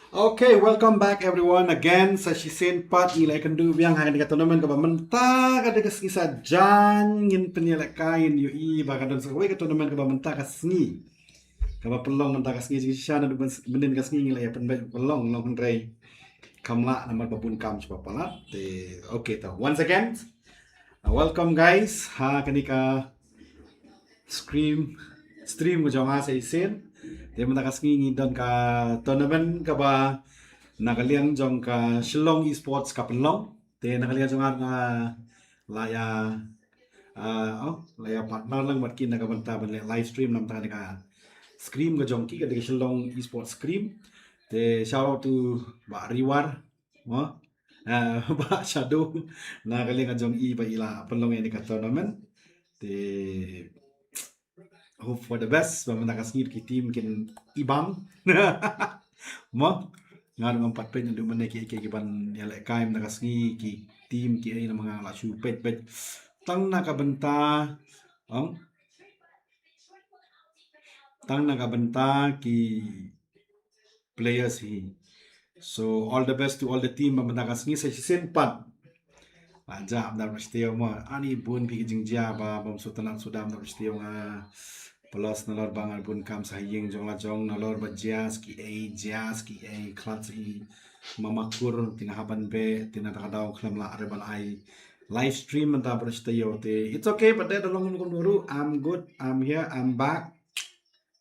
Okay, welcome back everyone again sa Shisin Pat nilai kendu biang hang dekat tournament ka bamenta ka dekat sengi sajan ngin penilai kain yu I ba ka don sa ka tournament ka bamenta ka sengi ka ba pelong menta ka sengi sisana du benden ka sengi nilai pen pelong long rei kamla nama babun kam coba palat okay ta once again welcome guys ha kanika stream ko jong sa isin dia menta ka sengi ngidon ka tournament ka ba nakaliang jong ka Shillong Esports ka penlong te nakaliang jong nga laya laya partner lang mat kin nakabanta ban live stream nam ta ka scream ka jong ki ka de Shillong Esports scream te shout out to ba Riwar mo ba Shadow nakaliang jong I ba ila penlong ni ka tournament te hope for the best ba manakasngit ki team kin ibang mo nga ng empat pen ndu man ki ban ya le kaim na kasngi ki team ki ay na mga la shu pet tang nakabenta ang tang nakabenta ki players hi so all the best to all the team ba kasngi sa season pat aja am dar mestiyo mo ani bun pi jing ja ba bam sutanan sudam dar mestiyo nga plus nalor bangal bun kam sa ying jong la jong nalor ba jazz ki a klats I mamakur tinahaban be tinatadaw klam la areban ay live stream man tapos tayo te it's okay but that along ko nuru I'm good I'm here I'm back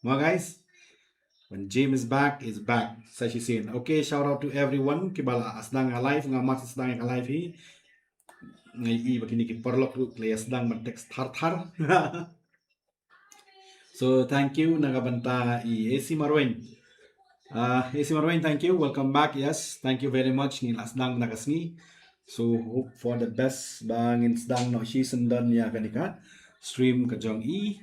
mga guys when Jim is back sa sin okay shout out to everyone kibala asdang live nga mas asdang live hi ngay I bakini ki parlok ru play asdang man text thar so thank you nagabanta I AC Marwen AC Marwen, thank you. Welcome back. Yes, thank you very much. Ni lasdang nakasngi. So hope for the best bang insdang no season dan ya kanika stream ka jong I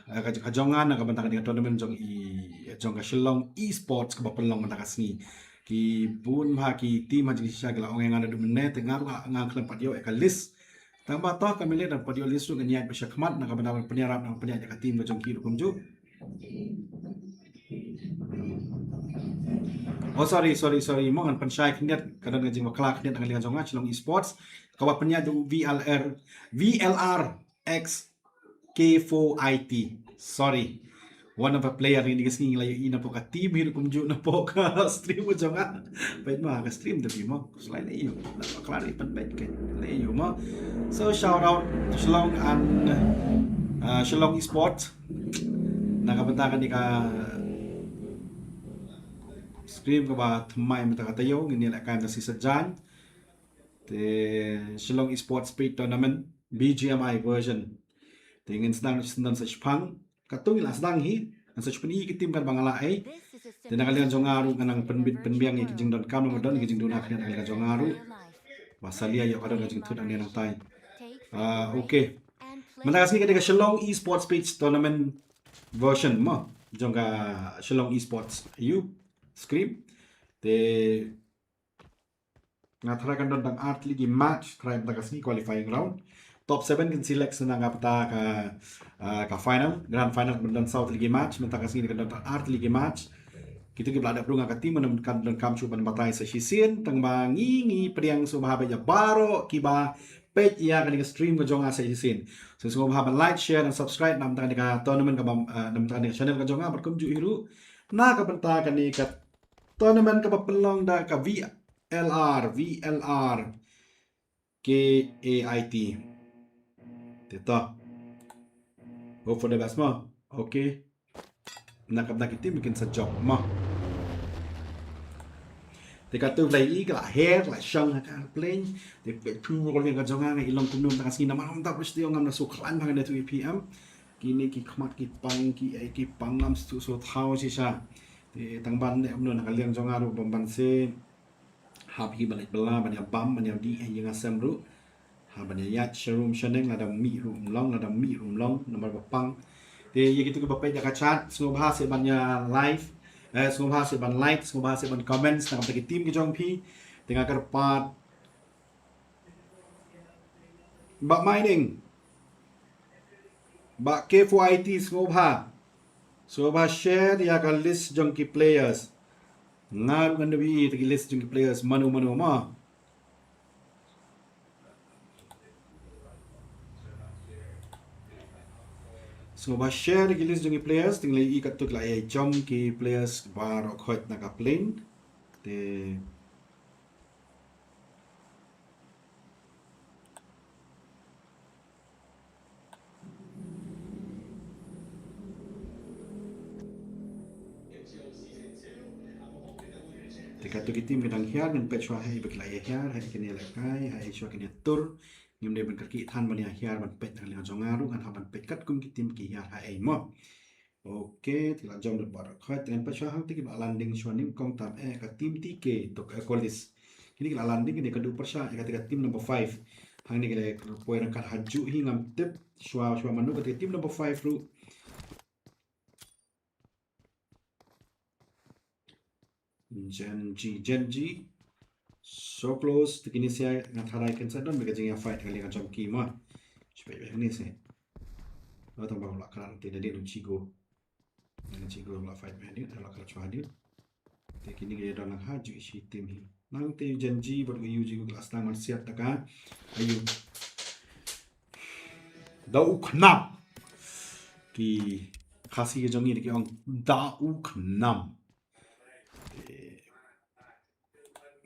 ka jongan nakabanta kanika tournament jong I jong ka Shillong Esports ka bapalong nakasngi ki bun ha ki team ha jing siya gala ong nga na dumne te nga klam patio e ka list tamba to kami le dan patio list ng niya pa siya kmat nakabanta panyarap ng panyaya ka team ka jong ki kumju. Oh sorry mo kan panshay kniat kadang ngajing maklak kniat ang lihan jonga Shillong Esports kawapnya do VLR X K4IT sorry one of a player ini kasi layo ina po ka team hiru kumju na po ka stream mo jonga pwede mo ka stream tapi mo selain iyo napaklari pan pwede kay layo mo so shout out to Shillong and Shillong Esports nakabantakan ni ka scream ka ba thamay mata ka tayo ngini la kan si sajan te Shillong Esports Speed Tournament BGMI version te ngin sedang sa Japan katung ila sedang hi ang sa Japan ki team kan bangala ay te nakalian jong aru kanang penbiang ki jing don kam mo don ki jing don aknya nakalian jong aru masalia yo kadang jing tudang ni nang tay okay managas ni ka Shillong Esports Speed Tournament version mo jong ka Shillong Esports you script te ngatarakan don tang art league match try tagas ni qualifying round top 7 kan select na nga pata ka final grand final don south league match mentagas ni kan don art league match kita kiblada pro nga ka team man kan don kam ban batay sa shisin tang mangingi priang sumahaba ya baro kiba page ya kan stream ko jonga sa shisin so sumahaba like share and subscribe nam tang ka tournament ka nam tang channel ka jonga barkum ju hiru na ka banta kan ni ka tournament ka papelong da ka VLR KAIT Tito hope for the best mo okay nakabnakiti bikin sa job mo Teka tu play I ka hair la shang ka plane de tu ko ka jonga nga ilong tunum ta kasi naman ta pres ngam na suklan pa na 2 PM kini ki khamat ki pang ki ai ki pang nam su so thao si sa te tangban ne amno nakaliang jonga ru bamban se happy balik bela banyak bam banyak di yang asam ru ha banyak yat sharum shaneng ladam mi rum long nomor bapang te ye gitu ke bapai jaka chat semua bahas banyak live semua bahas ban like semua bahas ban comments nak bagi tim ke jong pi tengah kerpat bak mining bak K4IT semua bahas share ya ka list jong ki players Ngaruh kan debi tergilis jung players manu-manu mah. So ba share tergilis jung players tinggal i kat tu kelai ai jom ki players bar khot na ka plane. Te kat tu ki team kadang hiar ngan pet shwa hai beklai hiar hai kini lakai hai shwa kini tur ngim de ben kerki than ban hiar ban pet ngan jong ngaruh kan ban pet kat kum ki team ki hiar hai mo. Oke, tila jom dut barat khot dengan pasal hang tiki ba landing shwanim kong tam ka team TK to kolis. Kini kila landing kini kadu persya ketika team number 5. Hang ni kila poin kat haju hingam tip shwa manu ketika team number 5 ru. Genji so close tikini sia ngatharai kan sadon mega jeng fight kali kan jom ki ma. Supaya ni se. Atau bang la kan tidak dia cigo. Cigo la fight mandi la kan chwa dia. Kini dia dah nak haju isi tim ni. Nang te janji baru you juga kelas tangan siap tak kan? Ayo. Dau kenam. Ki kasih jong ni ki orang dau kenam.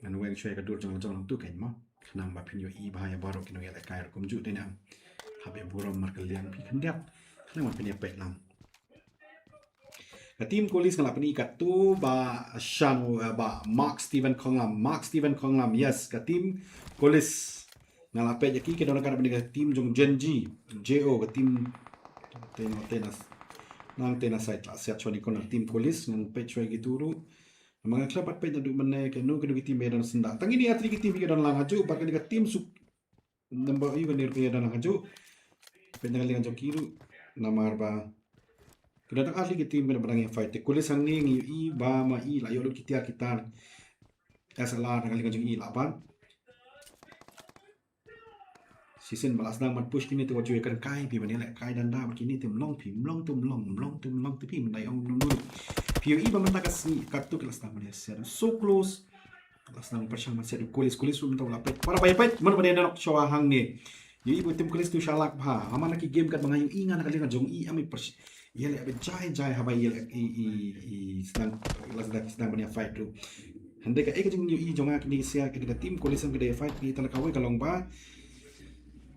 Ngan weng cuy kadur jong tu kan mah. Kenam ba pinyo i bahaya baru kino ya kai kum ju denam. Habe buram markalian pi kendiap. Kenam pinyo pet lam. Tim Kolis kalau ni kat tu ba Shanu ba Mark Steven Konglam yes ka tim Kolis ngala pe jaki ke dona kan bani tim jong Genji JO ka tim tenas nang tenas site la siat choni kon tim Kolis ngan pe choi gitu ru mga klub pat pe nadu mane ke no ke tim medan senda tangi ni atri ki tim ke don lang haju par ka tim su number yu kan ke don haju pe ngal ngan jokiru namar ba kedatang ahli kita tim berang yang fight kulis sang ni i ba ma i la yo kita SLR kali kan i lapan season balas nang mat push kini tu wajui kan kai pi bani lek kai dan da kini tim long pi long tu pi mendai ong nunu pi i ba mata kasni kartu kelas nang ni so close kelas nang bersama set kulis untuk lapet para payapet mana bani nak show hang ni i bu tim kulis tu shalak ba amana ki game kat bangayu ingan kali kan jong i ami pers yele abe jai habai yele i sedang banyak fight tu hande ka ekajing ni i jonga kini sia kini tim kolisam ke fight ni tan kawai kalong ba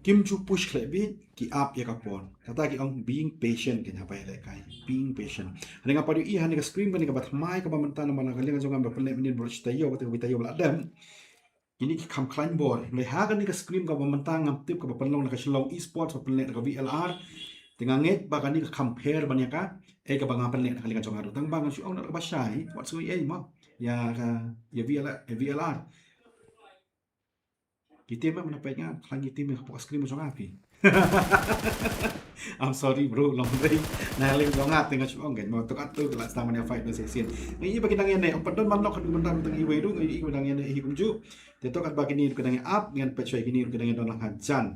kim chu push klebi ki up ya kapon kata ki ong being patient kin habai le kai being patient hande ngapa di i hande ka screen bani ka bat mai ka bamanta na mana kali jonga ba pele minin bro tayo ka bitayo la adam ini ki kam climb board le ha kan ni ka screen ka bamanta ngam tip ka bapanlong na ka shlong esports pa pele ka VLR dengan nget bagan ni compare banyak ka ka bangapan le nakali ka jonga ru tang bangan su ong nak basai what so mo ya VLR kita memang menapainya lagi tim yang fokus krim jonga api I'm sorry bro long day naling jonga tengah su ong gen mau tok atu kelas taman fight no season ni bagi nang ne padon manok kan bentar tang iwe ru i ko nang ne hi kumju te tok at bagi ni ko nang up ngan pechoi kini ko nang don hajan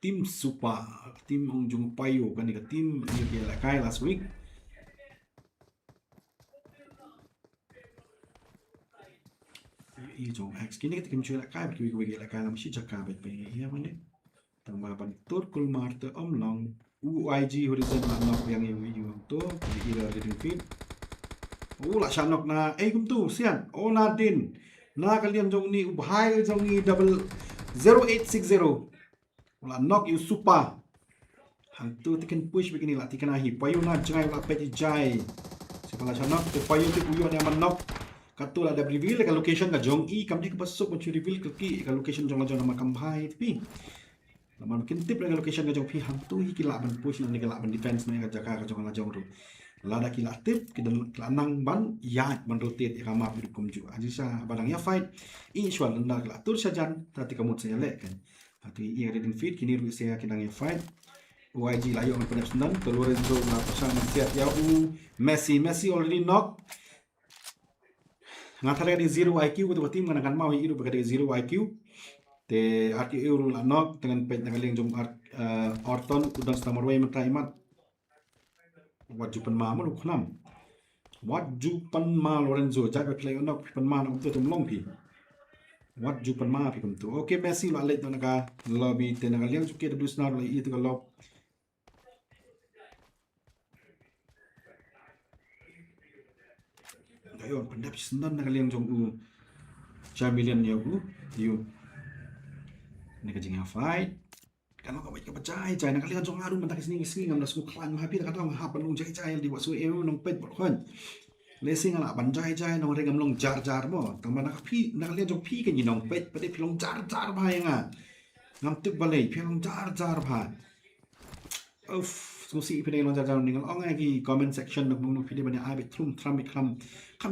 tim super tim ong jung payo kan ni tim ni ke la kai last week i jong x kini kita kim chula kai ki wi la kai lam shi chaka bet pe ya mane tang ba ban tur kul mar te om long UIG horizon la nok yang wi tu di ila di fit la shanok na kum tu sian Nadin na kalian jong ni ubhai jong ni double 0860 la knock you super hang tu tiken push begini la tiken ahi payu na jangai la pe jai sepala chanok tu payu tu uyo ni man knock katu la da reveal ka location ka jong i kam di ka pasok mo reveal ka ki ka location jong la jong na makambhai pi la man kin tip la location ka jong pi hang tu hi ki la ban push na ni ka la ban defense na ka jaka ka jong la jong ru la da ki la tip ki dan la nang ban ya ban rotate ka ma pi kum ju aji sa badang ya fight i shwal na la tur sajan tati kamut saya lek kan ati i reading feed kini ru saya kinang ya fight YG layo ang penepsunan to Lorenzo na pasang siat ya Messi already knock ngathare di 0 IQ ko tim nganakan mau iru bagade 0 IQ te RQ euro la knock dengan pet ngaling jom Orton udang stamorway mataimat wajupan mamul khunam What ju pan ma Lorenzo jai pe play onok pan ma nak tu tum long pi. What ju pan ma pi kum tu. Okay Messi lo alet naka lobby te naka liang juke de snar lo itu kalau ayo pandap sendan naka liang jong u champion ya u you naka jing fight kalau kau baik percaya cai nak lihat jong arun mentak sini sini ngam nasu klan happy nak tahu hap nung cai cai di wasu eu nung pet bol kon lesing ala ban cai cai nong regam long jar jar mo tamba nak pi nak lihat jong pi kan ni nong pet pet pilong jar jar ba yang ngam tuk balai pilong jar jar ba uff so si pi long jar jar ningal ong lagi comment section nak nung pi bani ai bet trum tram bit kam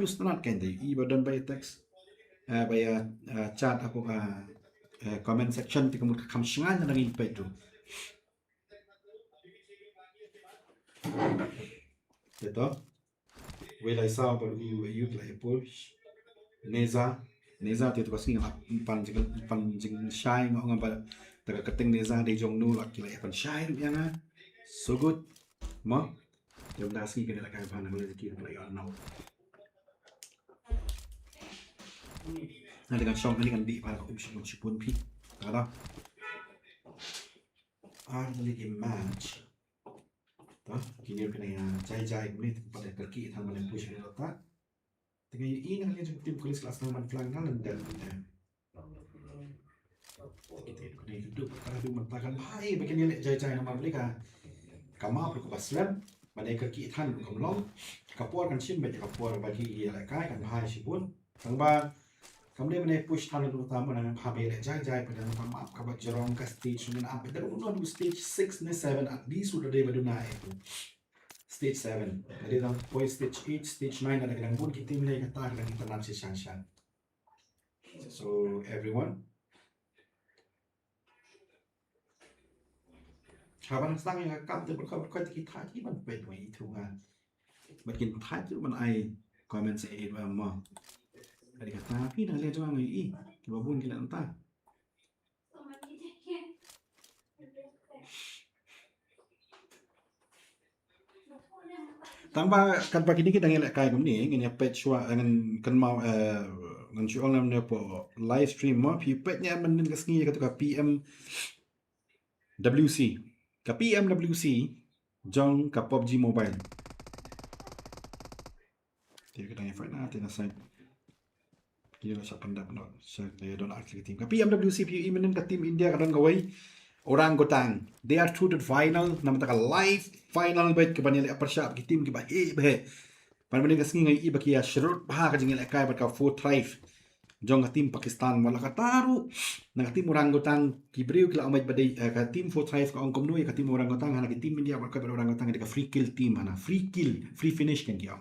just not kan dei I badan by text by chat aku comment section ti kamu kam shingan na ngin pet tu Ito, wala isa pa youth la push neza ti to kasi nga pan jing shy nga ba taga kating neza de jong nu la kila pan shy ya nga so good mo yung dasi ka nila kaya pa na wala ki na yon now na dengan song ni kan di pa ko sipon pi kada lagi match kini kena jai ni pada kaki thang mana push ni letak dengan ini nak lihat tim kulis kelas nama flank kan dan kita kena hidup kalau tu mentakan baik begini lek jai nama mereka kama perlu baslam pada kaki thang kamlong kapuar kan sim baca kapuar bagi ia lekai kan bahaya sipun tangba kemudian mana push thang tu utama dengan phabe lek jai pada nama kabat jerong ke stage dengan apa dan uno stage 6 ni 7 at least sudah dia berduna itu stage 7 jadi dalam point stage 8 stage 9 ada kadang pun kita mulai kata kadang kita nanti shan so everyone kapan sang yang kam tu berkau kitaที่มันเป็นไว้ถูกกันมันกินท้ายที่มันไอ comment say it ว่ามาada kata tapi dah lihat orang ni kita pun kita entah tambah kan pagi ni kita ngelak kai ni ngene page wa dengan kan mau ngan chuang nam ne po live stream mo pi page nya man ning kasngi ka to ka PMWC ka PMWC jong ka PUBG Mobile dia kita ngai fight na tina sai kira sa pandap no sa dia don actually team ka PMWC pi man ka team India ka don gawai Orangutan they are through the final nama taka live final bet ke bani le persiap ki tim ki ba be pan bani kasngi ngai I bakia shrut ba ka jingel kai ba ka 4 thrive jong ka tim Pakistan wala ka taru na ka tim Orangutan ki breu kila amai badai ka tim 4 thrive ka ongkom noi ka tim Orangutan hana ki tim India ba ka Orangutan ka free kill team hana free finish kan ki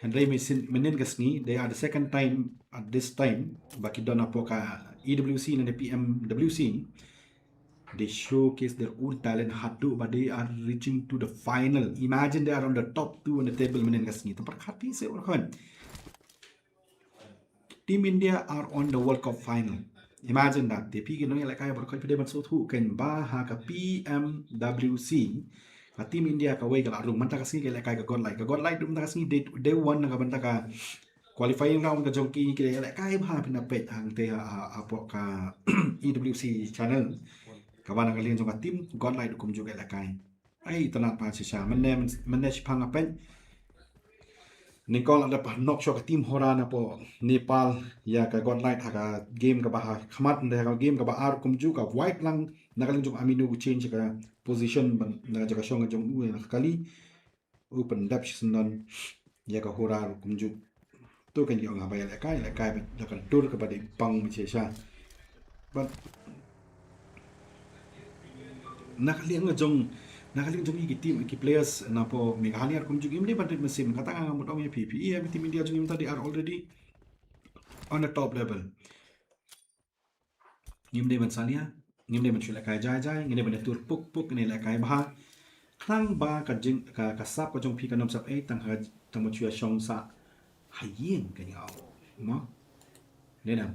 Henry menen kasngi they are the second time at this time baki dona po ka EWC na the PMWC they showcase their own talent hatu but they are reaching to the final imagine they are on the top 2 on the table menen kasngi to perhati se orang team India are on the World Cup final imagine that they pigi no like ay berkoi pede ban so thu ken ba ha ka PMWC ka team India ka way ka arung manta kasngi ke like ka god like dum ta kasngi they won na ka banta ka qualifying round ka jongki ke like ay ba pina pet hang te apo ka EWC channel kawan kalian jong tim god like kum juga lakai ai tanat pa si sha man pang apen nikol ada pa nok shock tim horana po Nepal ya ka god like ka game ka ba khamat nda ka game ka ba ar kum ju ka white lang nakalin jong amino change ka position ban na jaga shong jong u na kali open dap sinan ya ka horar kum ju to kan yo ngabai lakai ba kan tur ka ba de pang mi sha but nakaliang jong iki team iki players na po Meghalaya kum jugim di bandit mesin kata nga mo tong PPE ya team India jugim tadi are already on the top level ngim de man salia ngim de man chula kai jai ngim de ban tur puk ni la kai ba khang ba ka jing ka sap ka jong pi ka nom sap e tang ha tang mo chua shong sa hayin ka ni ao mo ne na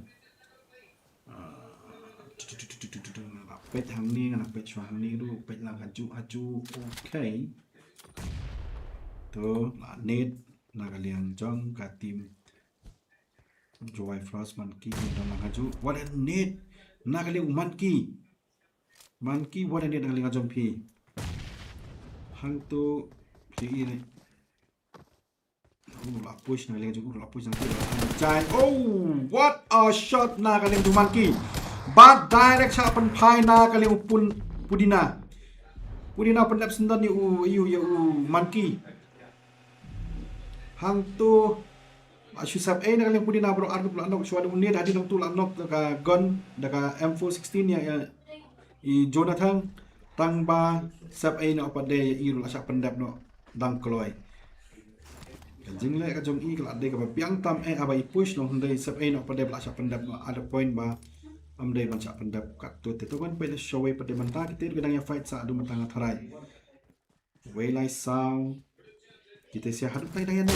pet hang ni ngana pet chwa hang ni du pet la aju okay to Nagaliang Jong ka team Joy Frost Monkey dan Haju. What a need! Nagaliang Monkey. Monkey what a need nagaliang Jong P. Hang tu si ini. La push nagaliang Jong la push nanti. Oh, what a shot nagaliang Jong Monkey. But direct shot pen pai nagaliang Pudina. Pudina pen lap sendan ni Monkey. Hang tu Shusap A nagaliang Pudina bro argo pula nok shwada munir hadi nang tu la nok ka gun daka M416 ya i Jonathan tang ba sap A no pada i ru asa pendap no dang kloi jing le ka jong i kala de ka piang tam aba i push no hundai sap A no pada asa pendap no ada point ba amdai ban sa pendap kat tu te kan pe show way pada manta kita gedang ya fight sa adu mentang tharai Waylai sound kita sia hadu tai dayan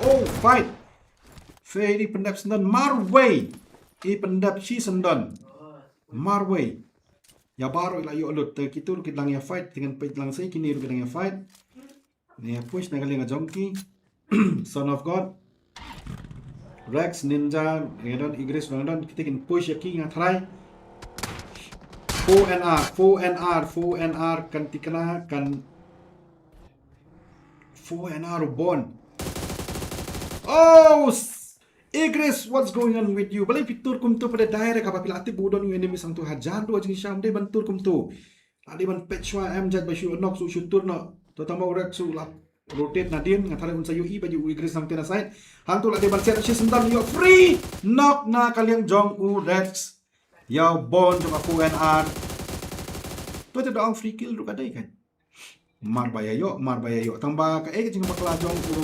oh fight Feri pendap sendan Marway. Pendap si sendan Marway. Ya baru ila yo lut kita lang ya fight dengan pait lang sai kini lang ya fight. Ni push na galing Jongki. Son of God. Rex Ninja ngedon Igris ngedon kita kin push ya ki ngatrai. 4NR kan tikana kan 4NR bon. Oh Igris, what's going on with you? Balai fitur kum tu pada daerah kapapila ati budon yung enemy sang tu hajar do ajing syam de bantur kum tu. Adi ban pechwa am jad basyu nok su syutur no. Totama urek su la rotate nadin ngatare unsa yu I baju Igris sang tena side. Hang tu la de ban set si sendan yo free. Knock na kaliang jong u Rex. Yaw bon jong aku NR. Tu te doang free kill ru kadai kan. Mar baya yo. Tamba ka jing bakla jong u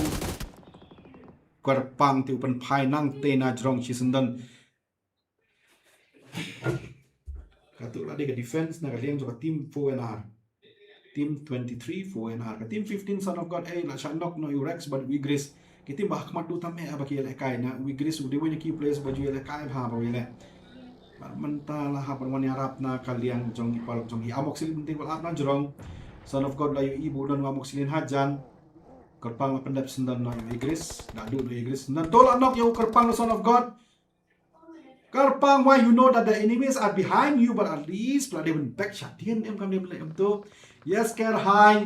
Karpang ti upan pai nang tena jrong si sendan katu lade ke defense na kaliang joka team 4NR team 23 4NR ka team 15 Son of God la shanok no Rex but Igris kitim bah kmat du tam aba ki le kai na Igris de win key players baju le kai bha ba wile mentala ha pan arap na kaliang jong ipalok jong I amok silin penting wal na jrong Son of God la yu ibu don amok silin hajan Kerpang pendap sendan no Igris, dadu no Igris. Dan tolak nok yung kerpang no Son of God. Kerpang, why you know that the enemies are behind you, but at least they will back shot. Diyan em kami em to. Yes, Ker, hi.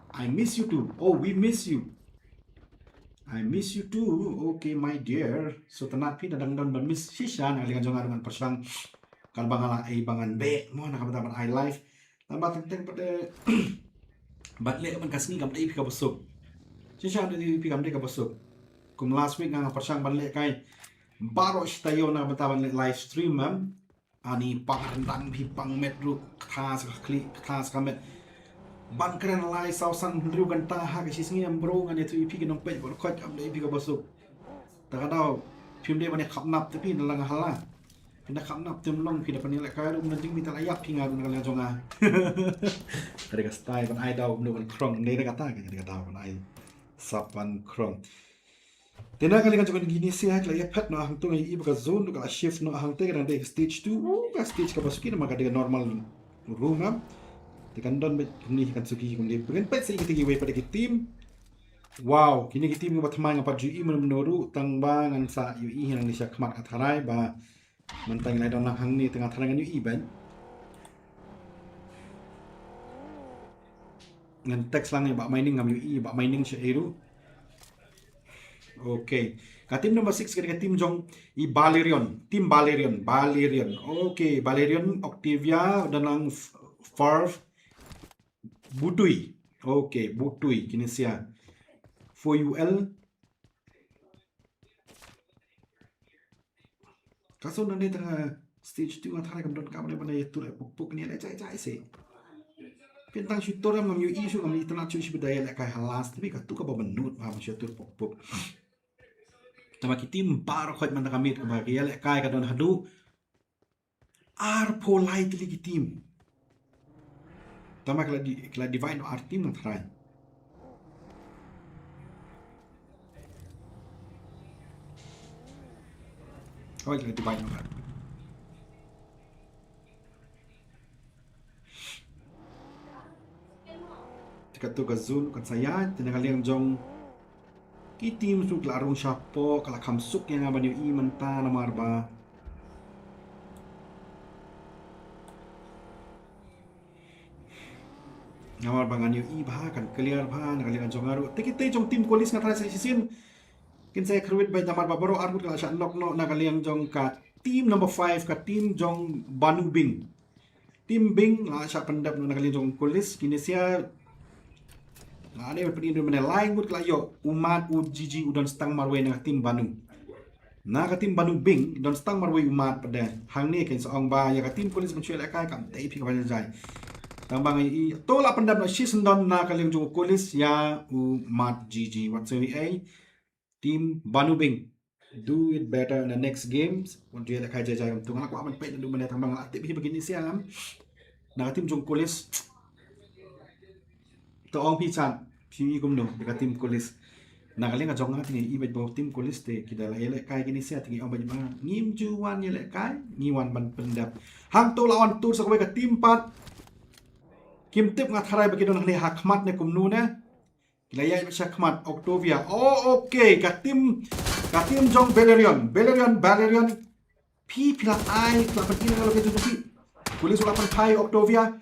I miss you too. Oh, we miss you. I miss you too. Okay, my dear. So tenat pi dadang don ban miss sisya na lingan jong dengan persang kalbangala ay bangan be mo nakabataman I life. Tambah tenteng pada batle man kasni kam dai pika busuk. Sisya di pigam deka besok. Kum last week nga persang banle kay baro tayo na bataban live stream ani pangrendang bi pang metro khas kamet ban kren lai sausan ru ganta ha ke sisngi bro ngane tu ipi kinong pe bor khot am dei bi ka besok. Ta daw phim de bane khapnap te pi lang hala. Pinda khapnap tum long pi da panil kay rum nanjing mi talayak pinga gun kala jonga. Dari ka style ban ai daw no ban krong ne kata ke dari kata ban ai sapan krong tena kali kan juga gini sih hak lagi pet no hang tu ngai ibu ka zone tu ka shift no hang te kan de stage 2 ka stage ka basuki maka de normal room tekan don bet ni kan suki kum de pengen pet sih kita giveaway pada team wow kini kita team buat main apa ju menuru tang bangan sa yu I yang disya kmat atharai ba mentang lai don hang ni tengah tharangan yu I ban ngan teks lang ba mining ngam ui ba mining siya eru okay ka team number 6 ka team jong I Balerion okay Balerion Octavia dan ang Farf Butui okay Butui kini siya 4UL kaso nanti tengah stage 2 ngatara kam don kam le bana yetu le puk ni le cai se Pintang syutur yang ngam isu ngam itna cuy bedaya lek kai halas tapi katu ka babenut ha syutur pok. Tama kitim bar khot man kami ka bagia lek kai ka don hadu ar politely kitim. Tama kala divine art team nang try. Oh kala divine art. Katu ka zul kat saya tinakaliang jong Ki tim su klarung siapa kala kamsuk yang aban yu i menta namar ba. Ngamar bangan yu i bah kan clear bah nak kalian jong aru. Te jong tim kolis ngatra sa sisin. Kin saya kruit bay namar ba baro arbut kala sya nok no nak kalian jong ka tim number 5 ka tim jong Banu Bing. Tim Bing la sya pendap no nak kalian jong kolis kini sia nah, ini berpindah mana lain buat kelayo umat ujiji udan stang marway na tim Banu. Na ka tim Banu Bing dan stang marway umat pada hang ni kan seong ba ya ka tim polis mencuit lekai kam tai pi ka jai. Tambang i tola pendam na season don na kalian jung polis ya umat jiji what say ai tim Banu Bing. Do it better in the next games. Want dia lekai jai jai untuk aku aman pe du mana tambang aktif begini siang. Na ka tim jung polis toong pi chan pi gum no dekat tim kolis na kali nga jong ngati i bet bo tim kolis te kita la ele kai kini sia tingi om ba ngim juan ele kai ngiwan ban pendap hang to lawan tur sa ka tim pat kim tip nga tharai ba kidon ni hakmat ne kumnu na kila ya ba hakmat Octavia oh okay ka tim jong Valerian pi pila ai la pa tin lo ke tu pi kolis la pan thai Octavia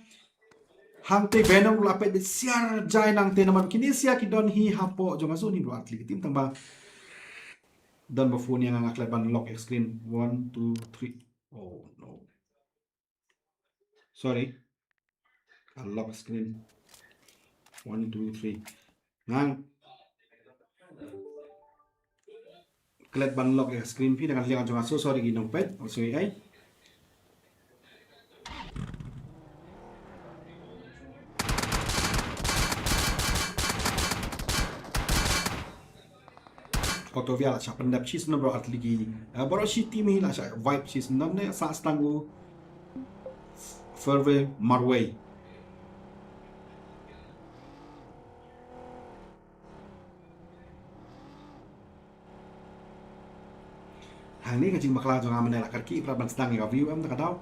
hang te Venom la pe de siar jai nang te naman kini sia ki don hi hapo jong aso ni buat klik tim tamba don ba phone yang ngak ban lock screen 1 2 3 oh no sorry lock screen 1 2 3 ngang klik ban lock screen pi dengan liang jong aso sorry gi nong pet also ai Octavia la siya pendap cheese na bro at ligi bro si team hi la siya vibe cheese na ne sa stangu Ferve Marway hang ni kajing makla jong amane la karki pra ban stang ga view am ta daw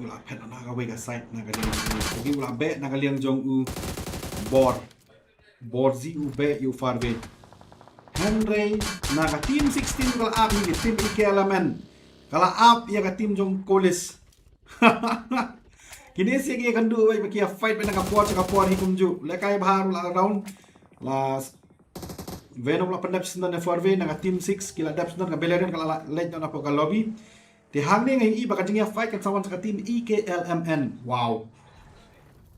ula pet na ga we ga site na ga lagi ula be na ga liang jong u Borzi ube yu farve Henry naga team 16 kala up ni team ikelamen kala up ya ka team jong kolis kini si ki kandu bai bakia fight bena ka por hikumju lekai baharu la round la Venom la pendap sindan na farve naga team 6 kila dap sindan ka Belerian kala late na po ka lobby ti hangni ngai i baka jingya fight kan sawan sa team IKLMN wow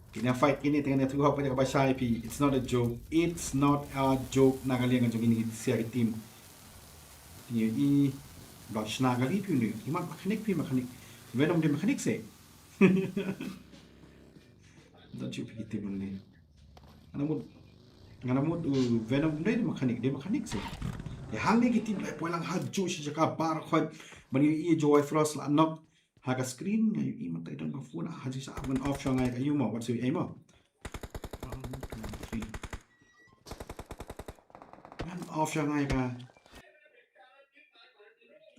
kini fight kini tengah tu hak pada bahasa IP. It's not a joke. It's not a joke. Nagalian kan ini siapa tim. Ini blok nagali pi ni. Imak mekanik. Venom dia mekanik se. Don't you pergi tim ni. Anamud Venom dia mekanik se. Ya hang ni kita pulang haju sejak bar khat bani i joy frost la nok haga screen ngayon i matay doon ka phone haji sa aman off siya ngayon kayo mo what say ay mo 1 2 3 off siya ngayon ka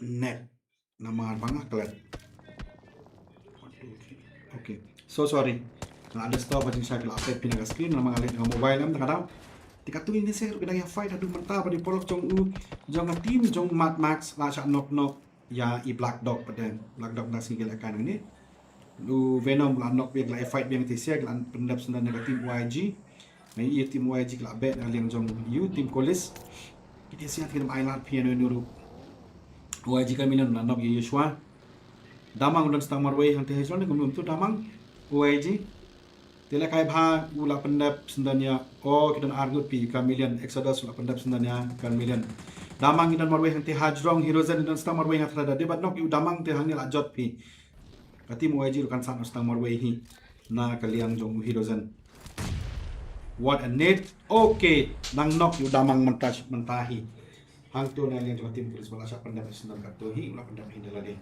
net na mga bangaklat 1 2 3 okay so sorry na ada stop haji sa kala update pinaga screen na mga lit ng mobile am nakadaw tika tuwing ni sir pinag fight adu manta pa di polok jong jong team jong Mad Max la siya nok ya i Black Dog pada Black Dog nasi gelakan ini lu Venom la nok biang la fight biang tisia lan pendap sendan negatif YG mai i tim YG la bet aliang jong you tim kolis kita siat kita island piano nuru YG kami nan nok Yeshua damang dan stang marway hang teh son ngum tu damang YG tela kai bha ula pendap sendanya oh kita argut pi kamilian Exodus ula pendap sendanya kamilian damang idan marway hang te hajrong herozen idan stang marway hang trada debat nok yu damang te hang ni la jot pi kati mo waji kan san stang marway hi na kaliang jong herozen what a net okay nang nok yu damang mentahi hang tu na liang jong tim polis bala sa pendap sendan kartu hi ula pendap hi dalade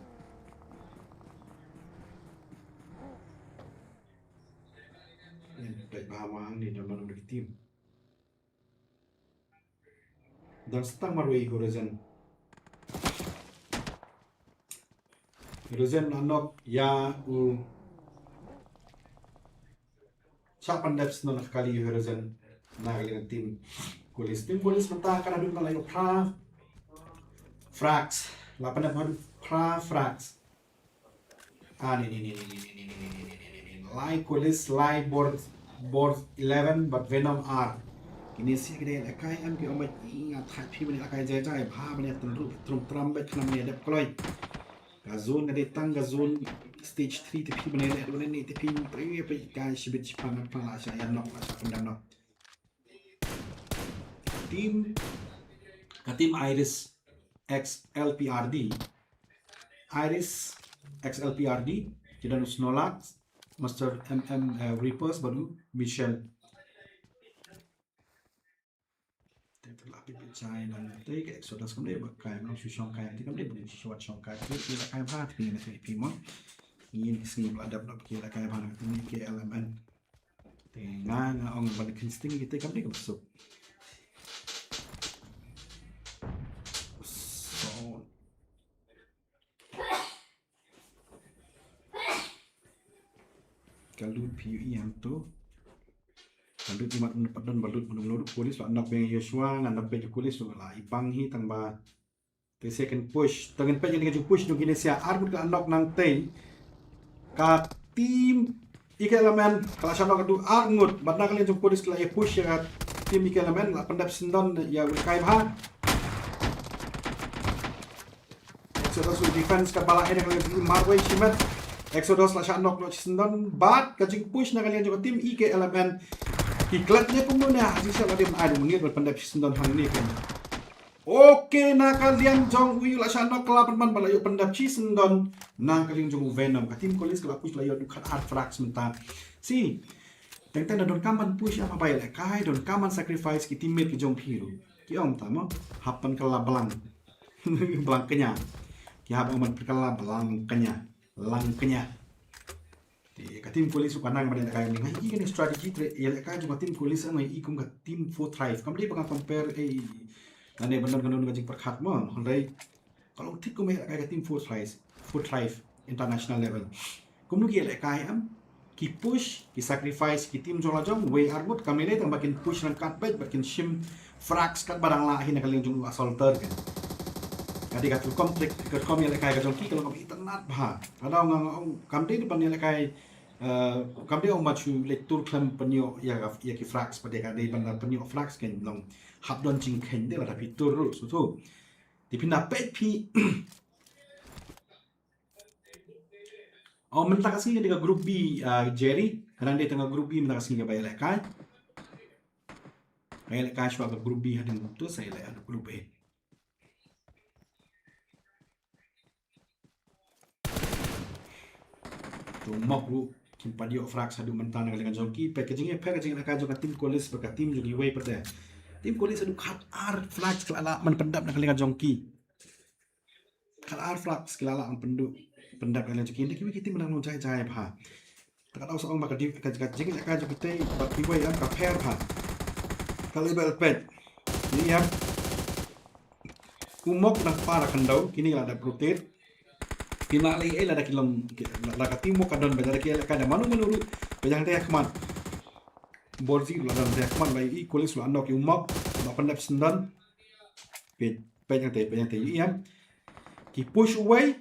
baik bahama ni dalam menurut tim dan setang marway Horizon anok ya u sa pandap sno kali Horizon Nah kalian tim polis mentah kan ada kalau frax 8 pra frax. Ini lie kulis lie board 11 but venom R. Ini sih kita kai am ki omat ingat happy bani kai jai bha bani trum bet kena ni adap koloi. Gazon ada tang gazon stage 3 tapi bani ada bani ni tapi pre pe kai shibit chipang pang asya yan nok asya pendam nok. Tim Iris XLPRD kita nus nolak Master Reapers baru Michelle tapi percaya dan tadi kayak Exodus kemudian berkaya mau susong kaya nanti kemudian boleh sesuatu song kaya itu kita kaya banget ini nanti pimon ini seni beladab nak kita kaya banget ini ke elemen tengah orang balik insting kita kemudian masuk kalau PUE yang tu kalau timat mendapat balut menurut polis anak beng Yosua anak beng polis lah ipang hi tangba the second push tangan pe yang push do gini sia arbut ka anak nang tei ka tim ikelemen kalau siapa kadu arngut badna kalian jung polis la push ya tim ikelemen la pendap sindon ya kai bha Exodus defense ka bala ini kalian marway shimet Exodus la shanok no sindon bat kajing push na kalian juga tim IKLMN iklatnya pemuda sisa dia ada mungkin berpendap sindon hang ni kan oke na kalian jong uyu la shanok kelapan balayo pendap sindon na kalian jong venom ka tim kolis kala push la yo dukat art frax mentah si tengten don kaman push apa bayar kai don kaman sacrifice ki teammate ki jong hero ki om tamo hapan kala belang belang kenya ki hapan man kala belang kenya langkanya di tim polis suka nang pada kayak ni ini kan strategi ya kayak juga tim polis sama ikum ke tim for thrive kamu dia pengen compare nanti benar benar ngajing perkat mon handai kalau tim kamu kayak tim for thrive international level kamu dia kayak ki push ki sacrifice ki tim jong way arbut kami ni makin push dan cut back makin shim frax kan barang lain yang kalian jong assaulter kan Kadi katu konflik ke kami lekai ke jongki kalau kami tenat bah. Ada orang kami di depan lekai kami orang macu lektur klaim penyo ya ki frax pada kadi bandar penyo frax kan long hab don jing ken dia ada fitur so tu. Dipindah pet pi. Mentah kasih dengan grup B Jerry karena dia tengah grup B mentah kasih ke bayar lekai. Bayar lekai sebab grup B ada tu saya ada grup A. Mok lu kimpa dia frax adu mentana dengan joki packaging nak juga tim kolis berkat tim joki way pada tim kolis adu cut art frax kelala menpendap dengan joki cut art frax kelala pendap dengan joki ini kita menang jai pha tak tahu seorang bakal di packaging nak joki kita buat way kan pair pha kalau belpet ini ya kumok nak para kendau kini ada protein Pinali ada kilom laka timo kadon bajara kia kada manu menurut bajang teh keman borzi ladan teh keman lai kolis lu andok umak na pandap sendan bajang teh iya ki push away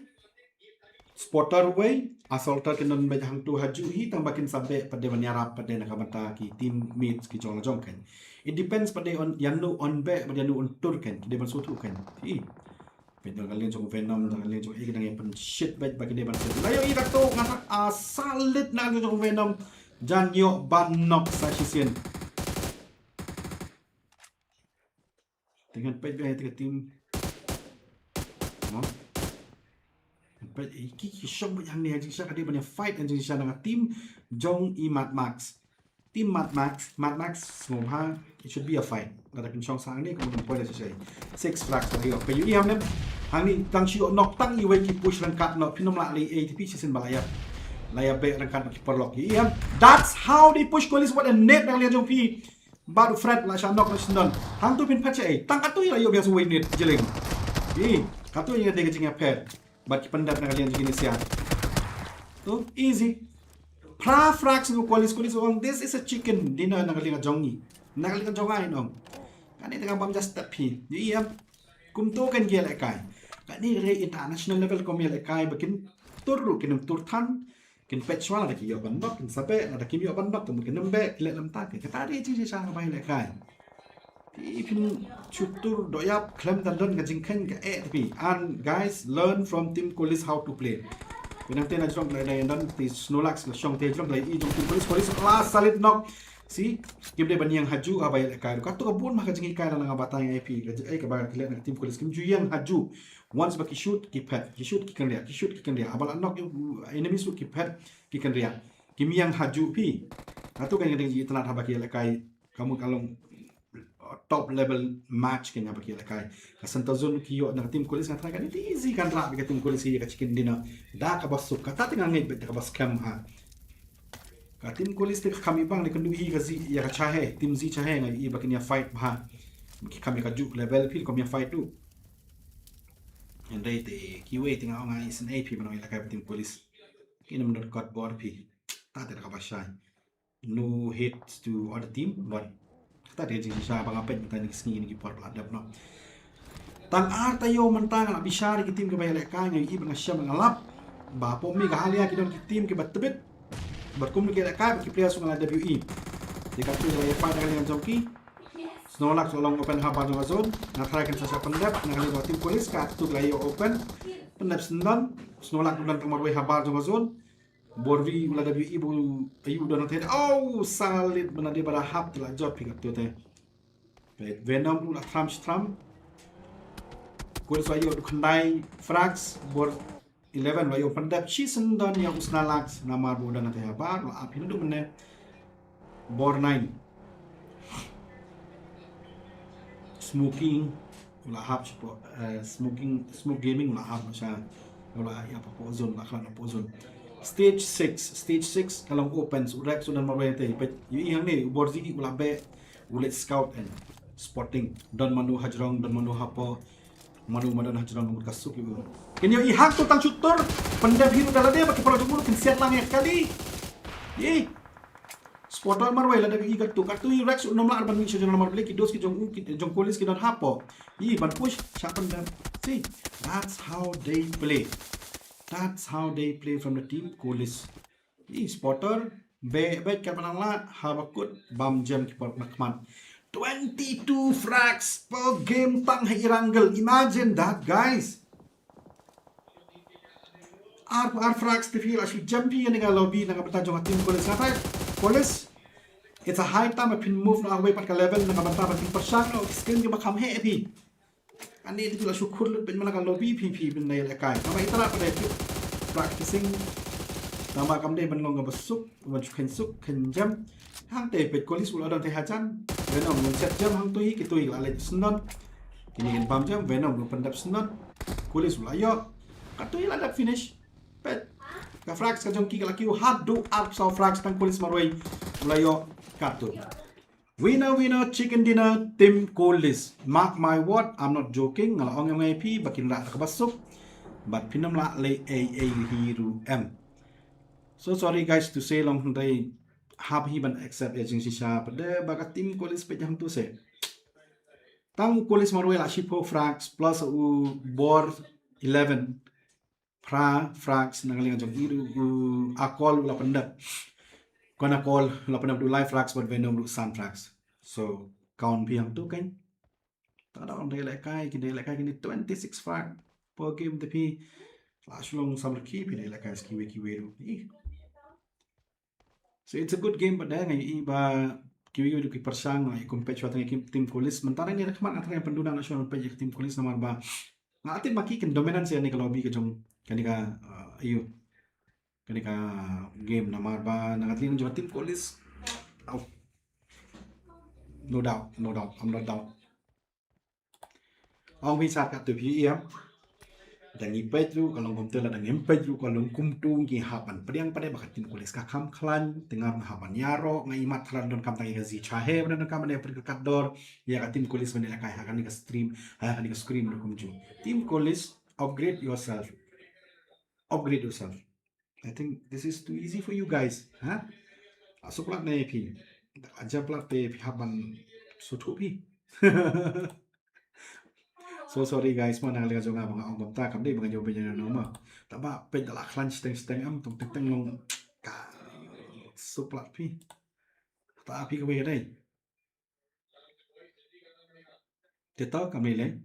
spotter away assaulter kenon bajang tu haju hi tambakin sampai pada menyarap pada nakamata ki team mates ki jong kan it depends pada on yanu on back pada yanu on tur kan dia bersuatu kan Betul kalian coba Venom, kalian coba kita dengan pen shit baik bagi dia bantu. Layo ida tu ngatak salit nak kalian coba Venom. Janyo banok sasisian. Dengan pet baik tiga tim. Pet iki shock yang ni haji syak dia banyak fight anjing syak dengan tim Jong I Mad Max. Tim Mad Max semua it should be a fight. Ada pincong sang ni kemudian poin selesai. 6 frags lagi. PUE ham hang ni tang siok nok tang iwe ki push rangkat nok pinom la li ATP season balaya laya be rangkat ki perlok iya that's how they push kolis what a net nang lian jong pi baru fred la shanok la sindon hang tu pin pache tang katu ya yo biasa we net jeleng katu yang de gejing pet bat ki pendap nang lian jing sia tu easy Pra frax no kulis ong this is a chicken dinner nagalinga jongi. Nagalinga jongai nong. Kani tengah bam just step hi. Iya kum to kan gel ekai. Kani re international level kom gel ekai bakin turru kinum turtan kin pechwala da kiyo bandok kin sabe na da kimyo bandok tum kin nembe le lam tak ka tari chi sa ba le kai. Ipin chutur doyap klem dan don gajing ken ka pi. And guys learn from Team Kulis how to play. Pinang na jong lai dan ti snolax la shong te jong lai I jong Team Kulis last solid knock. See, give them yang haju abay lekay. Kato ka buon makajing ikay na nga batang IP. Ay kabay kilat ng Team Kulis kim ju yang haju. Once ba ki shoot ki pet, ki shoot ki kanria, ki shoot ki kanria. Abal anok yung enemy shoot ki pet ki kanria. Kim yang haju pi. Kato kan yung itanat habaki lekay. Kamu kalong top level match kanya baki lekay. Kasanta zone kiyo ng Team Kulis nga talaga easy kan ra bika Team Kulis iya ka chicken dinner. Da ka basuk ka tati nga ngit ka bas cam ha. Ka Team Kulis te kami bang le kandu hi ka zi ya ka chahe Team Z chahe nga i bakin ya fight ba. Ki kami ka juk level feel kom ya fight tu. And they te kiwe tinga nga is an AP manong ilakay Team Kulis. Kinam not got board pi. Tati ka bashay. No hate to other team but tadi jing siya bang apet tani sini ni por bladap no. Tang ar tayo mantang na bishari ki team ke bayale ka nga i bang siya mangalap. Ba po mi ka halia ki don ki team ke batbet. Berkum ke ka ki player sunga WE. Jika tu dari fight dengan joki. Snowlax along open haba jong zone. Na try kan sa pendap na kali Team Kulis ka tu layo open. Pendap sendan Snowlax bulan kemarway haba jong zone. Borvi ula WE bu ayu don te oh solid bena dia pada hap telah job pick tu te. Venom ula tram Kulis ayo du kandai frax bor 11 wayo pendap season don yang Snowlax nama bu dan te haba la api du mene bor 9 smoking ula hap smoking smoke gaming ula hap sa ula ya pa zone la klan po zone. Stage 6 kalau opens urak sudah marwente but yang ni borzi ulah be ulet scout and spotting don manu hajrong don manu hapo manu madan hajrong nomor kasuk itu kenyo ihak tu tang shooter pendap hiru kala dia baki pala jumur kin siat lang kali ye spotter marwai la dabi ikat tu urak su nomor arban mi shojon nomor bleki dos ki jong Kulis ki don hapo yi ban push shapan dan see that's how they play. That's how they play from the Team Kulis. Spotter, baik kapan lang habakut bam jam kipot nakman. 22 frags per game tang hirangle. Imagine that, guys. R frags te feel asu jumpy nga lobby nga bata jong Team Kulis nga Kulis. It's a high time a pin move na away pat ka level nga bata pat percent no skill nga bakam heavy. Ani itu lah syukur lu pen mana kalau PP pen nai lekai. Nama itara pada itu practicing. Nama kam deh benong ngebesuk, maju kensuk, kenjam. Hang teh pet Kulis ulah dan teh hajan. Venom set jam hang tuhi kitu ila lek senon. Kini kan pam jam Venom lu pendap senon. Kulis ulah yo. Katu ila dak finish. Pet. Ka frax ka jong ki kala kiu hadu up so frax tang Kulis marway. Ulah yo katu. Winner, chicken dinner, Team Kulis. Mark my word, I'm not joking. Ngala ong yung IP, bakin rak kabasok. But pinam la le AA hero M. So sorry guys to say long day. Happy ban accept agency siya. Pada baga Team Kulis pe jang tu se. Tang Kulis marway la shipo frax plus u bor 11. Pra frax nangalingan jong hero akol la pendap. Kena call 82 live frags but Venom lu sun frags. So kawan pihang tu kan. Tak ada orang lekai kini 26 frag per game tapi flash long sama ki pilih lekai kiwe tu. So it's a good game but dah ngai ba kiwe tu ki persang ngai compete dengan Team Kulis. Mentara ni rekman antara yang penduduk nasional pejak Team Kulis nomor ba. Ngati maki kan dominance ya ni kalau bi ke jong kanika ayu. Ketika game nama ba nangatling jong Team Kulis. No doubt, I'm not doubt. Ang bisa kat tu ya. Dan ipet tu kalau komputer dan impet tu kalau kumtu ki hapan pediang pada bakat Team Kulis ka kam klan tengah hapan yaro ngai mat klan don kam tangi gazi chahe dan kam ne perkat dor ya ka Team Kulis menela kai hakan ni ka stream ha ni ka screen do kumju. Team Kulis upgrade yourself. I think this is too easy for you guys. Huh? Asuk plat na pi. Aja plat pe pi haban sutu pi. So sorry guys, mana kali kajo nga mga ongom ta kam dei mga jobe nya no ma. Taba pe dala crunch teng teng am tung teng teng long ka suplat pi. Ta pi ka be dai. Te to kam le.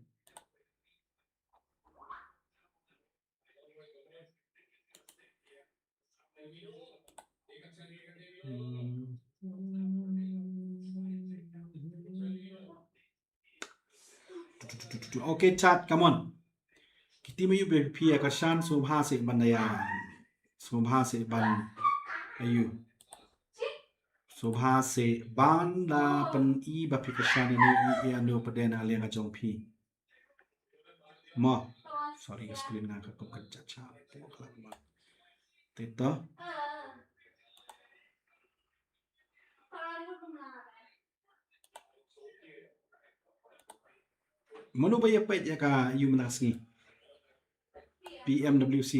Okay, chat, come on. Kiti mayu be pi akashan subha se bandaya. Subha se ban ayu. Subha se banda pen I ba pi kashan ni I anu padena alia ka jong pi. Mo. Sorry, screen nga ka kung kachacha. Tito. Mano ba ya pet ya ka yu manasngi? PMWC.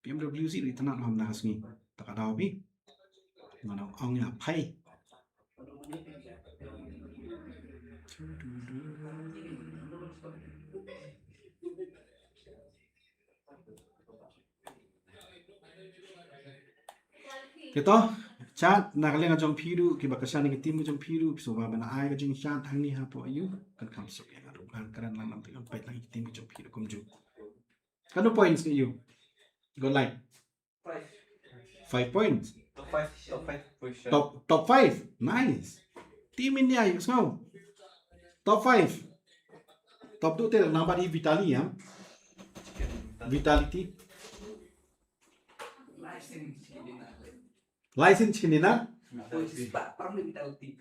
PMWC di tanah ham manasngi. Tak ada pi. Mana ong ya pai. Kito, chat nakaliang ajong piru kiba kasani ki tim ajong piru so ba bana ai ajong chat hang ni hapo ayu kan kam sok ya aru kan karan lang nam tinggal pait lang tim ajong piru kumju. Kano points ke you? Go like 5 points. Top 5. Nice. Team India you know. Top 5. Top 2 te nambah di Vitali ya. Vitality. License kini na.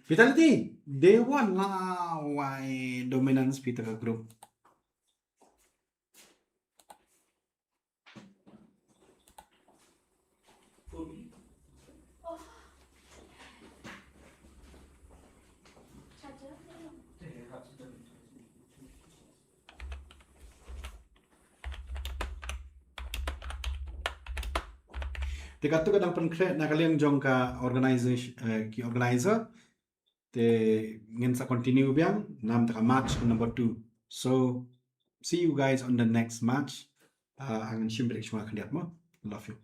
Vitality. Day 1 lah why dominance Peter group. Tiga tu kadang penkret nak kalian jong ka organization ki organizer te ngin sa continue biang nam taka match number 2. So see you guys on the next match. Angin shimbrik cuma kandiat mo. Love you.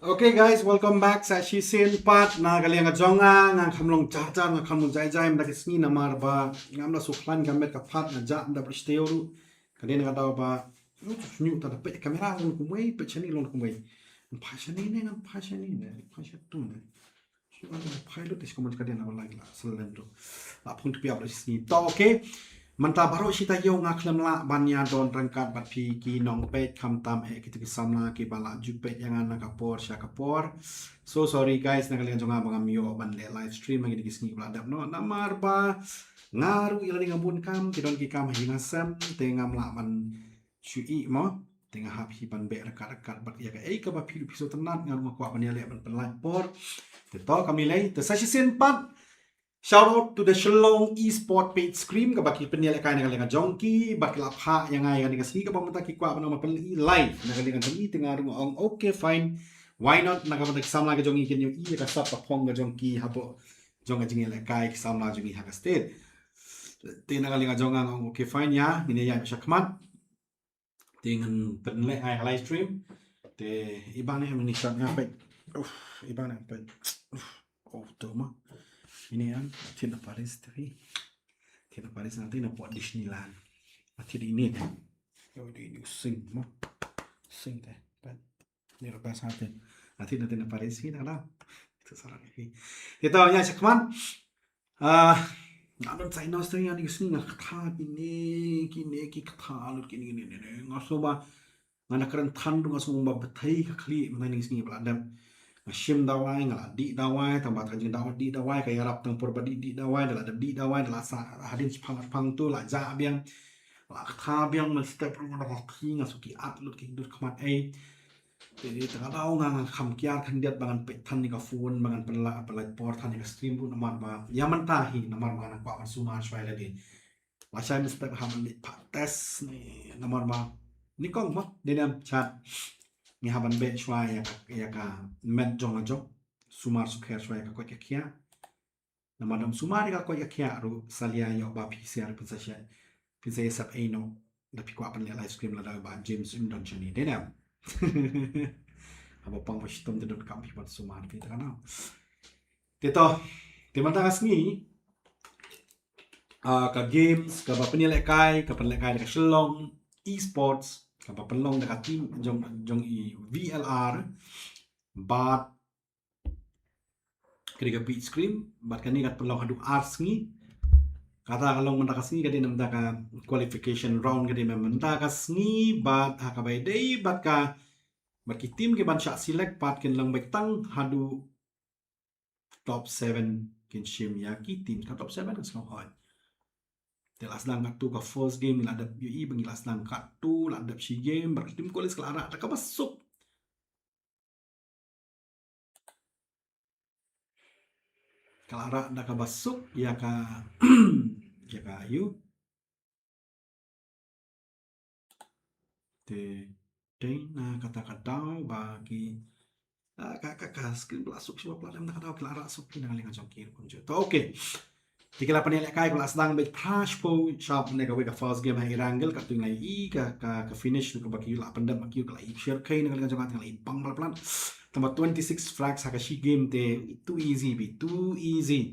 Okay guys, welcome back sa season part na kaliang jonga nga kamlong charjar nga kamlong jai mda kisni na marba ngamla suklan gamet ka pat na ja mda bristeoru kadena ka daw ba nyu ta pe kamera lon kumwei pe chani lon kumwei pa chani ne ngam pa chani ne pa chatu ne pilot is komod kadena wala la selendo la punto pi abla sini to okay manta baro sita yo nga khlem la banya don rangkat bat phi ki nong pe kham tam he kitu ki samla ki bala ju pe yang na kapor sha kapor so sorry guys na kalian jonga bangam yo ban le live stream ngi ki sni bla dap no namar ba ngaru ila ni ngabun kam ki don ki kam hi ngasam te ngam la ban chui mo tengah happy ban be rekat bat ya ka ei ka ba phi piso tenat ngam ko ban ya le ban live por te to kam ni lei te sa sin pat. Shout out to the Shillong Esport Page Scream ka baki penil kai na kalinga jonki bakla pha yang ai ni kasi ka pamata ki kwa bana mapen live na kalinga jonki tinga ru ong okay fine why not na ka pamata samla ka jonki kin i ka sap phong ka jonki hapo jonga jingi le kai samla jonki ha ka state tinga kalinga jonga ong okay fine ya ni ya shakmat tingan penil ai live stream te ibane ni shot ngapai ibane pe oh to ma ini kan Tina Paris tapi Tina Paris nanti nak buat Disneyland mati ini deh yo ini sing mau sing deh kan ini lepas hati nanti Tina Paris ini ada itu salah ini kita hanya cekman nggak saya nasi yang di sini nggak kata kini kata lu kini nggak soba nggak keren tandu nggak soba betai kali mana di sini peladam Shim dawai ngala di dawai tambah kajing dawai di dawai kaya rap tang purba di dawai dalam di dawai dalam hadin pang tu lah ja biang lah kha biang men step ru na ki nga suki upload ki dur khamat ai jadi tengah daw nga kham kiar kan diat bangan pe than ni ka phone bangan penla apalai por than ni ka stream ru namar ba yaman tahi namar ba kwa suma shwai lagi la shai step ham ni test ni namar ba ni kong ma denam chat ni haban be shwa ya ka met jong jong sumar sukher shwa ka ko kia na madam sumar ka ko kia ru salia yo ba pcr pinsa sap no da pi ko apan le live stream la da ba James Undon chani de na aba pang washitom de dot kam pi pat sumar pi ta na teto te mata kasni ka games ka ba penilai kai ka Shillong Esports kapa pelong dekat tim jong i VLR bat kira beat screen bat kani kat pelong hadu arts ngi kata kalong mendakas ngi kadi namda qualification round kadi mendakas ngi bat hakabai dei bat ki tim ke ban syak select bat ken lang baik tang hadu top 7 ken shim ya ki tim ka top 7 kan semua hoi telas lang kat tu ka first game la dap UI bang las lang kat tu la dap shi game bar tim kolis klara tak masuk klara dak masuk ya ka ya ka ayu te na kata-kata bagi kakak screen masuk semua peladam nak tahu klara sok dengan lengan jongkir pun to okay Jika lapan elak kai kelas sedang bet crash po shop nega wega first game hai rangle kat tung lai i ka finish tu baki la pandam baki ka lai share kai nega jangan jangan lai pang plan tambah 26 frags haka shi game te too easy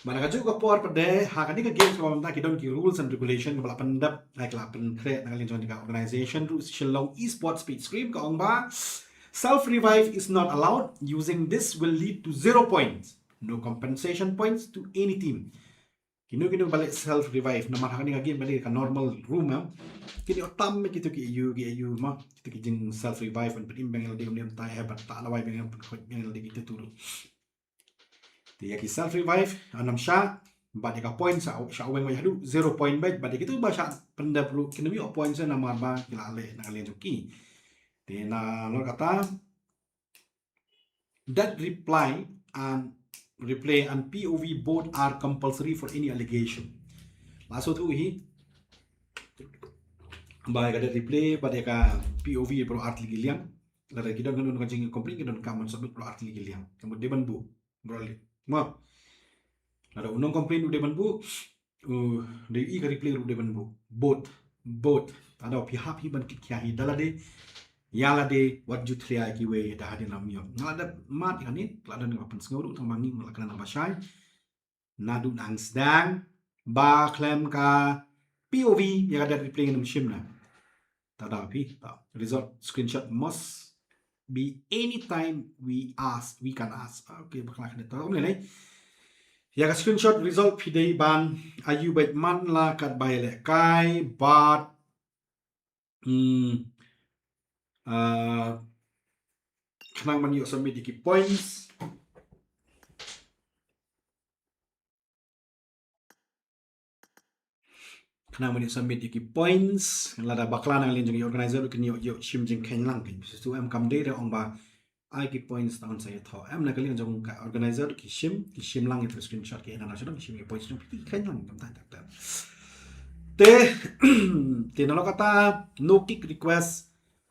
mana ka juga por pade haka ni ka games ka mamta ki don ki rules and regulation ka pandap hai lapan create nega jangan ka organization ru Shillong Esports Page Scream ka ong ba self revive is not allowed using this will lead to 0 points no compensation points to any team kino balik self revive na marhaka ni game balik ka normal room kini otam gitu ki you ma gitu ki jing self revive and imbang el dium tai hebat ta lawai bang el di gitu turu ti ki self revive anam sha balik ka points sa weng hadu 0 point baik balik itu ba sha penda perlu kini mi points na marba kila ale na kalian joki ti na lo kata that reply and replay and POV both are compulsory for any allegation. Laso tu hi baik ada replay pada ka POV pro art ligiliang lara kita kan jing komplain kita kan submit pro art ligiliang kemudian deban bu broli ma lara unong komplain u deban bu de i ka replay u deban bu both ada pihak hi ban kikya hi dalade Yala de what you try ki we da hadin lam yo. Ngada mat kan ni ladan ngapan senguru tang mangi ngalakan nama syai. Nadu nang sedang ba klem ka POV yang ada di play shim na. Tadapi result screenshot must be anytime we can ask. Okay, bakal kena tahu ni. Ya screenshot result pidei ban ayu baik man la kat bai le kai but kenang man yuk submit di points. Kenang man yuk submit di points. Lada bakla nang lin jeng organizer ken yuk shim jeng ken lang ken. Su em kam dei de ong ba ai ki points tahun saya tho. Em nak kali jeng ka organizer ki shim lang itu screenshot ki nana sudah shim ki points jeng pi ken lang kam tak. Te nalo kata no kick request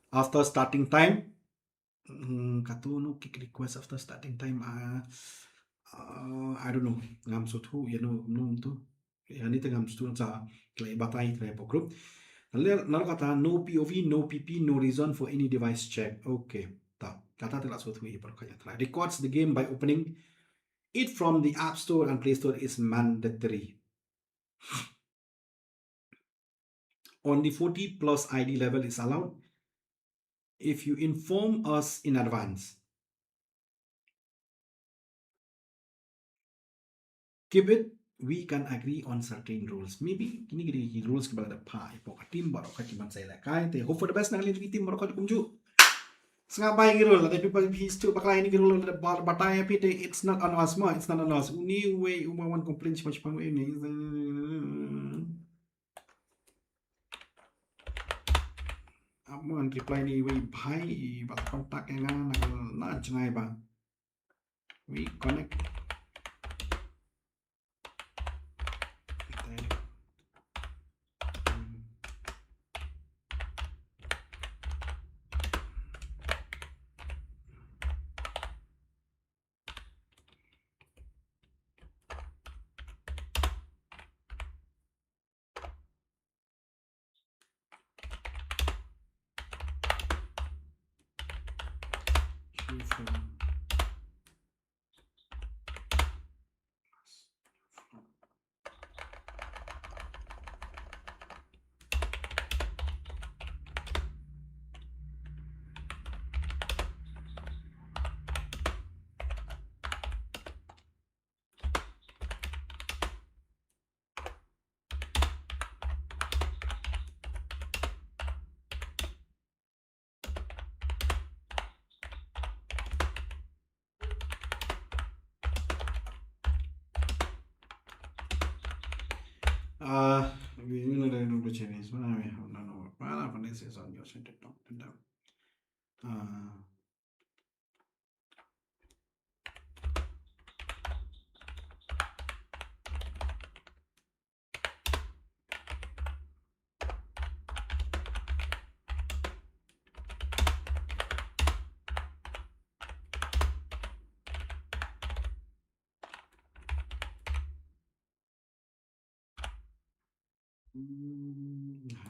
after starting time. Katu no kick request after starting time. I don't know. Ngam so thu you know num tu. Yani te ngam stu sa klay batai klay po group. Nalo kata no POV, no PP, no reason for any device check. Okay. Ta. Kata te la so thu i par kaya try. Records the game by opening it from the App Store and Play Store is mandatory. Only 40 plus ID level is allowed if you inform us in advance. Keep it, we can agree on certain rules. Maybe kini gini rules kepada pa ipo tim baru kat cuman saya lekai. Te hope for the best nang lagi tim baru kat kumju. Sengabai rule lah. Tapi people he's too bakal ini rule ada batai tapi it's not on us more. It's not on us. Uni way umawan complain macam ini. Aman reply ni way bhai bat kontak yang na jangai ba. We connect. We know that no Chinese. What I mean, no. What I is on your center top and down.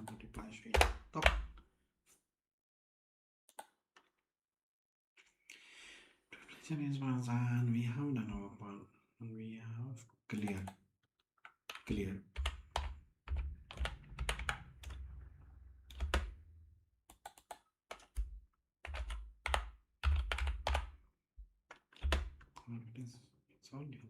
Multiply straight top. Chinese ones and we have done our part and we have clear. It's all new.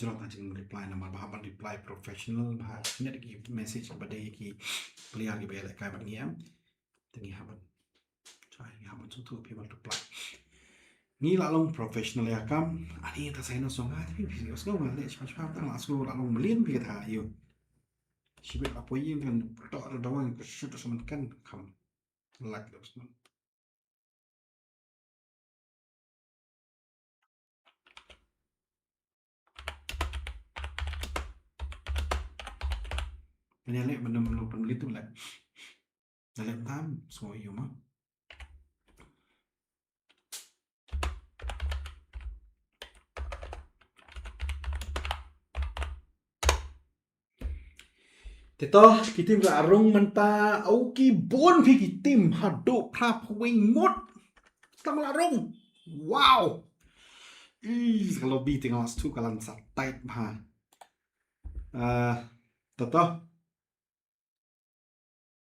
jero tajing reply nama bahaban reply professional bah nya di message pada ki player ki bela kai ban ngiam tengi haban try haban tu people reply ni lalong professional ya kam ani ta sai no songa tapi videos no ngale cepat tang langsung lalong melin pi ta yo sibet apa yin kan tok doang ke shoot sama kan kam like those no ini lek benar-benar penulis tu lek dalam tam so yo mah Tito, kita juga arung menta auki bon pi tim haduk prap wing mut. Sama larung. Wow. Kalau bi tinggal tu kalan sat tight bah. Tito.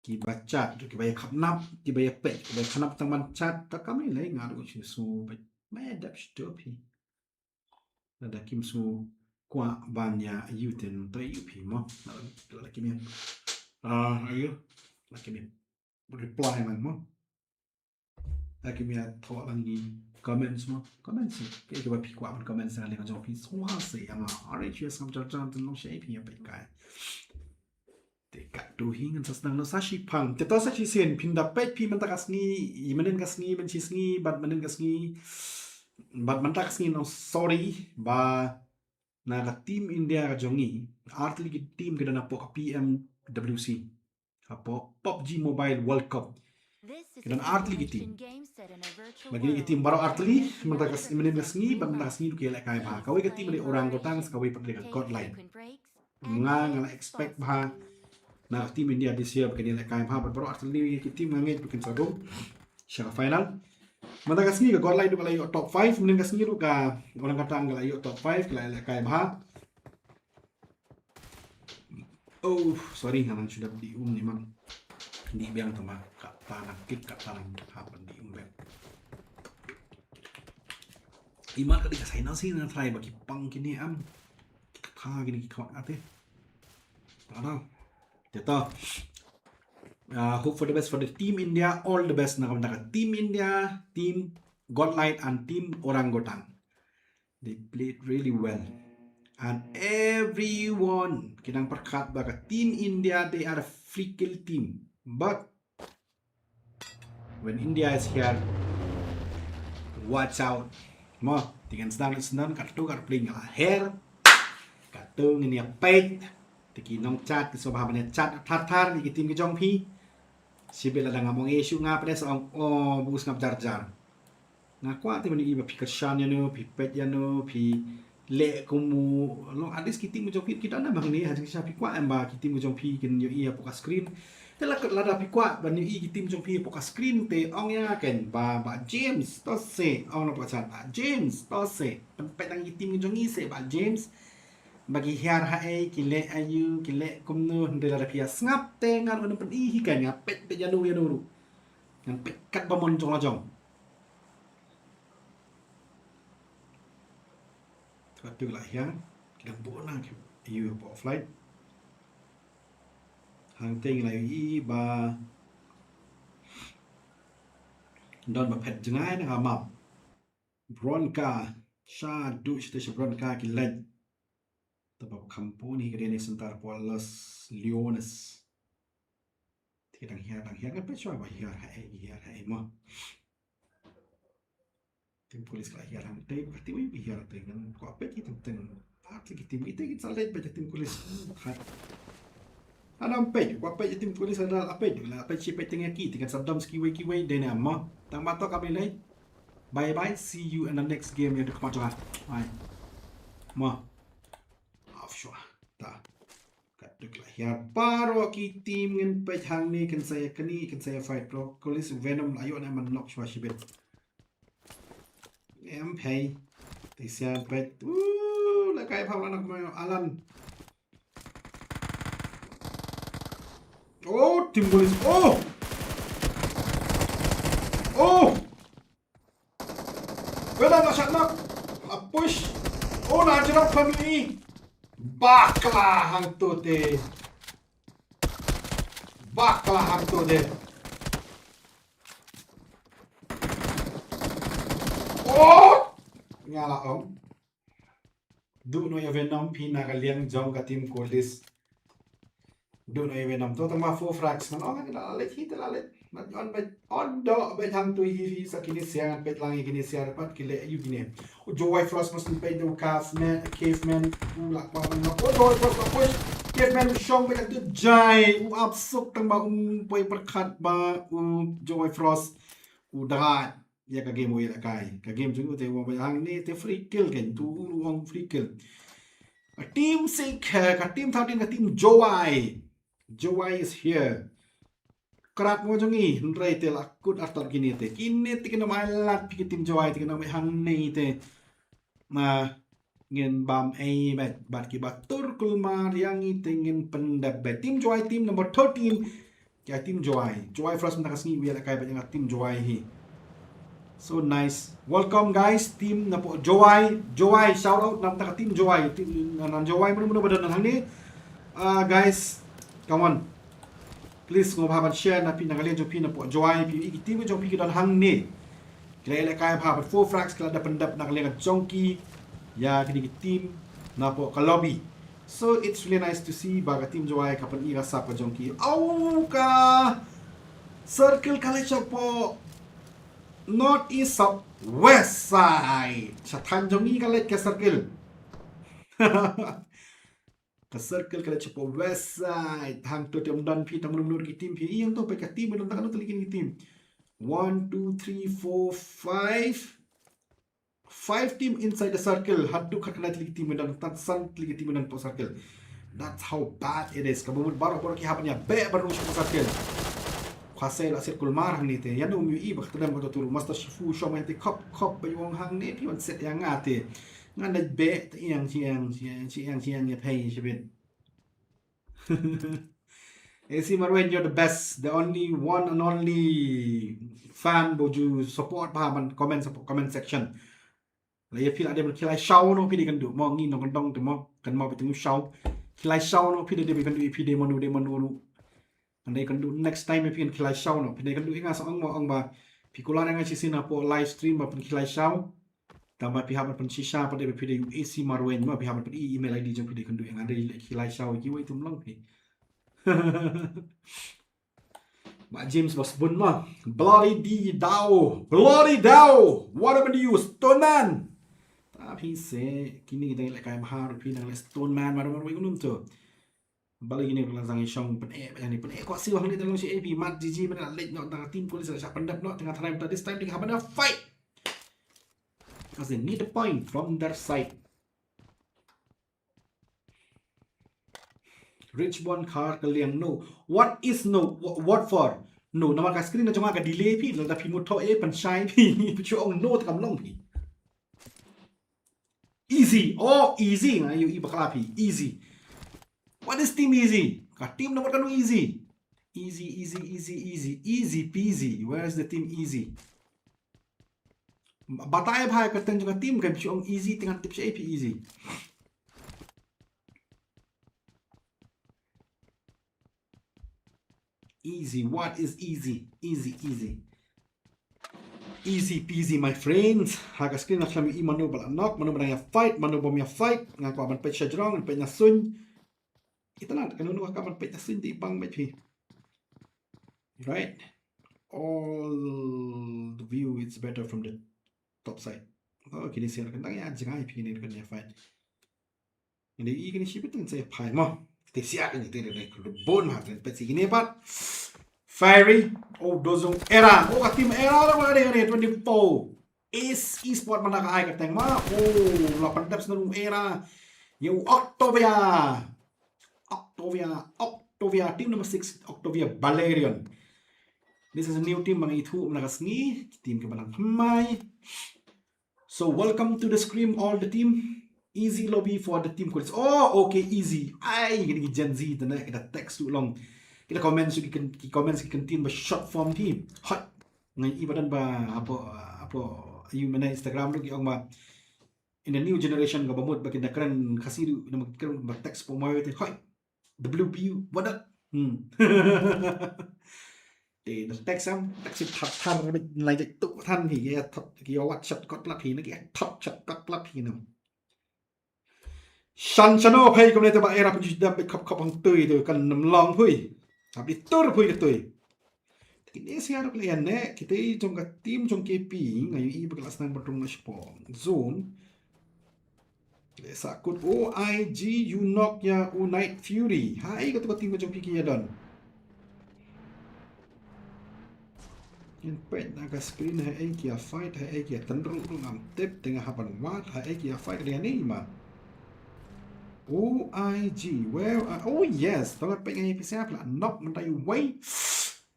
Ki baca tu ki bayar kapnap, ki bayar pek, ki bayar kanap tang mancat tak kami lai ngaru chu su medap stop hi. Ada kim su kwa banyak yuten to yup mo laki mi ayo laki mi reply man mo laki mi tho lagi comments mo comments ke ke ba pi kwa comments ale ka jo pi so ha se yang are chu sam cha cha tan no shei pi pe kai te ka tu hing an sasnang no sashi pang te to sashi sen pin da pe pi man ta kas ni imanen kas ni ben chis ni bat manen kas ni bat man ta kas ni no sorry ba na ka team India ka jongi artli ki team ka na po ka PMWC apo PUBG Mobile World Cup kidan artli ki team bagi ki team baro artli menta ka menin ngi ban na ngi ke la kai ba ka we ka team ni orang gotang ka we padle ka godline nga nga expect ba na team India this year ka ni la kai ba baro artli ki team ngi bukin sagum sha final mata kasni ka godline du kalayo top 5 mending kasni du ka orang katang kalayo top 5 kala kai bah oh sorry ngan sudah di ni mang di biang tama ka tanah kik ka tanah hapan di bel iman ka di ka saina sih na try bagi pang kini am ka gini ki kawak ate tada teta hope for the best for the team India. All the best na kamanda team India, team Godlight and team Orangutan. They played really well. And everyone kinang perkat baga team India, they are a freaking team. But when India is here, watch out. Mo, tingin sedang kartu pling hair. Kartu ini pet. Tiki nong chat ke sobahabannya chat tar di tim ke jong pi. Si bela dah ngamong isu ngap pada seorang bus ngap jar-jar. Ngakwa ti mani iba pi kersan ya no, pi pet ya no, pi le kumu. Long adis kita mu jong pi kita na bang ni hajing siapa pi kwa amba kita mu jong pi kin yo iya poka screen. Tela ket lada pi kwa ban yo i kita mu jong pi poka screen te ong ya ken ba James to se ong na pasan ba James to se pet nang kita mu jong i se ba James bagi hiar hae kile ayu kile kumnu ndela rapia ngap te ngan on pen i kan ngap pet pe janu ya dulu ngan pet kat bamon jong lajong tu la hiar kita bona ke ayu po flight hang teng la i ba don ba pet jangai na map bronka sha du stage bronka kilen sebab kampung ni kerana sentar Wallace Leonis tidak hiar kan pecuah bah hiar hai mah tim polis lah hiar hang tei berarti we hiar tei kan ko apa kita teng arti tim itu kita salet baca tim polis ada ampe ko apa tim polis ada apa lah apa cipe tengah ki tinggal Saddam kiwai dena mah tang batok kami lai bye see you in the next game yang dekat macam hai mah offshore ta katuk lah ya paro ki team ngen pe hang ni kan saya fight pro kolis venom ayo na man knock shwa shibet em pay ti sia pe la kai phang la nak ma alan oh team kolis oh Wala na shot knock push oh najrap kami. Bakla hang tu te. Bakla hang tu de. Oh! Ngala om. Du no ya Venom pi nagaliang jong ka team Colis. Du no ya Venom to tama 4 frags man oh ngala let hit la let. Mat on do bet hang tu hi sa kini siang bet lang kini siang pat kile yu gine. O Joy Frost must be the caveman ulak pa man. O Joy Frost na push. Caveman shong bet tu jai absok tang ba poi perkat ba Joy Frost dagat ya ka game mo ya kai ka game chung te wo ba hang ni te free kill ken tu wong free kill a team sik ka team 13 ka team Joy is here krat mo jongi rai te lakut atar kini te kina mailat pi team Joy te kina mai hang nei te ma ngin bam ai bat ki batur kulmar yang ngin pendap team Joy team number 13 ya team Joy Frost manakas ni wi kai ba yang team Joy hi. So nice. Welcome guys, team na po Joy, shout out nam ta team Joy. Team nan Joy mo badan hang ni. Guys, come on. Please ngo bhaban share na pinangalian jo pin na po Joy pi team jo pi dan hang ni. Kaya kai bhaban 4 frags kala da pendap na kalian jongki ya kini team na po ka lobby. So it's really nice to see baga team Joy kapan ira sa pa jongki. Au ka circle kala po North East South West Side. Chatan jongi kala ke circle. Ke circle kala cepo West Side. Hang to tem dan pi tam mundur ki team pi. Iyan to pe ka team don takano telikin ki team. 1 2 3 4 5 team inside the circle. Haddu khatna teliki team dan tatsan teliki team dan po circle. That's how bad it is. Kabumud baro ki hapanya be baru po circle. Khasay la circle mar hang ni te yan um yu bak tadam ko turu master shifu show man te kop ba yung hang ni pi man set yang ate ngan da be te yang chiang ya pay shibit AC Marwen, you're the best, the only one and only fan boju support pa man comment section la ya pila de man kilai shaw no pi de kan du mo ngi no kan dong te mo kan mo pi tu shaw kilai shaw no pi de kan du pi de manu andai kan du next time pi kan kilai shaw no pi kan du inga sa ang ba pi kula nga si sina po live stream ba pi kilai shaw tama pi haban pen shisha pa de pi de AC Marwen ma pi haban pen email ID jong pi de kan du inga andai kilai shaw ki wai tum long pi Ma James was bun ma bloody Dow what happened to you Stoneman tapi se kini kita like kai mahar pi nang Stoneman mar wai kunum tu balik ini kalau sang isong pen yani pen ko si wang ni dalam si AP mat GG ben late not tengah tim polis sa pendap not tengah time this time they have a fight because they need a point from their side. Richmond car kaliang no what is no what for no nama ka screen na jama ka delay pi la pi mo tho e pan shine pi chu ong no ta kam long pi easy easy nga yu ibakla pi easy. What is team easy? Ka team number kanu easy peasy. Where is the team easy? Batay bhai ka tang juga team kan ong easy tengah tips AP easy. Easy, what is easy? Easy peasy my friends. Haga screen na kami manu bala knock manu bala fight manu bom ya fight nga ko ban pet shajrong pet na sun. Kita nak kan nu ka ban pet na sun di bang met pi. Right? All the view is better from the top side. Oh, kini siya kan tang ya jangai pi ni kan ya fight. Ini kini ship itu saya pai mo. Siya kan itu ni bon ma kan pet sini pat. Fiery, dozong era, ka team era lang mga rin 24. Ace Esport man nakaay ka teng ma. 8 taps na nung era. Yung Octavia team number 6 Octavia Valerian. This is a new team mga itu nakasngi team ka balang hamay. So welcome to the scream all the team. Easy lobby for the team calls. Okay, easy. Ay gini Gen Z na kita text too long. Kita comments kita team ba short form team hot ngayon ibadan ba apo yung mana Instagram lo giong ba in the new generation ga bamut bakin da keren khasiru na magkeren ba text po mo yote hoy WPU what up thì nó text xong text thật thân bên lại chạy tụ thân thì cái thật cái what shot got lap thì nó cái thật shot got lap thì nào shan chano pay kom nete ba era pun jida be kap kap ang tui tu kan nam long pui tapi tur pui ke tui kini siar ke lian ne kita jong ka tim jong KP ngayu i berkelas nang bertung na sport zone sakut OIG Unok ya Unite Fury hai ka tu tim jong PK ya don in pet naga screen hai kia fight hai kia tandru ngam tip tengah hapan wat hai kia fight dia ni ma OIG, well, oh yes, tao pe ngay PC là knock mình tay quay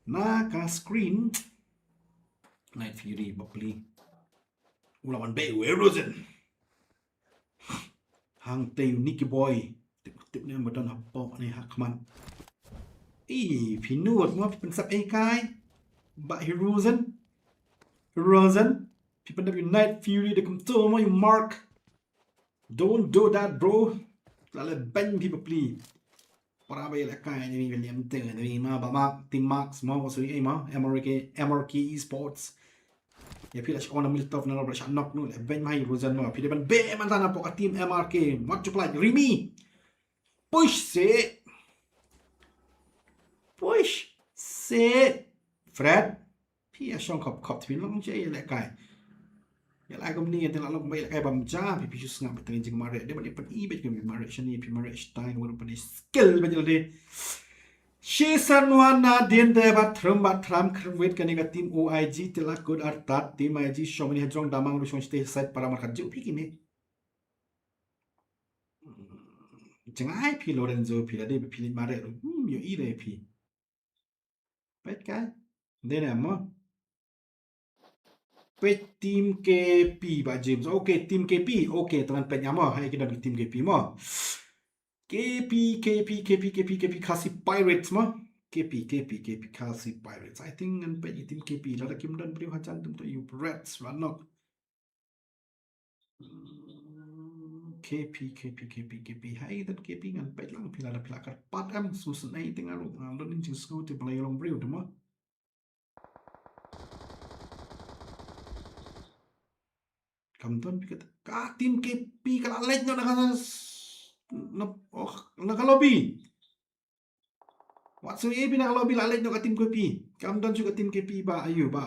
na ka screen Night Fury Buckley ulawan be Erosion hang tay Nicky Boy tip ni mo don hapo ni hakman pinuot mo pen sap ai kai ba Erosion people of Night Fury de kum to mo you mark don't do that bro là bánh people please para bay là cái này mình làm từ này mà bà mark team marks mà có sự ấy mà MRK Esports ya pila siya ona miltov na robra siya knock no le ben mai rozan mo pila ban be man sana po ka team MRK what you like Remy push Fred pia song khop thì nó không chơi lại cái ya lại công ty thì nó bay lại cái bầm cha thì phi ngam tengin jing mare dia balik pen i bet kami mare shani pi mare style wala pen skill ba jelde season 1 na din de ba thram krwet kani ka team OIG tila good artat team OIG shomani hajong damang rushon stay side para mar khaju pi kini jangai pi Lorenzo pi la de pi mare yo i de pi bet ka de na mo pe team KP ba James okay team KP okay teman pe nyama hai kita di team KP mo KP Kasi Pirates mo KP Kasi Pirates I think an pe team KP la kim dan beri hajan tum to you Reds ranok KP hai dan KP ngan pe lang pila kar pat am susun ai tengah lu ngalon jing sku te play long beri mo Kamton pikat ka tim KP kala lej no naka lobby what so e bina lobby la lej no ka tim KP Kamton juga tim KP ba ayu ba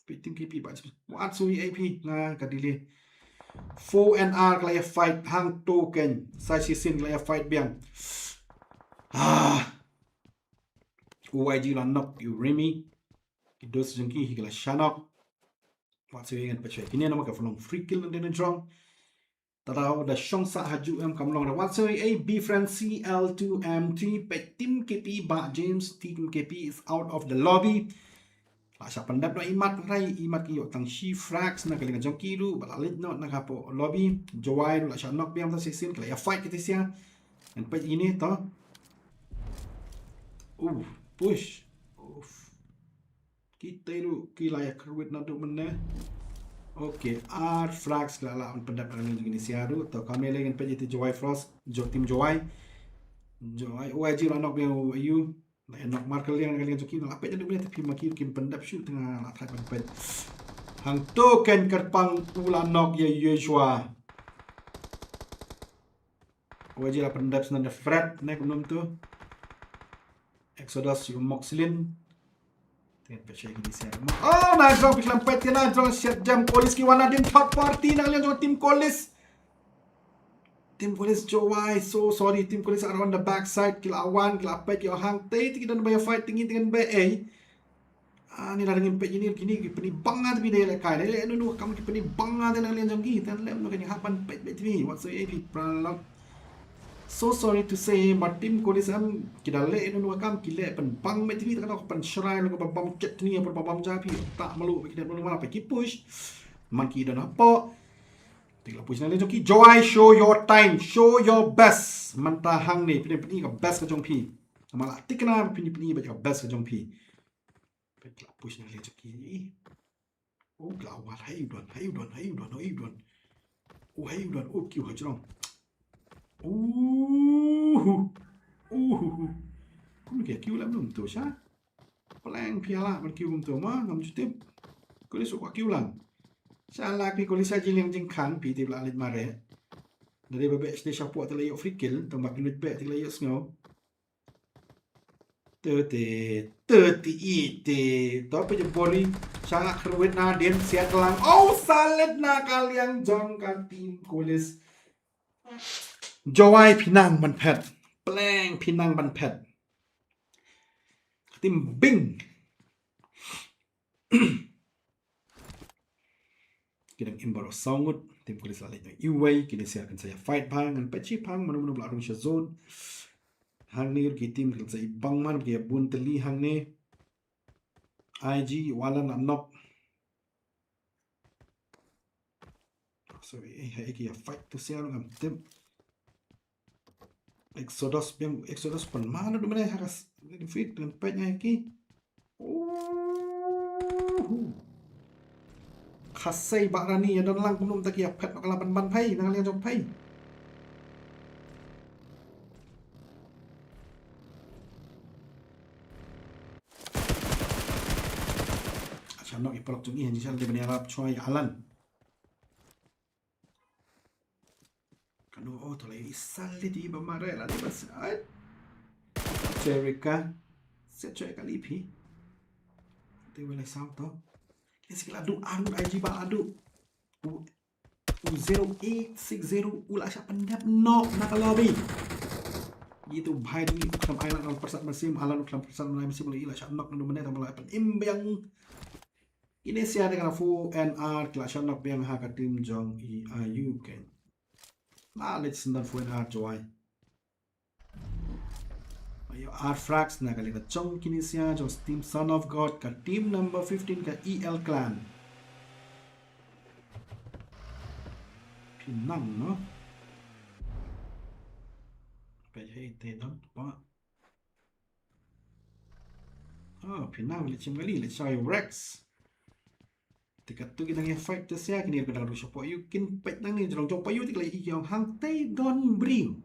tim KP ba what so e AP na kadili 4NR kala fight hang token sai season kala fight biang OIG la knock you Remy dos jengki higala shanok what so e pechay kini nama ka from free kill and then drunk Tadao da shong sa haju em kam long da what so a B friend CL2M3 pe team KP ba James team KP is out of the lobby la sa pandap no imat ki yo tang shi frax na kalinga jong kilu balalit no na kapo lobby Joy la sa knock biam sa season kala ya fight kita sia and pe ini to push kita lu kila ya kerwit na do menne Okay, art flags lala on pendap dengan ini siaru atau kami lagi penjiti Joy Frost, tim Joy OIG lanok dia you, lanok marker yang kalian joki, nak apa jadi boleh tapi makin kim pendap shoot tengah latar pen. Hang token kerpang ulanok ya Joshua. OIG lah pendap sebenarnya Fred, naik belum tu. Exodus yung Moxlin. Oh, na drop iklan pet na drop shot jam Kolis ki wana din third party na kalian team Kolis Joy so sorry team Kolis around the backside kila awan kila pet yo hang te kita na fight tingin dengan BA ni la dengan pet ini kini peni bangat bi de la kai le no kam ki peni bangat na kalian jong ki tan le no kani hapan pet TV what so AP plan so sorry to say but team Kolis am kita le no kam kile pen bang met TV kan pen shrine ko bam jet ni apa bam japi tak malu kita malu mana pergi push man ki dan apa tinggal push na le joki Joy show your time show your best manta hang ni peni ka best ka jong pi mala tikna peni ba ka best ka jong pi tinggal push na le joki oh glawat hai don Hey udah kiu hajrong. Kung kayak kiu lah belum tuh sah. Peleng pialaมันคิวผมตัวมั้งผมจุดก็เลยสุกว่าคิวลังชาลากพี่ก็เลยใช้จิงยังจิงขันพี่ที่ละลิดมาเร่dari babek stage support terlayuk free kill tambah kill back terlayuk snow 30 ite tapi je boli sangat kerwet na den siat lang oh salet na kaliang jong kan tim kulis Jawai Pinang ban pet Pleng Pinang ban pet tim Bing kita imbaros sangut tim kulis lainnya Iway kita siarkan saya fight pang dan peci pang manu-manu belarung zone hang ni kita tim kita saya bang man kita bun teli hang ni IG wala na knock so hai kita fight tu siar ngam tim Exodus pan mana tu mana harus fit dengan petnya iki Kasai Bakrani yang dalam kumum tak kiap pet makala ban pai nang liang jong pai Achanok ipalok jong ihan jisal di bani Arab choi alan Kanu oh tolai isal di bamare la di basai Jerica set choi kali pi Te wala sao to Sikil adu IG bal adu 0860 ula siya pandap no nakalobi gitu bahaya ni uklam island al persat masim alan uklam persat mulai masim mulai ila siya nok nang menit mulai pan imbang ini siya dengan fu NR kila siya nok biang ha ka tim jong IU ken knowledge sendan fu NR joy ayo Arfrax na kali ka chong kini siya jong team Son of God ka team number 15 ka EL clan Pinang no Pajay tenon pa Pinang lecim kali lecai Rex Tikat tu kita nge fight tu siya kini ka dalu siya po yu kin pet nang ni jong jong pa yu tiklay iyong hang tay don bring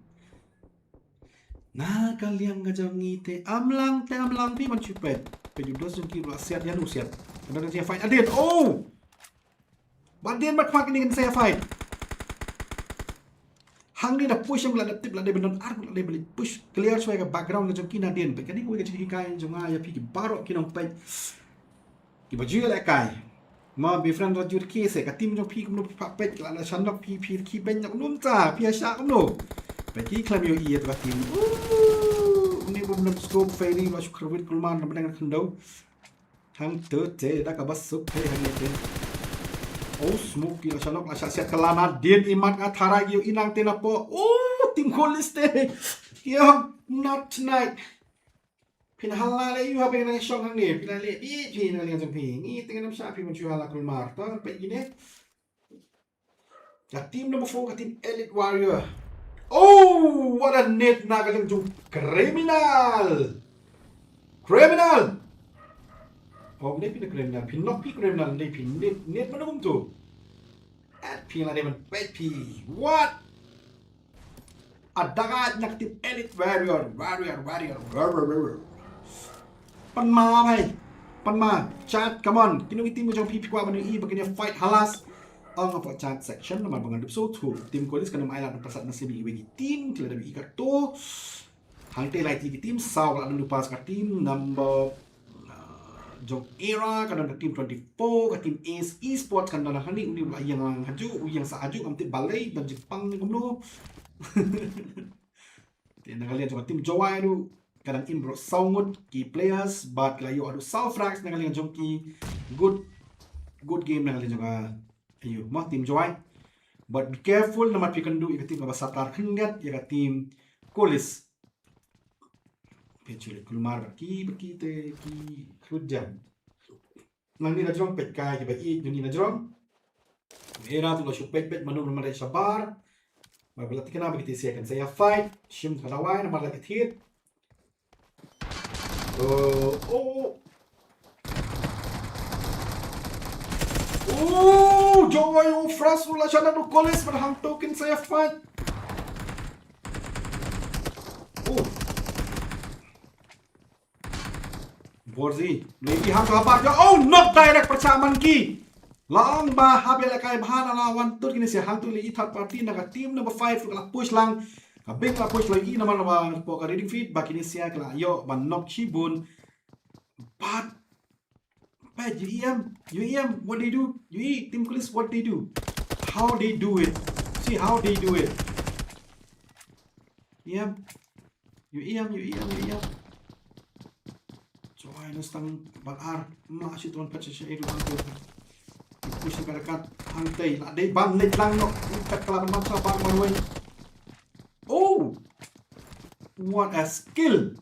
Nah kalian ngajang ngite amlang pi man chupet pejudos jong ki la siat yan usiat kadang siya fight adin oh Badin mat fak ni kan saya fight Hang ni dah push yang belada tip belada benon ar belada beli push clear suai ke background ke jong kina din pe kani ko ke ciri kai jong ya pi ki barok kinong pe ki baju la kai ma be friend rajur ki se ka tim jong pi kum no pa pe la na chan nok pi ki ben nok num ta pi sha kum no pe ki klam yo i to tim ni bum no scope fairy lo shukrwit kulman na benang khando hang te te da ka basuk pe hang ni Oh, smoke la shalok la siat kelana din imat athara yu inang tenapo. Oh, tim kolis te. Yo, not tonight. Pinhala le yu habe nang shong hang ni. Pinale pi nang liang jong pi. Ni tengan nam sha pi mun chu hala kulmar. Ta pe gini. Ya tim number 4 ka tim Elite Warrior. Oh, what a net na galing jong criminal. Criminal. Oh, ni pina criminal, pinok pi criminal ni pin net mana bum tu? At pina ni man pet pi. What? Adagat nak tim Elite Warrior. Pan ma bhai. Pan ma. Chat, come on. Kinong itim mo jong pi kwa banu i baganya fight halas. Ang apa chat section naman bangan so tu. Tim kolis kanam island pasat nasib i team tila dabi ikat to. Hang te lai ti team saw la lupa ka team number jong era kadang tim 24 ka tim Ace Esports kan dalam hani uni yang haju yang sa haju amti balai dan Jepang ni kumno tiada kalian jong tim Jawai tu kadang imbro sangut ki players but layu adu Salfrax na kalian jong ki good game na kalian jong ayo mah tim Jawai but be careful namat pikandu ika tim kabasatar hengat ika tim Kolis Pecule kulmar ki te ki hujan. Nang ni na jong pet kai ki ba i ni na jong. Era tu lo pet manu namare sabar. Mabala tikana ba kiti siya kan saya fight. Shim kalawai na malaki hit. Oh joy o fras ula siya na nukolis marahang token saya fight. Oh. Borzi, lagi hang kabar jo. Oh, not direct percaman ki. Lang ba habil kai bahana lawan tur kini si hang tu li third party naga team number 5 kala push lang. Kabing la push lagi naman ba po ka reading feed baki ni siya kala yo ban knock chibun. But UEM, what they do? UE, Team Police, what they do? How they do it? See how they do it. UEM. Joy na stang balar. Masih tuan patsa siya ito ang tuwa. Push na karakat. Hangtay. Day bang leg lang no. Ikat kalaban man sa bang manway. Oh! What a skill!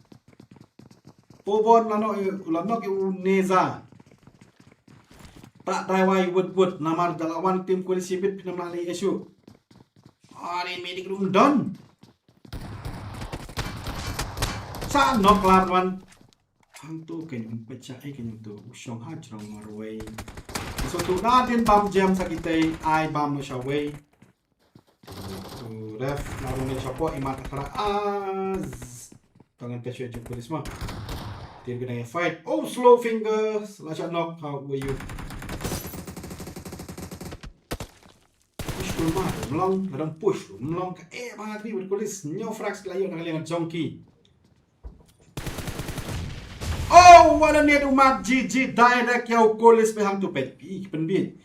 Pobon ano ulanok yung neza. Tak daiwai wood namar dalawan tim kulit sipit pinamali isu. Ari medic room done. Sa nok lawan. Hang tu kanyang pecah kanyang tu usyong hajrong marway. So tu natin bam jam sa kitay ay bam no siya way. Tu ref laro ni siya po imat akara az. Tangan pecah yung kulis mo. Dia kena fight. Oh, slow fingers. Lacak knock. How were you? Push rumah. Melong. Kadang push. Melong. Bangat ni berkulis. Nyaw frax kelayu nak kalian jongki. Oh, what a net umat GG direct yaw kulis pe hang tu pet. Ih, penbit.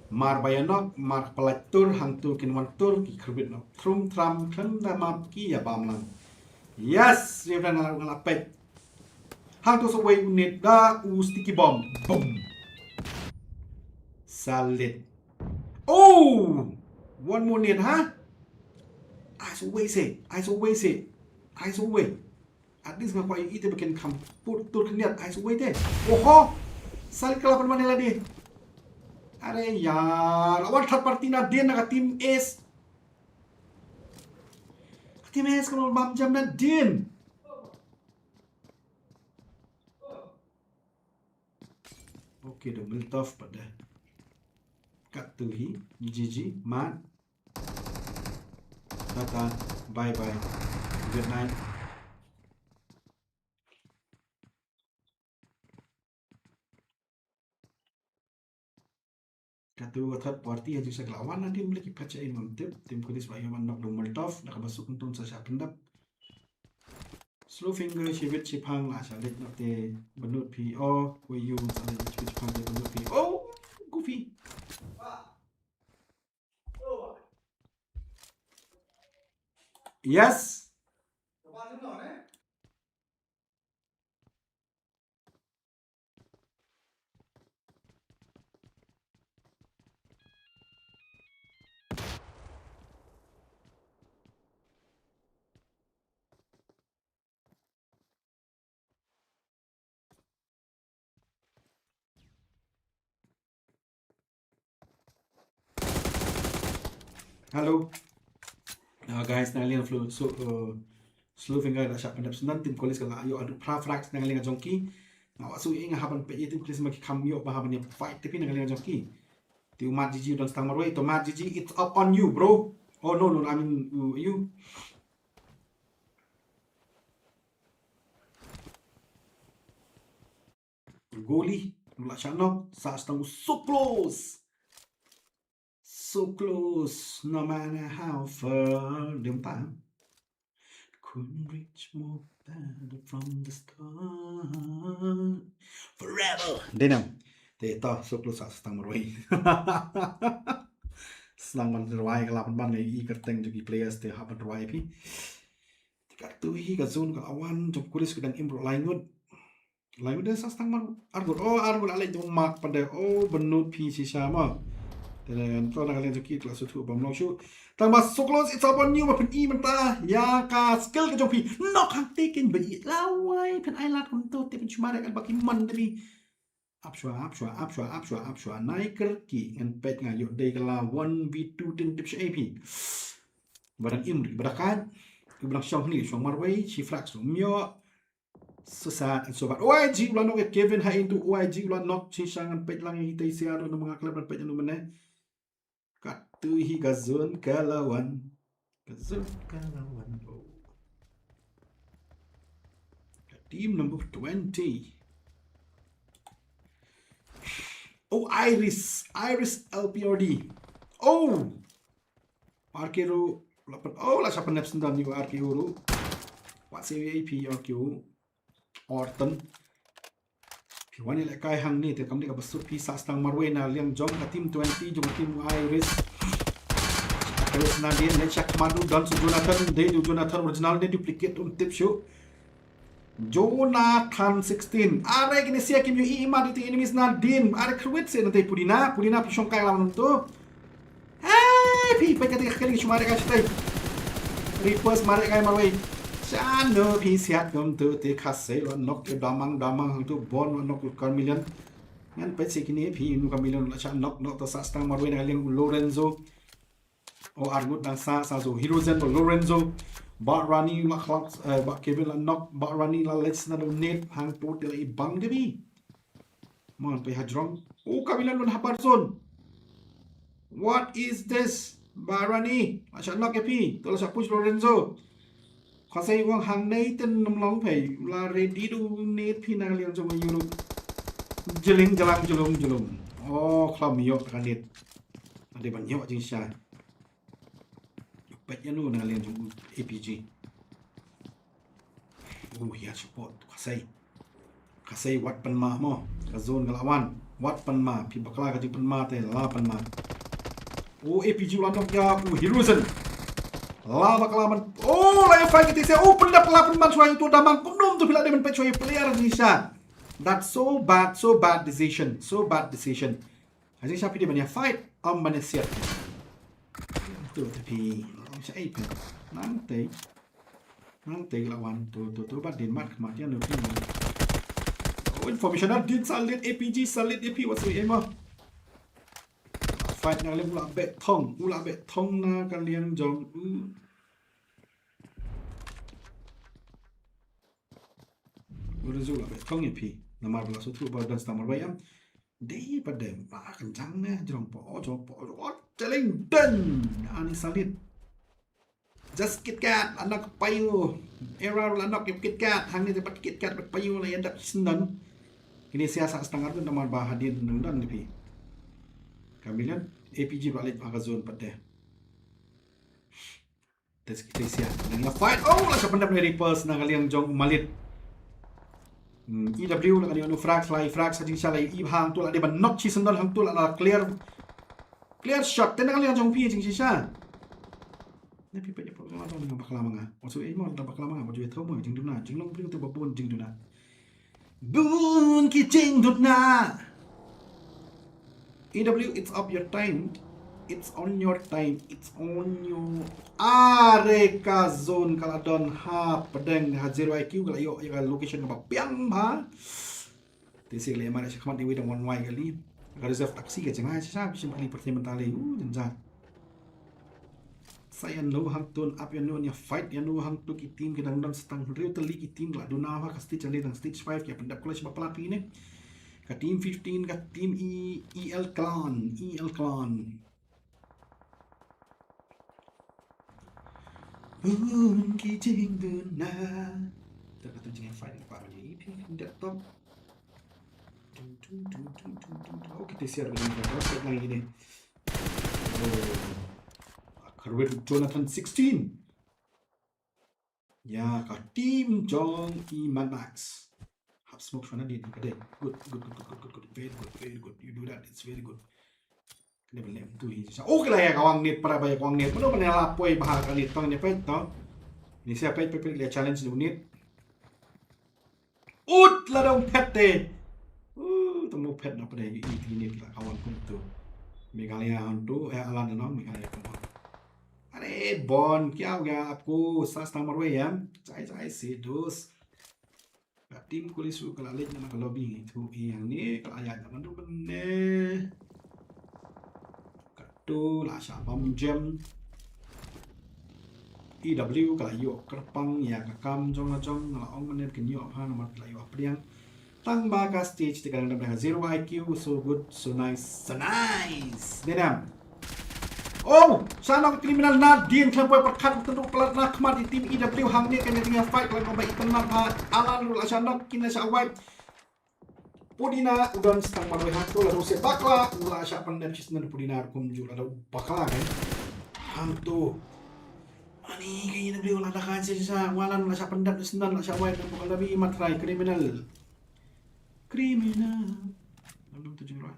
Mar bayanok. Mar pelatur. Hang tu kinwan tur. Ki kerbit nok. Trum tram. Klen damap ki ya bam lang. Yes. Dia dah nak pet. Hang tu saway unit da sticky bomb. Boom. Solid. Oh! One more net, huh? I always say. At least ngapa itu bikin kampur tur keniat. I always deh. Oh, salid kelapan mana lagi? Are ya, lawan third party na din naga team S. Team S kalau bam jam na din. Okay, the Miltov pada kat tuhi GG mat tata bye good night. Katu third party yang juga lawan nanti memiliki pacain mantep tim kulis bayaman nak Miltov nak masuk untung saya pendap slow finger shibit chipang asalit nakte benut PO kuyu salit chipang de benut PO goofy yes Halo. Guys, nangaling slow finger na siya pandapsunan tim kulis kala ayo adu prafrax nangaling jongki. Ngawa su inga haban pe tim kulis maki kamyo ba haban fight tapi nangaling jongki. Ti umat GG don stang marway to mat GG it's up on you, bro. Oh no, I mean you. Goalie, nula siya no. Sa stang so close. So close, no matter how far them time couldn't reach more than from the start forever. Denam, teta so close as tang marway. Senang man marway kalapan ban ni kerteng jogi players te hapan marway pi. Kartu hi ka zone ka awan jom kulis kedang imro laingut. Laingut dia sastang mar argut. Oh argut alai jom mak pada oh benut pi si sama. Dan to nak kalian joki kelas tu bam long shoot. Tang mas so close it's up on you mapen i mentah. Ya ka skill ke jopi. Knock hang taken be lawai pen ai lat kom to te pen cuma kan baki man tapi apshwa naiker ki ngan pet nga yo day kala 1v2 tin tips AP. Barang imri barakat. Barang syong ni syong marway chi frax myo. Sesat and so bad. OIG ulan nok Kevin ha into OIG ulan nok chi syangan pet lang yang hitay siya ng mga klub ng pet yang mana. Tuhi Gazon Kalawan. Gazon Kalawan. Oh. Team number 20. Oh, Iris LPRD. Oh, Arquero. Oh, lah siapa neps tentang juga Arquero. What CVAP Arquero. Orton. Piwan ni kai hang ni, terkam ni kabasut pisa stang Marwe na liang jong ka team 20 jong team Iris. Terus Nadine le check madu dan su Jonathan original ni duplicate tip show. Jonathan 16. Are gini siya kim yung iima dito enemies Nadine. Are kruwit siya natay Pudina pisyong kaya lawan to. Hey, pi ketika kali cuma ada kasih reverse mari kaya Marwe. Chano pi siat gom tu te kasih lo nok ke damang tu bon nok Carmelian. Ngan pet sikini pi nu Carmelian la cha nok to sa stang Marwe na liang Lorenzo. O argut dan sa so Hirozen Lorenzo. Bak Rani la Clark, bak Kevin la knock, bak Rani la let's na donate hang to tila ibang gabi. Man pe hajrong. Oh kabilan lun hapar zone. What is this? Bak Rani, asya knock epi. Tola sa push Lorenzo. Kasi wang hang Nathan namlong pe la ready to need pi na liang jong yuru. Jeling jalang jelum. Oh klam yok kanit. Ade ban yok jing sya. Bet yan na liang jong APG. Oh ya support kasay wat pan ma mo kazon galawan wat pan ma pi bakla ka pan ma te la pan ma. Oh APG ulan nok ya Hirozen la bakla man. Oh la fight kita se open up la pan man suai tu damang kunum tu pila de men pechoy player ni sha. That's so bad decision. Aja siapa dia banyak fight am mana siap. Tu tapi saya ipen nanti lawan tu bat Denmark kematian lebih. Oh information din solid APG solid AP whatsoever. Fight na ula bet thong na kalian jong. Udah zula bet thong AP. Nama belas tu badan stammer bayam. Dei pada kencang na jong po challenge done. Ani solid. Just KitKat anak payu era anak KitKat hang ni dapat KitKat dapat payu lah yang dapat sendan kini siasa setengah tu nama bahadir nungdan ni pi kamilan APG balik agazon pada tes kita siap dengan fight. Oh lah sependap dari Repulse na kaliang jong malit EW lah kaliang frag sajing siya lai hang tu lah dia ban knock chi sendan hang tu lah clear shot tenang kaliang jong pi jing siya. Tapi banyak pengalaman dengan bakal lama ngah. Maksud mau tak bakal lama ngah. Baju itu mau jeng duna. Jeng long bring tu babun jeng duna. Bun ki jeng duna. EW it's up your time. It's on your time. It's on your. Areka zone kaladon ha pedeng ha 0 IQ kalau yo ya location apa piang ba. Tisi le mana sekamat dewi dan one way kali. Kalau reserve taksi ke jangan sah bisa beli pertanyaan mentali. Jangan. Saya no hang tun up ya no fight ya no hang tu ki team kita undang setang real teli ki team la duna ha ka stage dan stage 5 ya pendap college ba pelapi ni ka team 15 ka team EL clan ki jing duna tak kata jangan fight apa ni pi pendap top oh kita share dengan kita lagi ni. Oh Jonathan 16. Ya, ka team Jong Max. Have smoke fana din kade. Good. Very good. You do that. It's very good. Kena belem tu hi. Okay lah ya kawang net para bayar kawang net. Mano panela poi bahal kali tong ni pet to. Ni siapa pet le challenge ni unit. Ut la dong pet te. Temu pet na pada ini lah kawan pun tu. Megalia hantu alan na Megalia pun. अरे बॉन क्या हो गया आपको सस्ता मरवे यार चाय से दोस्त tim kulis su kala lej na lobby tu yang ni kala ya na mandu benne katu la sha bom gem EW kala yo kerpang ya kakam jong la ong manen kenyo ha na mat la yo priang tang ba ka stage te kadang 0 IQ so good so nice denam Oh, sana kriminal Nadine kelampoi perkat tenduk pelat nak kemat di tim EW hang ni kena tinggal fight kalau kau baik tenang alan lu sana kena sawai Pudina udan setang marwai hantu lalu sebakla ula asyak pandai cisnan Pudina kumju lalu bakla kan hantu ani kayaknya beliau ladakan sisa walan ula asyak pandai cisnan ula asyak wai dan bukan lebih matrai kriminal lalu tujuh orang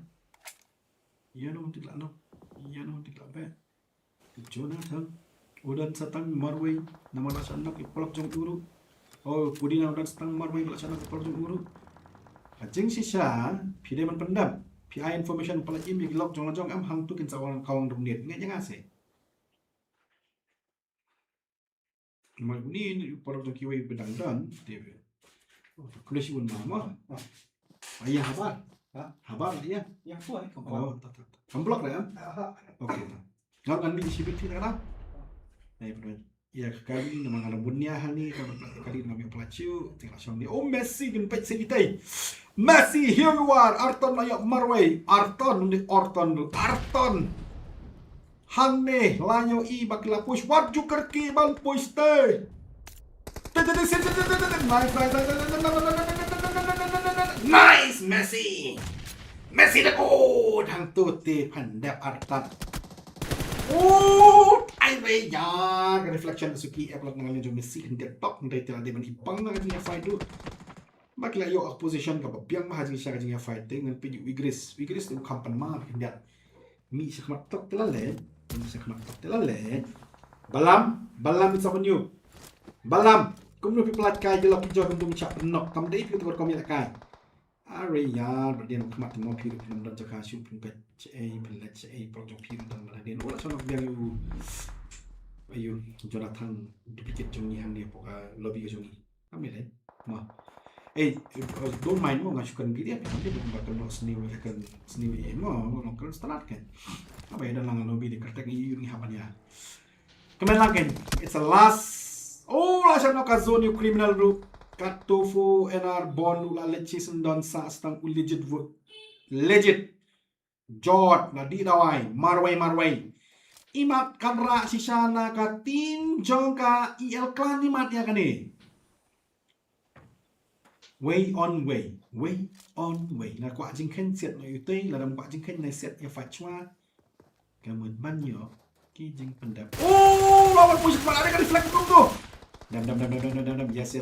iya no tidak baik Jonathan udan setang marwai nama lasanak ipolak jong uru oh Pudina udan setang marwai lasanak ipolak jong uru Ajeng sisa, pide man pendam, PI information pala im log jong am hang tu kin sawan kawang dumnet ngai jang ase. Mal ni por jong kiwai bedang dan, tebe. Kulesi un mama. Ayah habar. Habar dia. Yang tua ni Oh, tak. Kamblok ya? Okey. Ngap kan bi sibit kita kan? Nah, betul. Ya kali nama ngala bunya hani kali nama pelacu tengok song ni. Oh Messi bin pet sebitai. Messi, here you are. Arton layak marway. Arton. Hang ne lanyo i bakla push. What you kerki bang push te. Nice Messi. Messi the good. Hang tu te pandap Arton. Oh, ai về ya. Cái reflection suki apple nang jo Messi hendak top ndai tela de ban ipang na kan fight tu. Bakla yo opposition ka biang ma haji sya ka fighting ngan pi Wigris tu kampan ma hendak mi sakmat tok telale balam it's on you balam kumno pi plat kai jelok ki jog dum chap nok kam dei pi tu kom ya kai are ya berdian khamat mo pi pi ndon jaka shu pi pet ai pi let ai pro jong pi ndon ma den wala sonok biang you ayo Jonathan dipikit jongi hang dia poka lobby ke jongi amele ma don't mind mo ngasukan video tapi bukan bakal no seni mo kan start kan apa ya dalam lobby di kertek ini hapannya kemen lagi it's a last last no kazon you criminal group katofu enar bon ula lecis don sa stang legit jod na di dawai marwai imat kanra sisana ka tim jongka il clan imat ya kani way on way là quả chính khen xét này tây là đồng quả chính khen này xét ya phải choa cảm ơn ban nhiều cái chính phần đẹp lawan push kepala ada kan deflect tu dam yes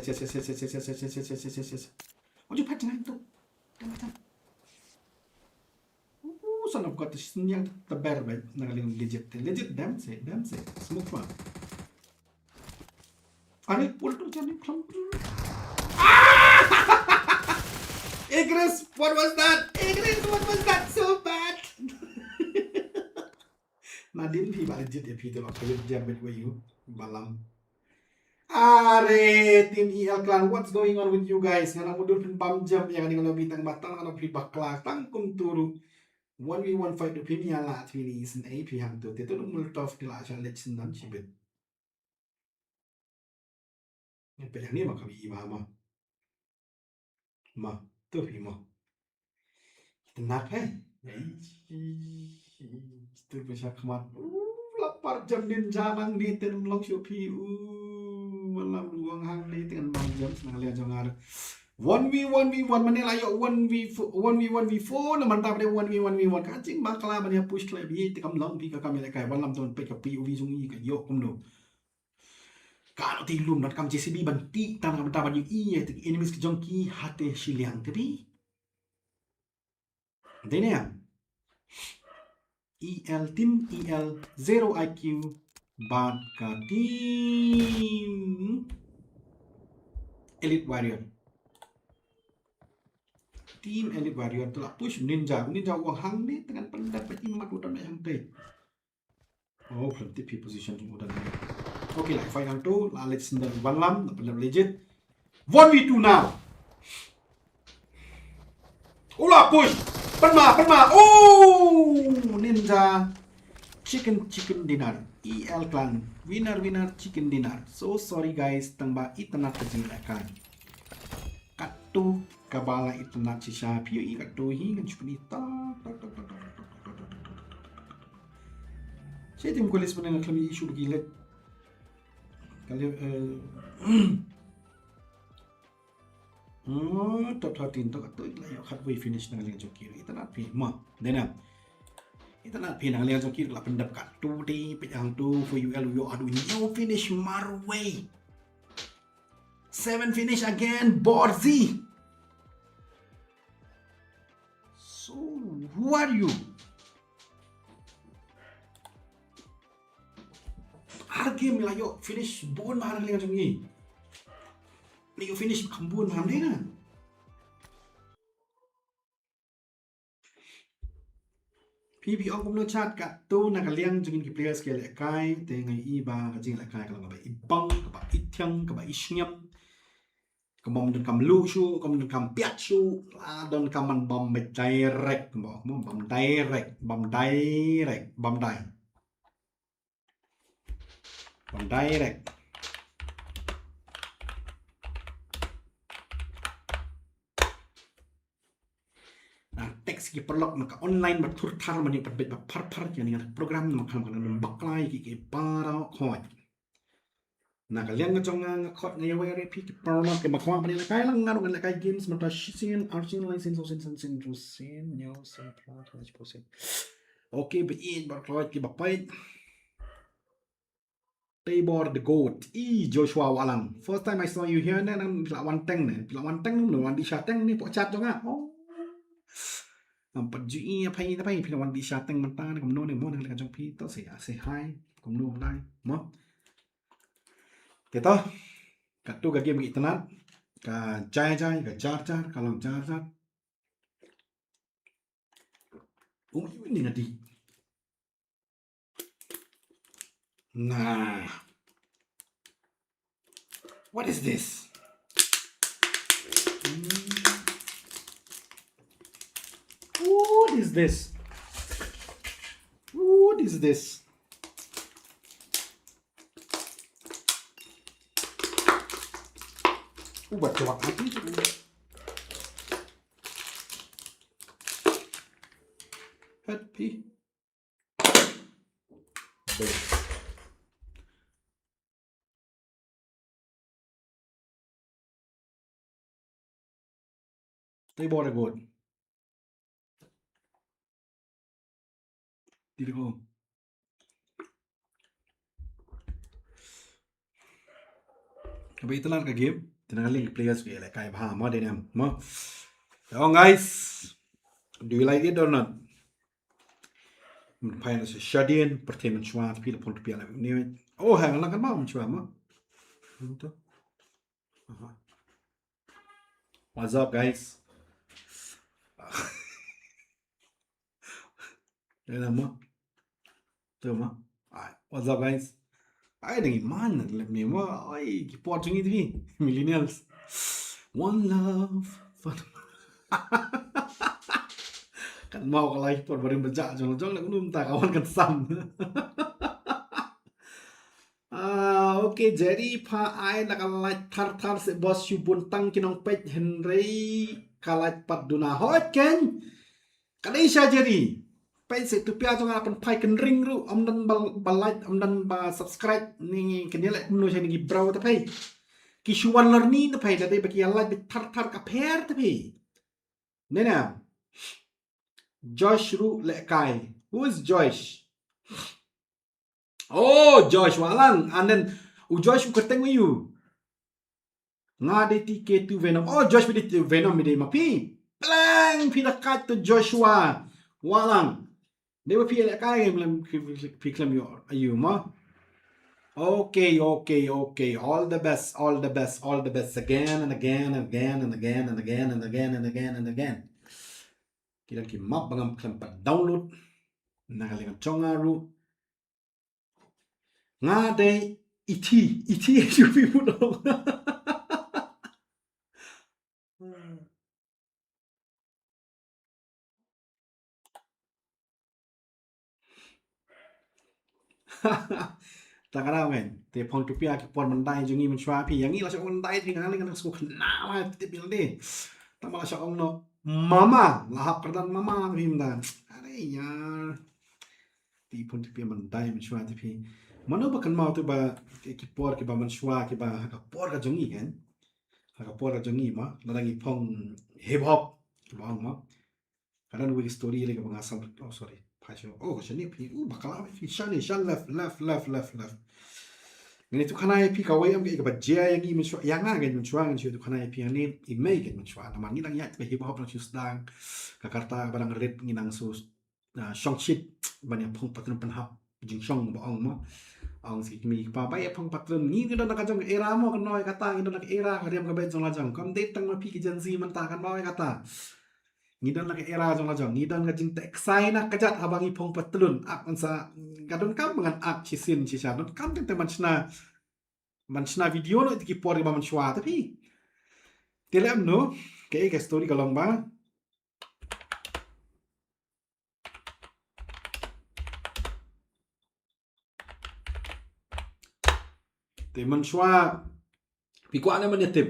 ojo pat jangan tu dam sana buat yang tebar baik nangaling legit dam say smooth one are pull tu jadi plum Igris, what was that? So bad. Nadine phi legit ya phi to look jam with you balam. Are tim EL clan, what's going on with you guys? Ngana mudur pin bam jam yang ngalo bitang batang ngano phi bakla tangkum turu. 1v1 fight do pin ya la twini is an AP hang to teto mul tof dila sha lechen dan chibit. Ni pe ni ma kami ma tu phi mo tenang itu bisa kemat lapar jam din janang di ten long shopi malam luang hang di dengan bang jam senang lihat jangar 1v1 mana layo 1v1v4 na mantap dia 1v1v1 kacing bakla mana push klep ye tekam long pi ka kami lekai malam ton pe ka POV sungi ka yo kumno kalau tilum nak kam JCB banti tanah mentah baju iya tu enemies ke jongki hati siliang tapi ini ya tim EL 0 IQ bad ka tim Elite Warrior tu lah push ninja uang hang ni dengan pendapat imat udah yang teh berarti position udah okay lah final 2 let's send balam dapat legit 1v2 now ulah push penma ninja chicken dinner EL clan winner chicken dinner so sorry guys tangba itna kejelakan katu kabala itna sisa POE katu hi ngan chukni ta Saya tim kulis pun yang kami isu bergilat. Kali top 13 to kato ila yo halfway finish ng liang jokir. Ita na pi mo. Dena. Ita na pi ng liang jokir la pendap ka tu di pejang tu for you yo adu yo finish Marway. 7 finish again Borzi. So who are you? Game la yo finish bon mahal liang jokir. Ni yo finish kambun mahal na.พี่ออกกำลังชาติกัดตู้นักเลี้ยงจึงกินเพลย์สเกลไก่แต่ไงอีบาก็จริงแหละไก่ก็ลงกับอีบังกับอีเทียงกับอีเชียมก็บอมจนคำลูชูก็มันคำเปียชูลาโดนคำมันบอมไปไดเรกบอกมั้งบอมไดเรกบอมไดเรกบอมไดบอมไดเรกteks ki perlok maka online bertur tar mani perbet par yani program maka kan baklai ki para khoi na kalian ngajong ngakot ngayawe repi ki perlok ke bakwa mani kai lang ngaru kan kai games mata shisin arjin license osin rusin nyo sin plot 100% okay but in baklai ki bapai Tabor the goat Joshua Walang first time I saw you here na pila wanteng no wan di shateng ni po chat jo nga Pagjuin apa ini apa ini pinawan di chatting mentah ni kamu ni mo nang kajong pito say hi kamu lai mo kita katu ka game internet ka jai ka jar kalau jar ini ngadi nah what is this What is this? What is this? Baca waktu itu. Happy. They bought a good. Did go. Apa itulah ke game? Tenang link players ke like kai bah mo denam mo. So guys, do you like it or not? Pain is shadin pertainan chua pila pun pila ni. Oh, hang lang kan ba chua mo. Ito. What's up guys? Denam mo. Tama. What's up guys? Ay, nang iman. Alam niyo mo, ay, kipotong ito eh. Millennials. One love. Kan mau ka live por baring berjak jong nak num ta kawan kan sam. Okay, jadi pa ay nakalike tar se boss yu buntang kinong pet Henry kalike pat duna hot ken. Kadai siya jadi. Pai se tu pia jong apan pai ken ring ru amdan bal like amdan ba subscribe ni kenila menu saya ni brau ta pai. Ki shuan learning ta pai ta dai baki like tar ka pair ta pai. Nena. Josh Ru Lekai. Who is Josh? Oh, Josh Walang. And then, Josh ukateng with you. Nga de TK2 Venom. Oh, Josh with the Venom with mapi. Blang pinakat to Joshua Walang. They were feel like I am claim you ma. Okay. All the best again and again and again and again and again and again and again and again. Kita ki map bangam klempat download nagalingan chongaru nga de iti you people know. Takara men te pong tu pia ki pon mandai jungi men chwa pi yang ni la chong mandai thi nagalingan su khna ma te bil de tamala chong no mama lahap kerdan mama him dan are yaar pi pun ti pi man dai man shwa ti pi mano ba kan mau tu ba ki por ki ba man shwa ki ba ka por ka jongi kan ka por ka jongi ma na dangi phong hip hop ki ba ma kanan wi story le ka ba ngasam oh sorry pasyo oh shani pi bakala pi shani shan left ngani tu kanai pi ka wai am ka ba jia yang i man shwa yang nga kan man shwa ngan tu kanai pi ani i mai kan man shwa na man ni dang ya hip hop na chus dang ka karta barang red ni nang sus shong shit banyak phong patron penhap jing shong ba ong ma ong si mi pa ba ya phong patron ni ni don nakajong era mo kan noi kata ni don nak era ka riam ka ben jong la jong kam date tang ma pi ki gen z man ta kan noi kata ni don nak era jong la jong ni don ka jing tek sai nak kajat abang i phong patron ak an sa kadon kam dengan ak chisin chisha don kam te man chna video no ki por ba man shwa tapi telem no ke story kalong ba te man shwa pi kwa na man yatip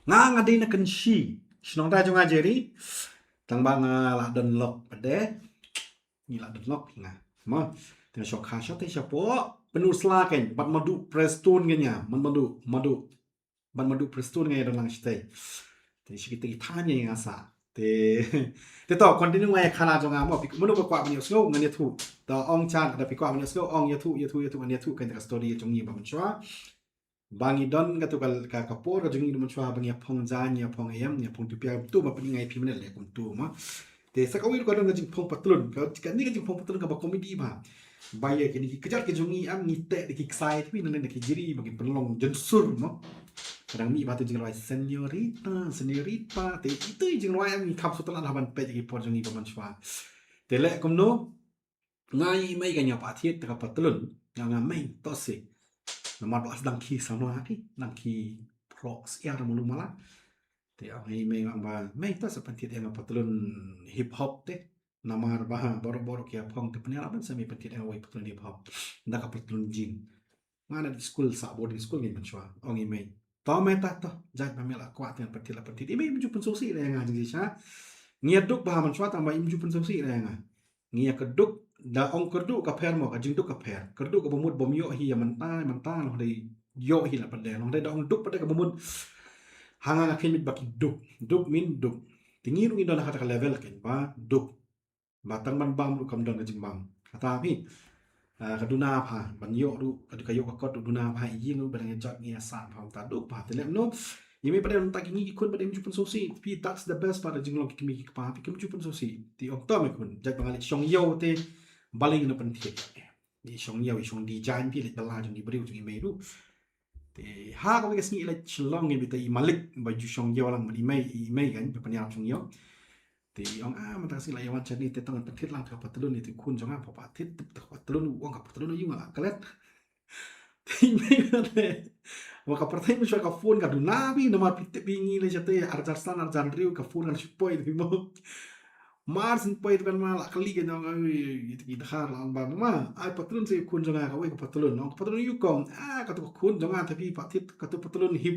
nga dei na kan shi shnong da jong ajeri tang bang la don lok pade ni la don lok nga ma te shok kha shot te shapo penus la ken bat madu prestone nya man madu prestone nga don lang stay te shi te thanya nga sa te to continue nga khala jong mo pi manu ba kwa ni sno nga ne thu to ong chan da pi kwa ni sno ong ya thu nga ne thu kan ka story jong ni ba man chwa bangi don ka tu ka por ka jong ni man chwa bangi phong jan ya phong yam ya phong tu pia tu ma pin ngai pi man le kum tu ma te sa ka wi ko don ka jing phong patlun ka ni ka jing phong patlun ka ba comedy ba baya ke ni kejar ke jong ni am ni te ki sai pi nan ne ki jiri bagi penlong jensur mo kadang mi batu jing rai senorita te itu jing rai mi kap sutan haban pe ki por jong ni ba man chwa te le kum no ngai mai ka nya pa thiet ka patlun nga mai to se nomor 12 dangki sama api dangki pro siar mulu malah te ai mai ba mai to seperti yang patlun hip hop te namar bah boro-boro kia phong te penerapan sami pentit yang wai patlun hip hop ndak ka patlun jing mana di school sa boarding school ni menchwa ong i mai to meta to jat pamela kwa ten pentit i mai menju pensosi le nga jing sha ngia duk bah menchwa tambah menju pensosi le nga ngia keduk da ong kerdu ka pher mo ka jing duk ka pher kerdu ka bomut bom yo hi ya man ta lo dei yo hi la pade lo dei da ong duk pade ka bomut hanga na khimit baki duk min duk tingi ru indon kata ka level ken ba duk batang ban bam ru kam don ka jing bam kata pi ka duna pha ban yo ru ka yo ka kot duna pha yin ru ban jot ngia sa pham ta duk pa telem no yimi pada ta kingi kun pada menju pensosi pi that's the best pada jing lo ki mi pa pi menju pensosi ti ok to me kun jat bangali shong yo te baling na pentit ni shong yaw shong di jan pi le dala jong di briu jong i meru te ha ko ke sni le chlong ni bitai malik ba ju shong yaw lang i mai kan pa panya shong yaw te ong man ta si la yawan chani te tong pentit lang ka patlun ni te kun jong pa patit te patlun wong ka patlun yu nga kalet te mai le wa ka pertai mi ka phone ka duna bi nomor pitte bingi le jate arjan riu ka phone kan supoi te mo Mars in poit kan mal akli kan yang itu dakhar lang ba ma ai patrun se kun jonga ka we ka patrun no patrun yu kong ka tu kun jonga tapi patit ka tu patrun hip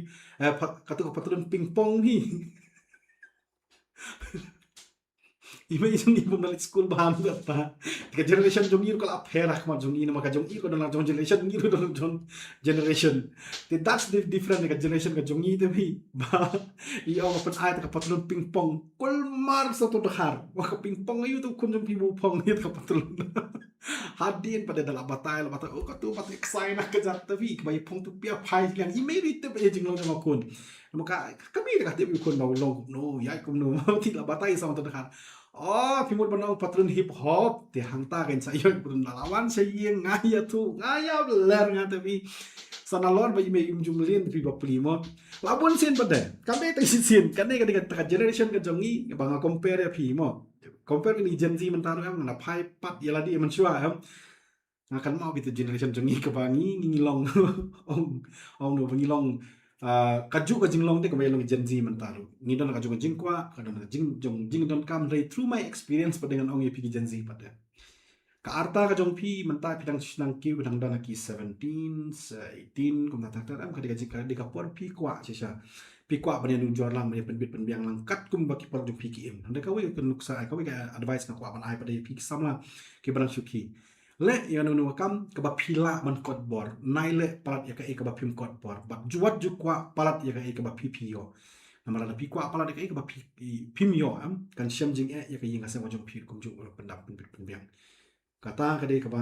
ka tu patrun pingpong hi Ima isang ibang na school ba mo ta ka generation jong iro kala pera ka jong ina maka jong iro na jong generation iro na jong generation that's the different ka generation ka jong ito bi ba iyo ma pan ay ka patlon ping pong kulmar sa to dakhar wa ka ping pong ayo to kun jong pibu pong hit ka patlon hadin pada dalam batay oh ka tu pat excited na ka jat bi ba pong tu pia phai lang immediate ba jing lo jong kun maka kami ka ti kun ba long no yai kum no ti la batay sa to dakhar oh pimut banong patrun hip hop te hangta kan sayo pun lawan sayeng ngaya tu ngaya belar ngata bi sanalon ba ime jumlin pi ba primo labon sen bade kami ta sin kan ne ka generation ka jongi ba nga compare pi mo compare ni gen z mentaro am na pai pat yala di man shua am ngakan mau bitu generation jongi ka bangi ngilong ong no ngilong kaju ka jinglong te ka bayalong gen z mentaro ngidon ka jung jingkwa ka don jing don kam ray through my experience pada dengan ong ye pi gen z pada ka arta ka jong pi menta pidang snang ki pidang dan ki 17 18 kum ta am ka diga jika por pi kwa sisa pi kwa ban nu jor lang ban pen biang lang kat kum ba ki por jong pi ki im hande ka we kan nuk sa ka we ka advice na kwa ban ai pa de pi sam la ki ban suki le ya nu kam ka ba pila man kot bor nai le palat ya ka e ka ba pim kot bor bat juat ju kwa palat ya ka e ka ba pi yo namara la pi kwa palat ya ka e ka ba pim yo am kan syam jing e ya ka yin asam jong pi kum ju pendap pen biang kata ka de ka ba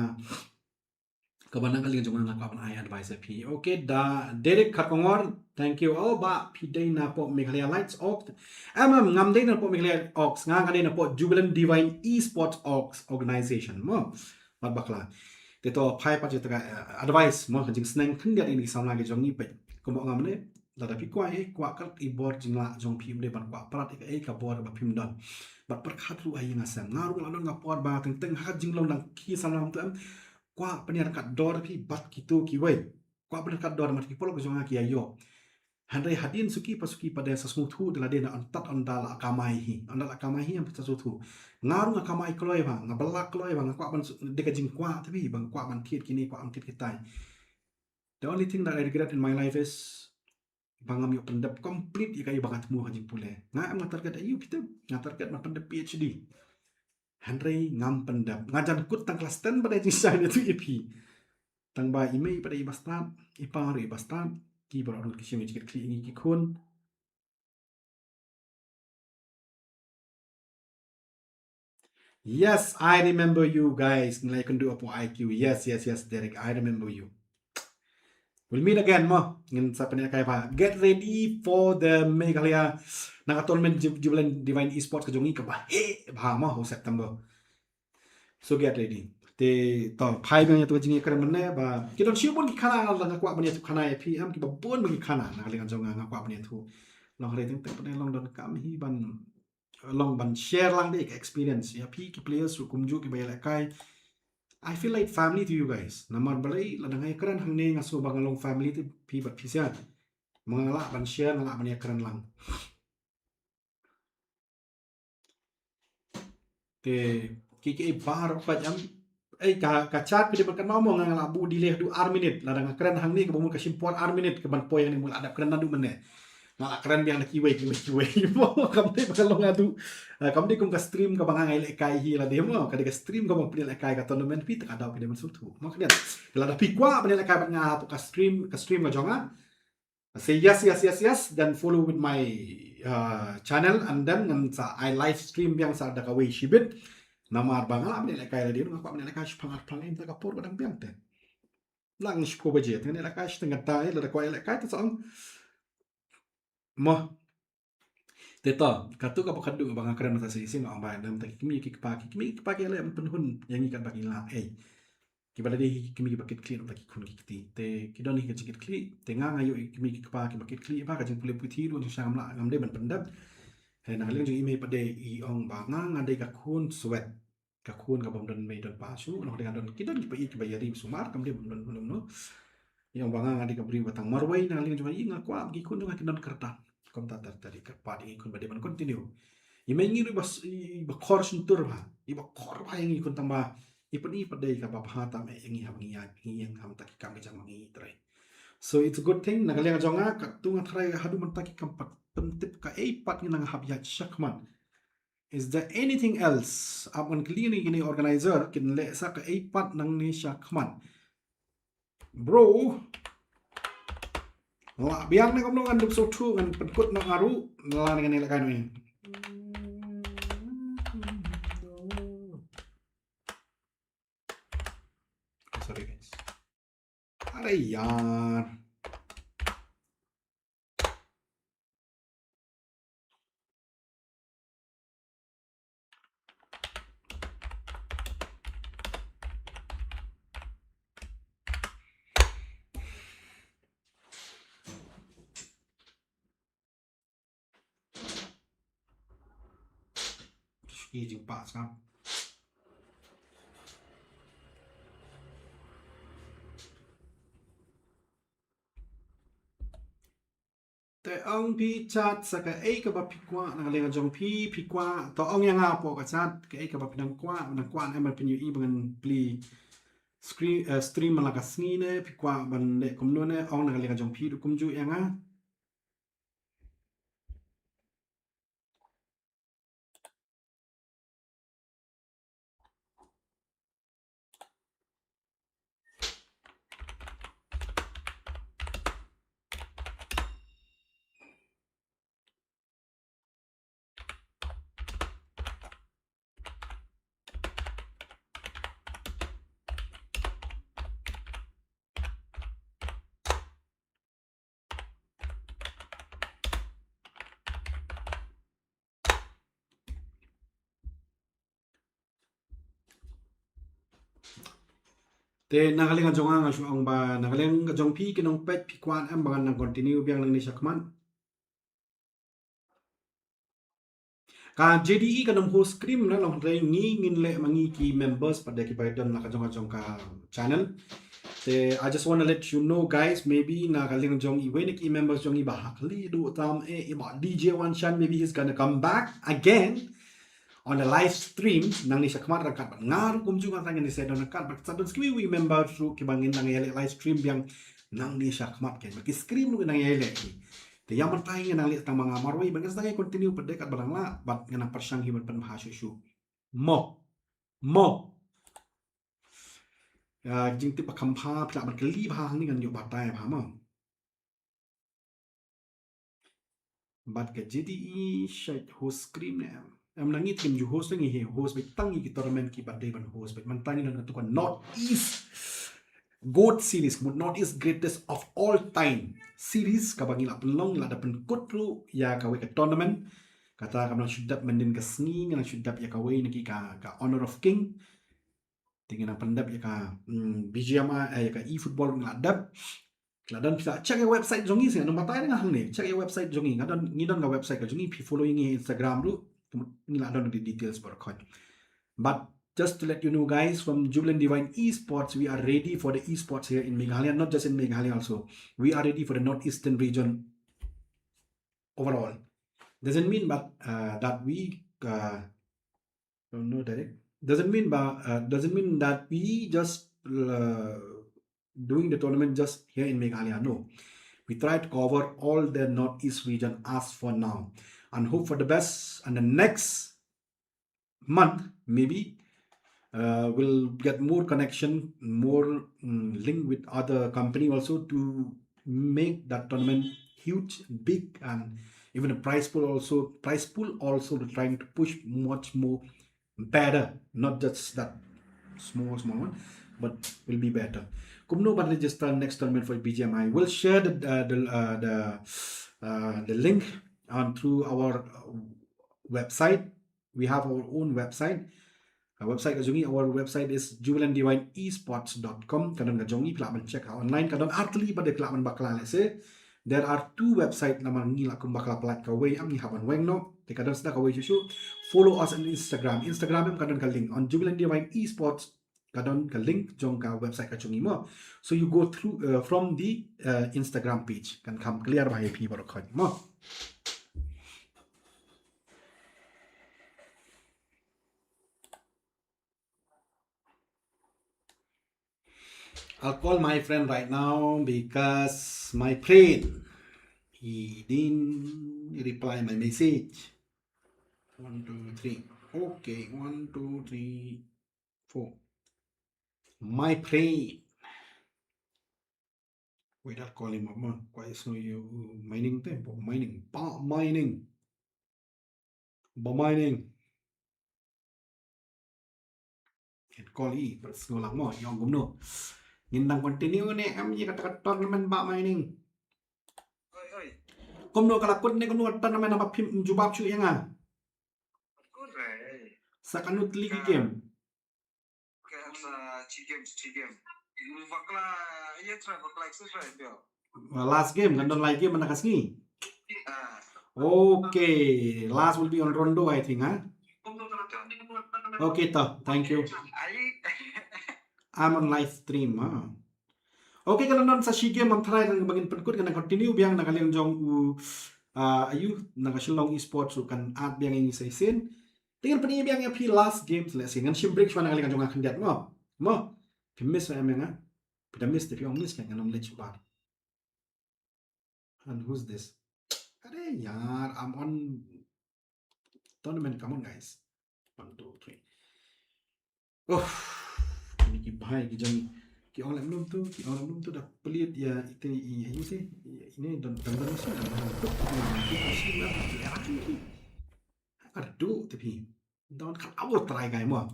kabanang kali jong ngak kapan ai advice pi okay da Derek Khatongor thank you oh ba pi dei na po Meghalaya Lights Ox ngam dei na po Meghalaya Ox nga nga dei na po Jubilant Divine Esports Ox organization mo mat bakla te to phai pa jeta advice mo jing sneng khun dia ini samla ge jong ni pe ko mo ngam ne la da pi kwa e kwa kal i bor jing la jong pi de ban kwa prat e ka bor ba pim don bat per khat lu ai nga sam ngaru la don nga por ba teng teng ha jing long dang ki samla tu kwa peniar kat dor pi bat kitu ki wei kwa peniar kat dor mat ki polo zonga ki ayo handai hadin suki pasuki pada sasmuthu dela dena antat andala akamai hi andala akamai hi am sasuthu ngaru akamai kloi bang ngabalak kloi bang kwa ban deka jing kwa tapi bang kwa ban kit kini kwa am kit kitai the only thing that I regret in my life is bangam yo pendap complete ikai bangat mu hajing pule nga am ngatar kat ayu kita ngatar kat ma pendap PhD Henry ngam pendap ngajan kut tang kelas 10 pada design itu IP tang ba email pada ibastat ipar ibastat ki baron ki simi jikit kli ini ki kun yes I remember you guys nilai kan do apo IQ yes Derek I remember you we'll meet again mo ngin sa panin kay pa get ready for the Meghalaya nang tournament Jubilant Divine Esports kajongi ka ba ba mo September so get ready te to phai bang ya to jingi kare manne ba ki don chiu bon ki khana la ngakwa ban ya tu khana ya pi am ki ba bon ba ki khana na le jong ngakwa ban ya tu long re ting tek long don kam hi ban long ban share lang de experience ya pi ki players ru kumju ki ba ya kai I feel like family to you guys namar balai la dangai kran hang ne ngaso bang long family tu pi ba pi sia mangala ban share ngala ban ya kran lang te ki bar pa jam ka chat pi depan mau mo ngala bu di leh du minute la dang keren hang ni ke bomu ka simpor minute ke ban poy yang ni mul adap keren nadu mene ngala keren biang na kiwe mo kam te bakal lo ngadu kam di kum ka stream ka bang ngai le kai hi la demo ka de ka stream ka bang pili le kai ka tournament pi tak ada pi depan sutu mo kalian la da pi kwa ban le kai ban nga ka stream ka jonga say yes then follow with my channel and then I live stream biang sa da ka way shibit namar bang alam ni lekai la dia ngapa ni lekai pangat pangin ta kapur badang biang te lang shpo budget ni lekai setengah tai la ko lekai ta song mo te to katu ka pakadu bang akran ta si sing ang ba dam ta kimi ki pa ki le penhun yang ikan bagi la ki bala di kimi ki paket clean ta ki kun ki ti te ki doni ki cikit kli te nga ngayo kimi ki pa ki paket clean pa ka jing pule puti ru tu sam la ngam de ban pendap he na leng jing email pade I ong ba nga ngade ka kun sweat ka kun ka bom don me don pasu no dengan don kidan ki pai ki bayari sumar kam de bom don no yang banga ngadi ka bri batang marwai na leng jing inga kwa ki kun nga kidan kerta kom ta tadi ka pa di kun bade ban continue imay ngi bas ba khor suntur ba iba khor ba yang kun tamba ipani padai ka ba phata me ngi ha ngi ya ngi yang ham ta ki kam jang ngi trai so it's a good thing nagaleng jonga ka tunga thrai hadu man ta ki kam pat pentip ka pat ngi nang habya shakman is there anything else upon cleaning ini organizer kin le sa ka pat nang ni shakman bro la biang ne kom nang so thu ngan penkut nang aru la ngan le kai no sorry guys अरे यार jing pa sam te ong pi chat sa ka ka ba pi kwa na le jong pi kwa to ong yang po ka chat ka ka ba pinang kwa na ma pinyu I bangan pli stream la ka sni ne pi kwa ban le kom no ne ong na le jong pi du kum ju yang Te nakaling ajong ang asyong ba nakaling ajong pi kinong pet pi kwan ang bangan nang continue biang nang ni Shakman. Ka JDE kanong host cream na long ray ngin le mangi ki members pada ki baydon na kajong ajong ka channel. Te I just wanna let you know guys, maybe nakaling ajong iwe ni ki members jong iba hakli do tam iba DJ One Chan, maybe he's gonna come back again on the live stream nang ni Shakman rakat ngar kumjung ang ni sedon nakat but sadon skiwi we member through kibangin nang yele live stream biang nang ni Shakman ken maki screen lu nang yele te yang matay nga nang li tang mga marway bangas nang continue pedek at barang la bat nga nang persyang himan pan mahasisyu mo jing ti pa kampa pla bat kali ba ni kan yo batay ba mo bat ke jadi shit host screen am nangi tim ju host ngi he host bit tangi ki tournament ki badai ban host bit man tangi nan tukon Northeast GOAT series Northeast greatest of all time series kabangil apelong la dapen kutru ya kawe ke tournament kata kamang syudap mendin ke sengi ngang syudap ya kawe naki ka honor of king tingin ang pandap ya ka BGMI ya ka e-football ngadap Kladan bisa check your website jongi sih, nomor tayo nga hang check your website jongi, ngadon ngidon nga website ka jongi, following Instagram lu, ngiladon di details barcode. But just to let you know guys, from Jubilant Divine Esports, we are ready for the esports here in Meghalaya, not just in Meghalaya also. We are ready for the northeastern region overall. Doesn't mean but that we don't know that doesn't mean that we just doing the tournament just here in Meghalaya. No, we try to cover all the northeast region as for now and hope for the best. And the next month maybe we'll get more connection, more link with other company also to make that tournament huge, big, and even the prize pool also we're trying to push much more better, not just that small one, but will be better. Kumno but register next tournament for BGMI. We'll share the link on through our website. We have our own website. Our website is jubilantdivineesports.com. Kadang kajongi kelaban check online. Kadang artli pada kelaban bakal lese. There are two website naman ngila kung bakal pelat kaway am haban weng no. Te kadang sada kaway susu. Follow us on Instagram. Instagram am kadang ka link on Jubilant Divine Esports. Kadang ka link jong ka website ka chungi mo. So you go through from the Instagram page. Kan kam clear bahaya pi baru kau mo. I'll call my friend right now because my friend he didn't reply my message. 1, 2, 3. Okay, 1, 2, 3, 4. My friend. Wait, I'll call him up. Why is no you mining tempo? Mining. And call he, but it's no lang mo. Yung gumno. Nindang continue ni am yung kata tournament ba mining. Kumno kalakot ni kumno tournament na mapim jubab chu yang ah. Sa kanut ligi game. Kaya sa G-game. Bakla, iya try bakla exercise dia. Last game, gandon last game mana kasni. Okay, last will be on Rondo I think, huh? Okay, toh, thank you. I'm on live stream, huh? Okay, kalau non sa sige mantray nang bagin penkut kan continue biang nakaling jong ayu nakasilong esports kan at biang ini sa isin. Tinggal peni biang api last game sila singan sim break shwana nakaling jong akan diat mo. Pimis na emang pida miss tapi om miss kan anong let's bar. And who's this? Are yaar, I'm on tournament. Come on guys. 1, 2, 3. Oh, ini ki bhai ki jong ki orang belum tu dah pelit ya itu ini sih ini dan sih sih aduh tapi don kalau try guy mo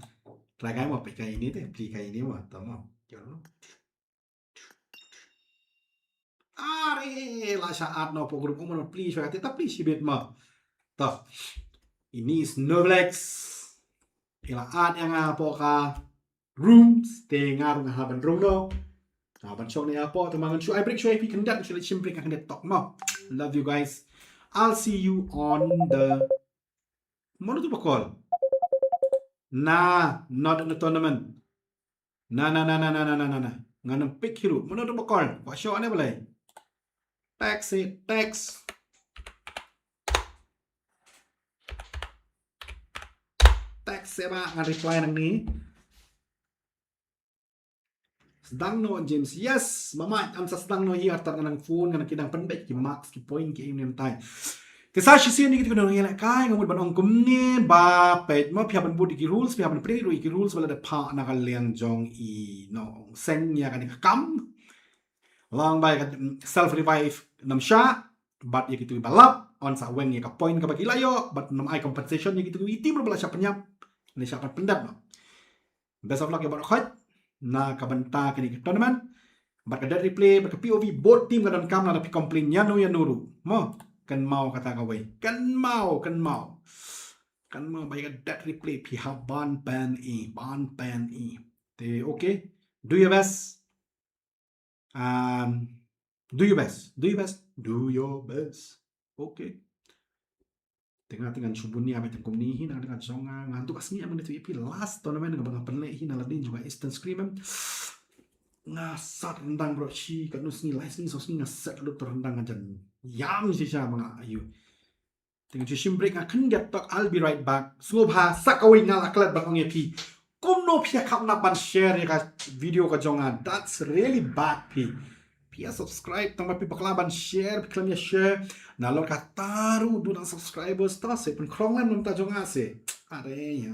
pe kai ini teh beli kai ini mo tama jangan are la saat no po grup mo please tapi please sibet mo toh ini is Noblex ila at yang apa ka rooms te ngar nga haban rung no. Haban chok ni apo temangan chu I break chu IP kendat chu lecim break akan tok mo. Love you guys. I'll see you on the mana tu bakal. Nah, not in the tournament. Nah. Nganam pick hero. Mana tu bakal. What show ane boleh. Tax it, tax. Tax seba ngan reply nang ni. Sedang no James. Yes, mama am sa sedang no hier tar nang phone ngan kidang pendek ki marks ki point ki im tai. Kesa shi ni gitu nang yela kai ngamut ban ong kum ni ba pet ma phya ban bud ki rules phya ban pre ru ki rules wala de pha na ka liang jong I no seng ya kan kam. Long by self revive nam sha but ya gitu balap on sa wen ya ka point ka bagi layo but nam ai compensation ya gitu tim ro bala sya penyap ni sya pendap no. Best of luck ya ban khot na kabanta kini tournament but kada replay but POV both team kadang kam na pi complain yanu yanuru mo kan mau kata kawai kan mau baik that replay pi ha ban pan e te okay do your best do your best okay tengah subuh ni abet tengkom ni hin dengan songa ngantuk asni amang itu pi last tournament dengan bang penle hin aladin juga instant scream ngasat rendang bro si kan usni live ni sosni ngasat lu terendang ajan yang si sya mga ayu tengah sim break akan get talk I'll be right back sungguh sakawin ngal aklat bang ong pi kumno pia kap na ban share ya video ka jonga that's really bad pi pia subscribe tang pi baklaban share klam ya share na lor ka taru du nang subscribers ta se pun kronglan num ta jonga se are ya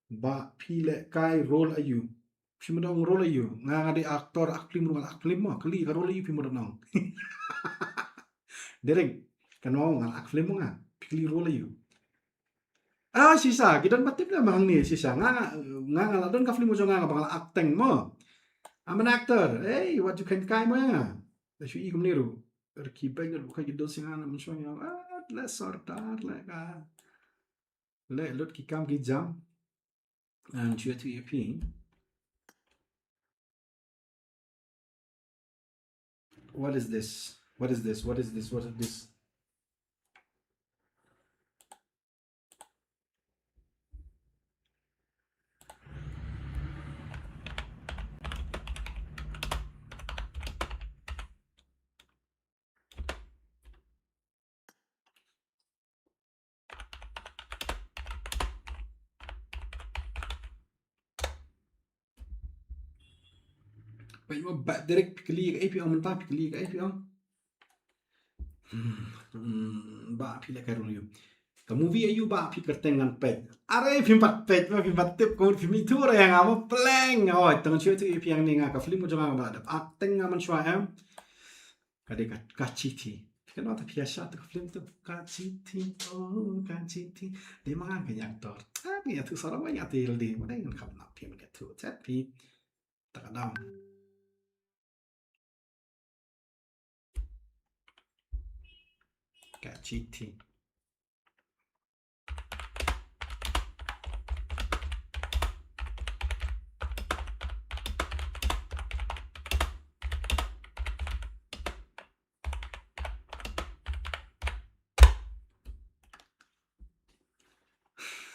ba pi le kai roll ayu pi modong roll ayu nga de aktor aklim mo kali ka roll ayu pi modong dereng kan mau ngal aklim mo nga pi roll ayu sisa kita patip na mang ni sisa nga don ka film mo jonga nga bang acting mo I'm an actor. Hey, what you can kai mo ya? Da shu I kumniru. Erkipen yer bukan gitu sing ana menso ya. Let's sortar like le lot ki kam ki jam. And chu tu EP. What is this? Pai mo ba direct pikli ka AP ang menta pikli ka AP ang. Ba pila ka rulyo. Ka movie ayu ba pi kertengan pet. Are film pat pet ma film pat tip ko film itu ra yang amo pleng. Oh, tang chu tu AP ang ni nga ka film mo jonga ba da acting nga man shwa am. Kade ka chiti. Kenapa biasa tu film tu kaciti kaciti dia mangan banyak aktor tapi ya tu seorang banyak til di mana yang kamu nak film gitu tapi tak ada kaciti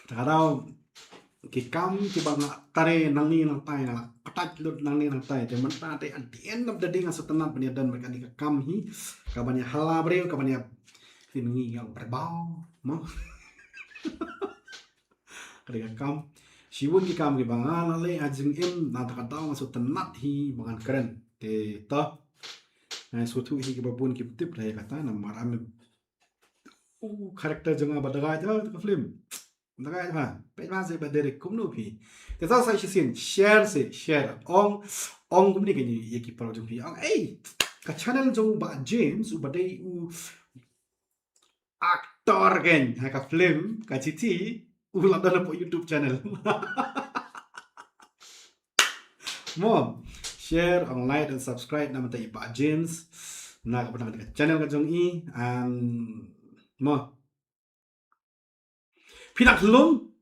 Tarau kikam tiba nak tare nang ni nang tai na patat lut nang ni nang tai te menta te at the end of the day nga setenap bani dan mereka ni kam hi kabanya hala breu kabanya fingi yang berbau mo kada kam siwun ki kam ki bangal le ajing im na ta taw nga setenap hi bangan keren te ta na sutu hi ki babun ki tip le kata na maram karakter jonga badaga ta ka film Naga ha, pe ma se ba derek kum no pi. Te sa shi sin share ong kum ni ke ni ye ki pro jong pi. Ong ka channel jong ba James u ba dei u aktor gen ha ka film ka citi u la da po YouTube channel. Mo share ong like and subscribe nama ta ba James na ka pa channel ka jong I mo Pinak lum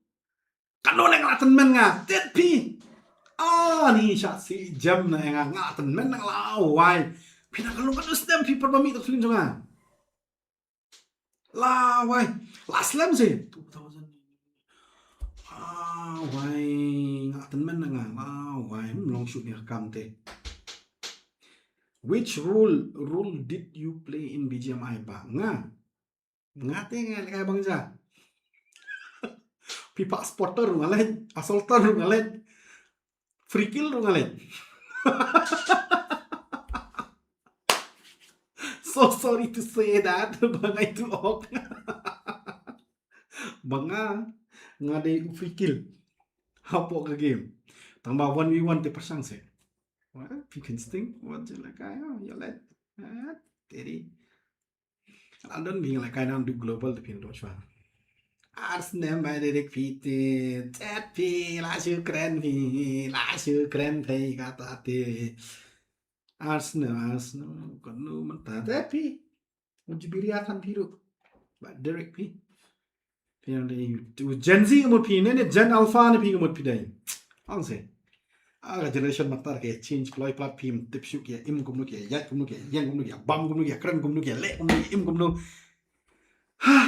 kan no nang laten men nga tet pi ni sha si jam na nga ngaten men nang lawai pinakalong kan stem pi permami to film jonga lawai last slam sih 2000 wai ngaten men nga lawai long shoot ni kam te. Which role did you play in BGMI ba nga ngate nga kay bangsa pipa spotter ngalet assaulter ngalet free kill ngalet so sorry to say that bangay tu ok banga nga day free kill hapo ka game tamba 1v1 te pasang se well pick instinct what you like you let teri andon being like I don't do global the pin dochwa Arsenal mai direk pite tapi la su keren pay kata te Arsenal kan nu menta tapi ujibiri akan biru ba direk pi pian de tu Gen Z mo pi ne Gen Alpha ne pi mo pi dai ang se aga generation matar ke change ploi plat pim tip shu ke im kum nu ke ya kum nu ke yang kum nu ke bam kum nu ke kren kum nu ke le kum nu im kum nu ha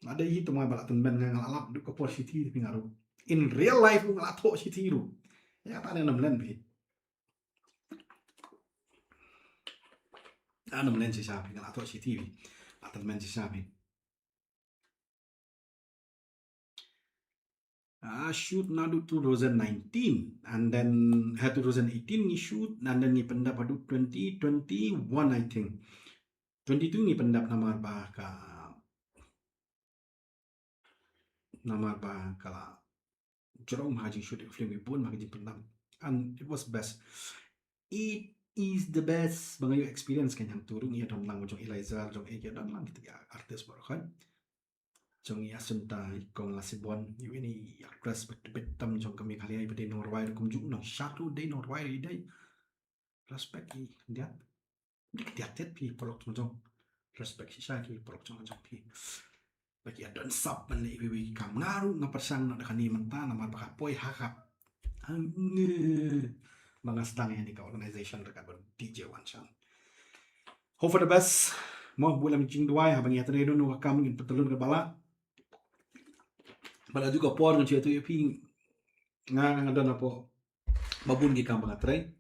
ada hi to ma bala ten ben ngal alap du ko por city di pingaru in real life ngal atho city ru ya ta ne nam len bi nam len si sa bi ngal atho city bi atan men si sa bi shoot nadu 2019 and then 2018 ni shoot and then ni pendap adu 2021 I think 22 ni pendap nama ba ka nama ba kala jorong haji shoot film pun magi pendap and it was best it is the best bangayo experience kan yang turun ia don lang jong Eliza jong e don lang kita artis baru kan jong ia senta ikong lasibon ini actress betam jong kami kali ai bede Norway kum juk no satu day Norway day respect dia dia tet pi polok jong respect si saki polok jong pi bagi adon sap man wi kam ngaru ngapersang na kani menta na mar poi hakap mga stang ini ka organization dekat DJ One Chan hope for the best mo bulan jing duai habang ya tene no kam ngin petelun ke bala bala juga por ng tu pi nga ngadon apo mabun gi kam atray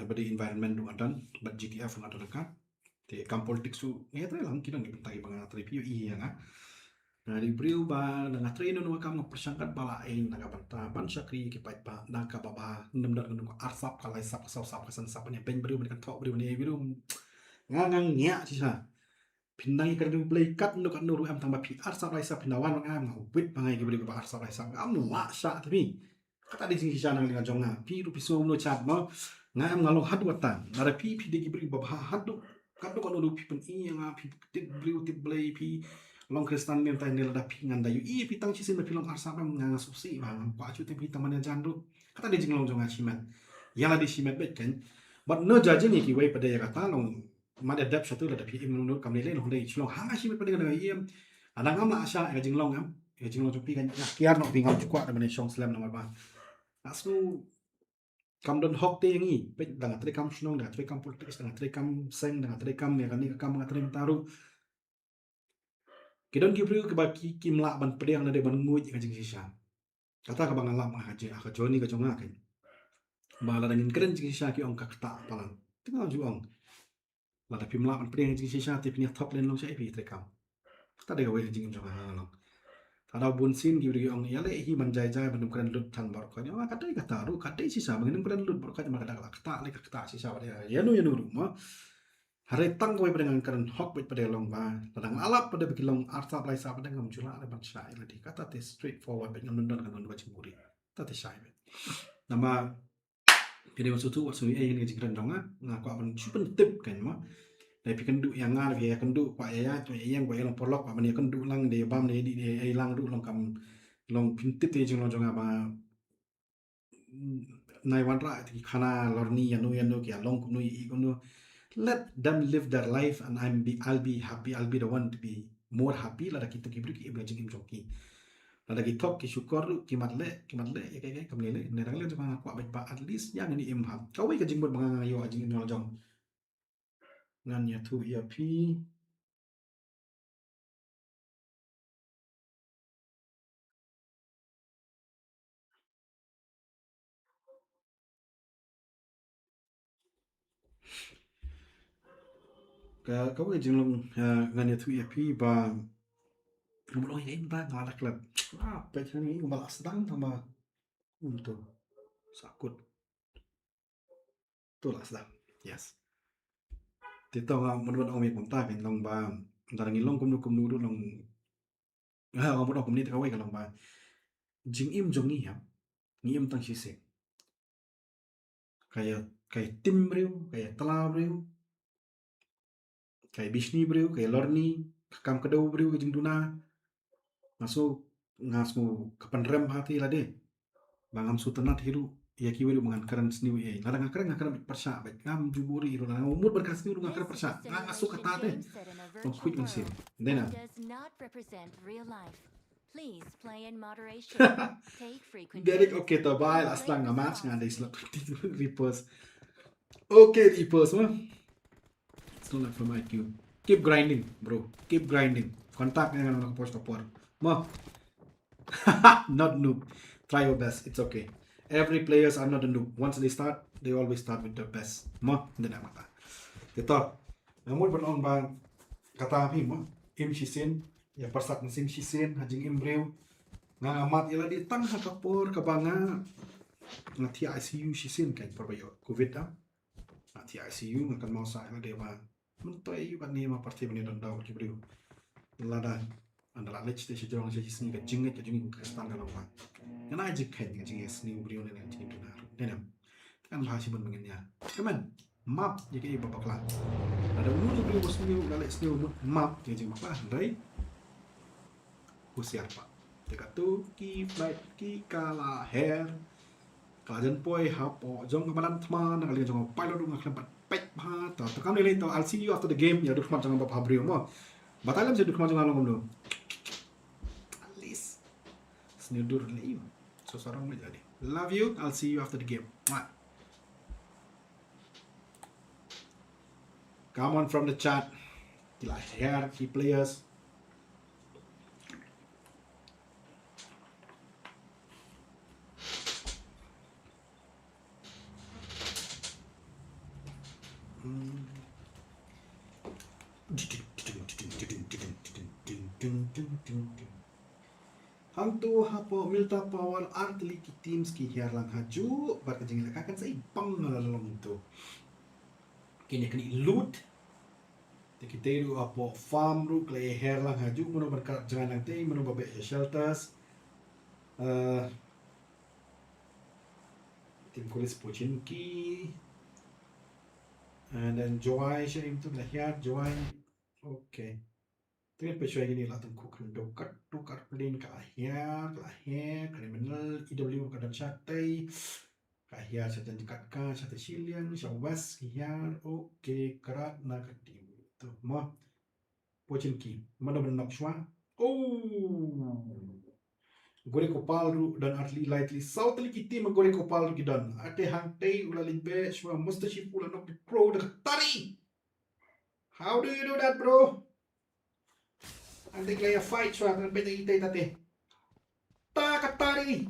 badi environment du adan bad GTF ngadon ka te kam politics su ya tray lang kinang ibentai bang atray pi iya nga na di briu ba na atray no kam persangkat bala ai nagabanta ban sakri ki pai pa na ka baba ndam dan no arsap kalai sap sap kasan sap ne pen briu kan thok briu ne briu ngang nya si sa pindang ikan du play cut no kan nuru am tambah pi arsap lai sap pindawan am wit bangai ki briu ba arsap lai sap am la sa tapi kata di sing sisa nang dengan jonga pi ru piso no chat mo ngam ngalo hadu watan nara pi di ki briu ba hadu kadu kan nuru pi pen i nga pi tit briu tit play pi long kristan men tai nel da pi nganda yu i pi tang si sin film arsap am nga susi ba pa chu te pi taman ya jandu kata di jing long jonga simet yang di simet bet kan but no judging ki wai pada ya kata long mada dap satu da pi im no kam le long dei chlong hanga simet pada dengan iem ada ngam la asya ya jing long am ya jing long pi kan ya kiar no pi ngam chukwa da mane shong slam nomor ba asu kam don hok te ngi bet da ngatre kam shnong da ngatre kam politics da ngatre kam seng da ngatre kam ya kan ni kam ngatre taru kidon ki bru ke baki kimla ban pedang na de ban nguj ka jing sisa kata ka bang alam ha je aka joni ka jonga kan bala dangin keren jing sisa ki ong ka kta palang tengah juang la da pimla ban pedang jing sisa te pinya top len long sai pi trekam kata de we jing jonga long ada bun sin ki bru ong yale hi man jai jai ban keren lut tan bar ka ya kata ru kata sisa bang keren lut bar ka ma kada kta le ka kta sisa ba ya nu ru Hari tang kau pada dengan keren hok pada long ba, pada alap pada bikin long arsap lai sa pada ngam jula ada bangsa ini di kata te straightforward pada ngam nonton kan baca muri, tadi saya. Nama video suatu waktu ini jengran donga, ngaku akan super tip kan ma, dari bikin du yang ngar biaya kendu pak ya tu yang gua yang polok apa ni kendu lang di bam di lang du long kam long pintit te jengran donga ba, nai wanra ti khana lorni yanu kia long kunu I kunu. Let them live their life and I'll be happy. I'll be the one to be more happy. Lada kita kibri ki ibla jingim joki. Ada gitok ki syukur lu kimat le ya kayak kamle le ne rang le jong aku baik ba at least yang ini imham kau ka jing bot bang ayo ajing nol jong ngan ya tu ya pi ka kau ka jing long ngan ya tu ya pi ba ngomong ini ba ngalak klub pe chang ni malas sedang sama untuk sakut tu lah sedang yes tito nga menurut ong mi kontak kan long ba ndar ngilong kum nu long ngomong ong kum ni kawai kan long ba jing im jong ni ya ni im tang si se kayak kayak tim bro kayak tela bro kayak Bishni bro kayak Lorni kam kedau bro jing duna masuk ngasmu kapan rem hati lah deh bangam sutenat hiru ya kiwiri mangan karan sniu ye ladang ngakaran persa baik ngam juburi iru nang umur berkas niu ngakaran persa ngasuk kata deh on quick on sin dena Please play in moderation. Take frequent Derek visits. okay to bye last lang nga match nga dai slot repos okay repos mah it's not like from IQ keep grinding bro keep grinding kontak dengan orang post kapor mah not noob try your best it's okay every players are not a noob once they start they always start with the best mah dena mata kita namun beron bang kata api mah im shisin ya persak mesin shisin hajing imbreu nga amat ila di tang kapor kabanga ngati ICU shisin kay perbayo covid ah ngati ICU ngakan mau sa ila dewa mentoy ban ni ma parti bani dan daw kibriu lada andala lech te shijong shi sini ka jinga ka jingi ka stan kana wa kana ajik khay ka jingi sini briu ne jingi tunar nenam kan bahasi ban mangenya kaman map jadi iba bakla ada ulu briu bos ni galek sini map jadi jingi bakla dai usiar pa teka tu ki flight ki kala hair kalajan poi hapo jong kamalan thma na kali jong pilot ngak lempat pek bha to kam le to I'll see you after the game ya dukma jong ba brio mo batalam se dukma jong along lo at least snidur le so sarang me jadi love you I'll see you after the game come on from the chat kila hair key players Hantu hapo milta power artli ki teams ki hiar lang haju bar ka jingla kakan sa ipang nalong to kini kini loot te teru apo farm ru kle hiar lang haju kuno bar ka jangan lang te mano babe shelters tim kulis pochinki and then Joy siya itu lahir Joy okay Tinggal pecuai gini lah tengku kan dokat tukar pelin kahia kriminal IW kadang catai kahia saja dekat ka catai silian syawes kahia okay kerat nak ketim tu mah pochin ki mana benak shwa gore kopal ru dan atli lightly south li kiti ma gore kopal ru gidan ate hangtei ulali be shwa mustashi pula nok pro de tari how do you do that bro Ante kaya fight siya ng pinagitay tate. Takatari!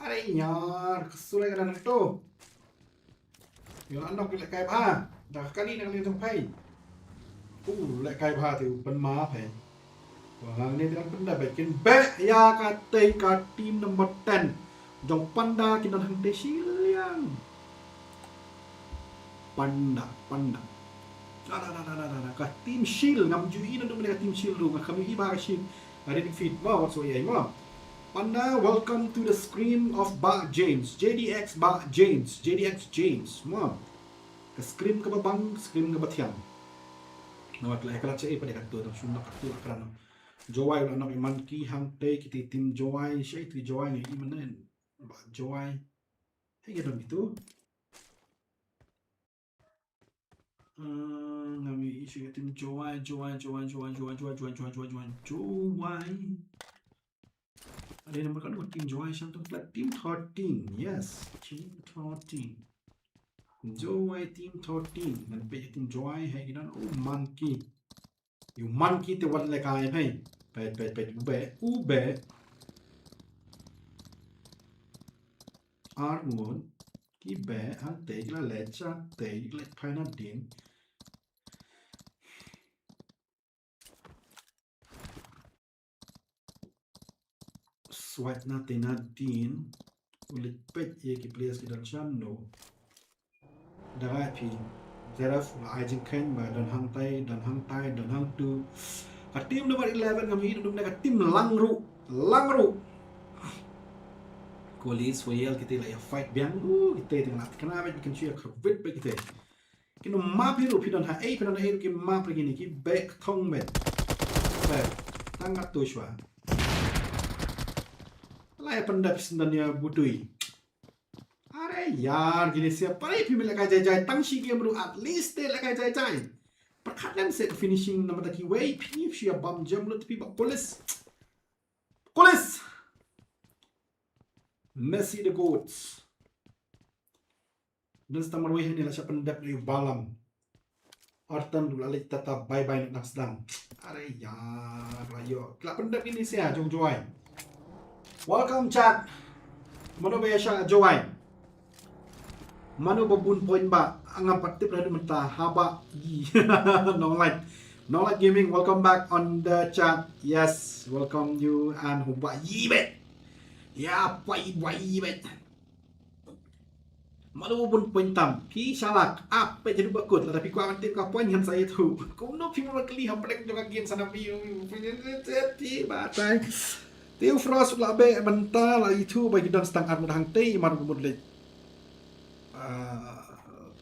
Aray nyar, kasulay ka na nito. Yung anak yung lekay ba? Kanina kali itong pay. Lekay ba ito, panmaap eh. Walang nito ang pandabay. Kinbe, ya katay ka team number 10. Jong panda kinanang tesilyang. Panda. Ka team shield ngam juin untuk mereka team shield lu kami iba shield ada di feed wow what's way mo Panda welcome to the screen of Ba James JDX Ba James JDX James mo ka screen ka babang screen ka batyan nawat la kala che pa dekat tu sunna ka tu akrano Joy ulah nak iman ki hang te kiti tim Joy syai tu Joy ni imanen Ba Joy hey gedon gitu ngami isu tim Joy Ada nombor kan team Joy Shantung team 13. Yes, team 13. Joy team 13. Dan pe team Joy hai gidan monkey. You monkey te wat le kai hai. Pe ube. Armon ki be han te la lecha te le paina din. Swipe na te na din. Ulit pet ye ki players ki dan channel. Darai pi Zeraf ai jing ken ba dan hang tu ka team nomor 11 kami dum na team langru Kolis Wayel kita la ya fight biang kita tengah kena bet bikin cia kebet bet kita kino map hiru pidon ha ei pidon hiru ki map lagi ni ki back thong bet back tangat tu shwa la ya pendap sendanya budui. Are यार gini siapa ni pimil lakai jai tang shi game ru at least te lakai jai perkhidmatan set finishing nama taki way pini shi bam jam lu tapi polis Messi the goats dan stamar way ni la siapa pendap ni balam artan dulu alik tetap bye nak sedang. Are यार rayo kelak pendap ini sia jong joy welcome chat mano biasa joy Mano babun point ba ang patip na dumenta haba yi no like gaming welcome back on the chat. Yes, welcome you and huba yi bet ya pai bet Mano babun point tam pi salak apa jadi bakut tapi ku amantin ka point yang saya tu kuno pi mo kali hamprek juga game sana pi ti batai Teo Frost labe benta la itu bagi dan stang armud hang tei mar bumud le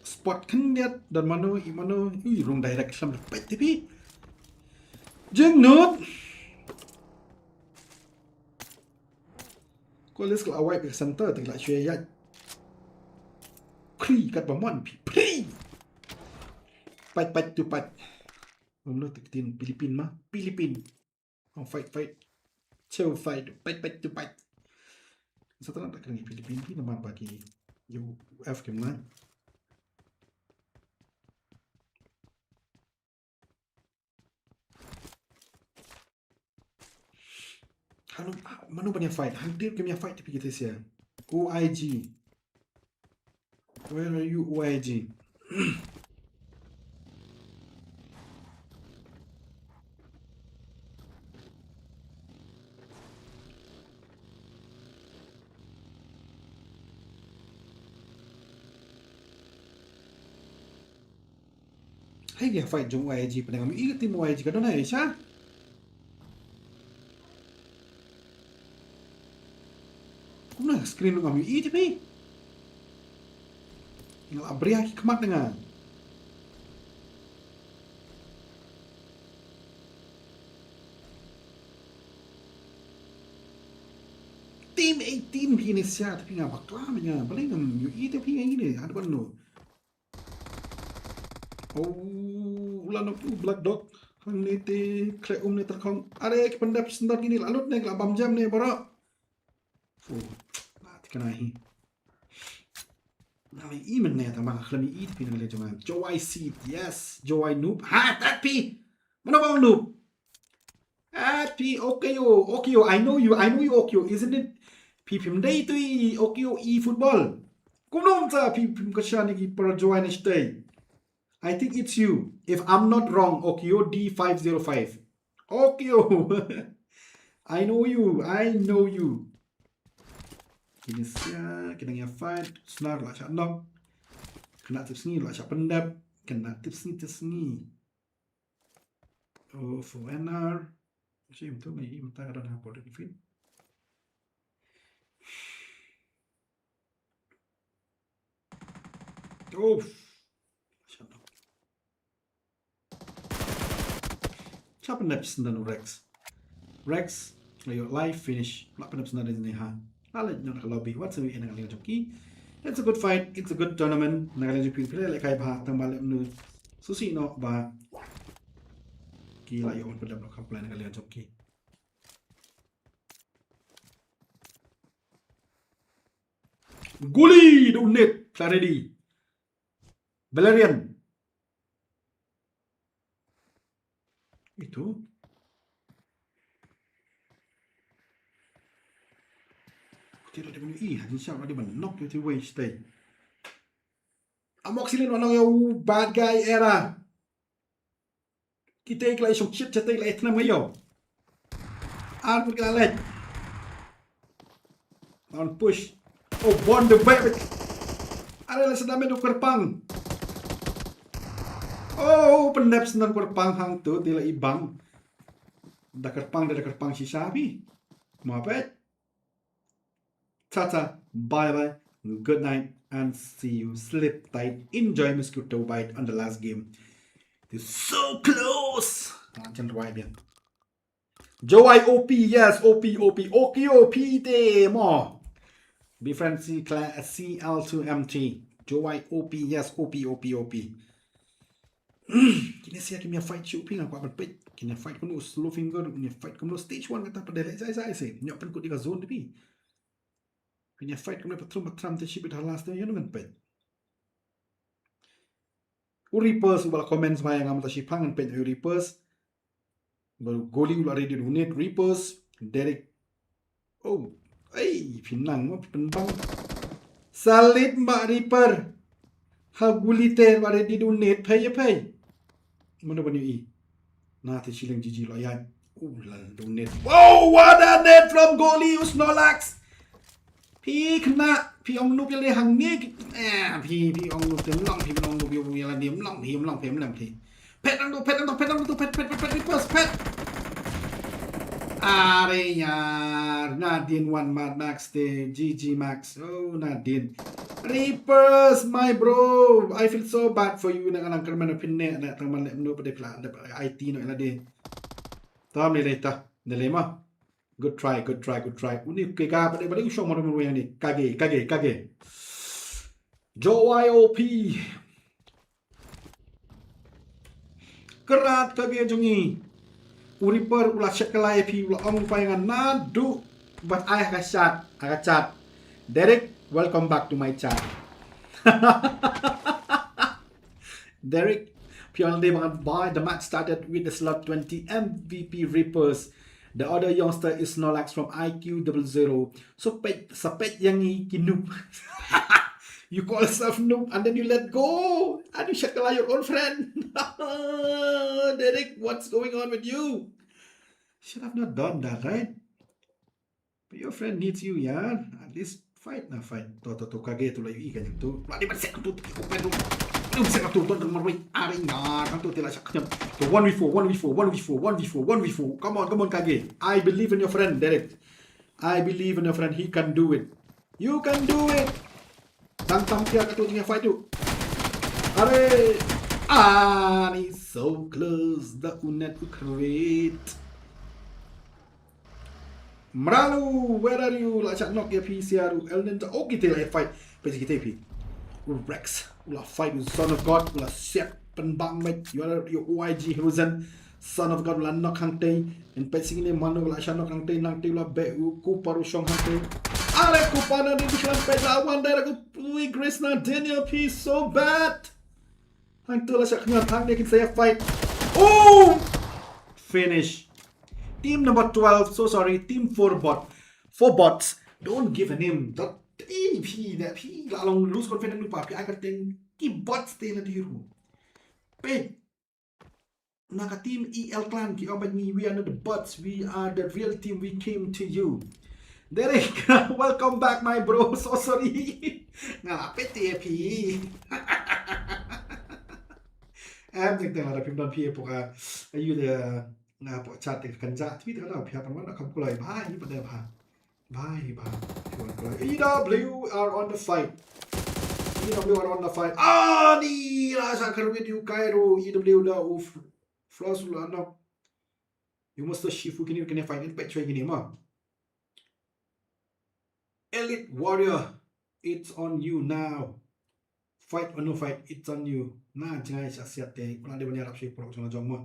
spot kendiat dan mano rung direct sam pet tapi jeng not kolis kla awai ke center tengla shue ya kri kat bamon pri pat tu pat umlo tiktin Filipin oh fight chill fight pat tu pat setelah tak kena Filipin ni nama bagi UF kemana Halo, mana banyak fight? Hampir kami fight tapi kita sia. OIG. Where are you OIG? Hai dia fight jong OIG pada kami. Ini tim OIG kan na Aisyah. Kuna screen lu kami ini tapi. Ingat abri aki kemat dengan. Tim 18 begini sia tapi ngapa klamanya. Paling ngam UI tapi ini ada panu. Oh, ulan aku Black Dog. Hang ni te klek ni terkong. Are pendap sendar gini lalut ni kelak bam jam ni barak. Oh, mati kena hi. Nah, iman ni tambah kelami i tapi nak jangan. Joy seed, yes. Joy noob. Ha, tapi. Mana bang noob? Happy, okay yo. I know you, okay yo. Isn't it? Pipim day tu okay yo e-football. Kunom sa pipim kasya ni para Joy na stay. I think it's you. If I'm not wrong, Okio D505. Okio. I know you. Kini sia, kena ngia fight. Senar lah syak nok. Kena tips ni lah syak pendap. Kena tips ni. Oh, for NR. Macam tu, ni mentah ada nak boleh defeat. Oh. Siapa pendap sendan Rex, ayo live finish. Lak pendap sendan di sini ha. Lalu nak ke lobby. What's the way nak kalian joki? It's a good fight. It's a good tournament. Nak kalian joki pilih lek kai bah tang balik nu susi no ba. Gila yo pendap nak plan kalian joki. Guli unit Clarity. Valerian. Itu. Tidak ada punya insya Allah dia menok itu waste. Amoxicillin orang yang bad guy era. Kita iklai sok shit kita iklai etna mayo. An pun kita lek. On push. Oh bond the back. Ada lah sedang menuk kerpang. Oh pendap senang kerpang hang tu tila ibang. Da kerpang si sabi. Maafet. Tata, bye bye, good night, and see you. Sleep tight. Enjoy mosquito bite on the last game. It's so close. Macam right bien. Joy OP, yes, OP. Day more. Be friend CL2MT. Joy OP, yes, OP. Kini saya kini fight shooting apa berpet. Kini fight kuno slow finger, kini fight kuno stage 1 kata pada saya sih. Nyok pen kut di zone tapi. Kini fight kami patram te ship halas te yun ngan pet. Reapers ubala comments maya ngam ta shipang ngan pet Reapers. Baru goli ula ready donate Reapers. Derek. Oh, pinang mo penbang. Salit mbak Reaper. Ha guli te ula ready donate pay. Mana banyu i. Nah te shilling GG lo yan. Lan donate. Wow, what a net from Goli Snorlax. พี่คณะพี่องนุบยังเลยหังนี้พี่องนุบเต็มล่องพี่องนุบอยู่ยังเดียมล่องพี่ล่องเพมพี่เพชรเพชรอะไรยานาดินวันมาดักสเตย์GG Max oh Nadine Reapers my bro I feel so bad for you นะกำลังกระมันพินเน่นะทั้งมันเล่มโน้ตประเดี๋ยวพลาดเดี๋ยวไอทีหน่อยละเดตามเลยตาเดี๋ยวเลยมั้งGood try. Uni kega pada balik usung orang yang ni. Kage. Joy OP. Kerat kage jungi. Uriper ulah sekelai pi ulah ong payangan nadu. But I chat. Derek, welcome back to my chat. Derek, Pion day mga boy. The match started with the slot 20 MVP Reapers. The other youngster is Snorlax from IQ00. So sapet yang ni kinoob. You call yourself noob and then you let go. And you shakala your own friend. Derek, what's going on with you? Should have not done that, right? But your friend needs you, yeah. At least fight. To kage tu lah you ikan tu. Lagi bersek tu open tu. Yung sa katutod ng marway aring nga kanto tila siya kanyang to 1v4 come on kage I believe in your friend Derek I believe in your friend he can do it you can do it tang tiya katutod niya fight you are he's so close the unet great Maralu where are you la chat nok ya PCRU el ninja okay tila fight pesi kita pi Rex ulah fight with son of God ulah siap penbang met your OIG Horizon son of God ulah nok hang tay en pet sing ni mano ulah sya nok hang tay nang tay ulah be ku paru syong hang tay ale ku pana ni diklan pet lawan dara ku pui Grace na Daniel P so bad hang tu ulah sya kena hang dia saya fight oh finish team number 12 so sorry team 4 bots don't give a name thatพี่ลอง lose confidence หรือเปล่าพี่ไอ้ก็เต็งกี่ bots เต็งนะที่รู้เป็ดนักทีม EL Clan ที่เอาไปมี we are not the bots we are the real team we came to you Derek welcome back my bro so sorry ngapain yaพี่แอมจริงๆเราพิมพ์ตอนพี่พวกอายุเดียพวกชาติกันจ้าที่เราพิมพ์ประมาณคำกลอยบ้านี่ประเดี๋ยวพาBye. EW are on the fight. Ni rasa kerwit you Cairo. EW dah flash lah nak. You must shifu kini kena fight ni patch kini mah. Elite Warrior, it's on you now. Fight or no fight, it's on you. Nah, jangan siap deh. Kalau dia banyak rapsi produk sana jom mah.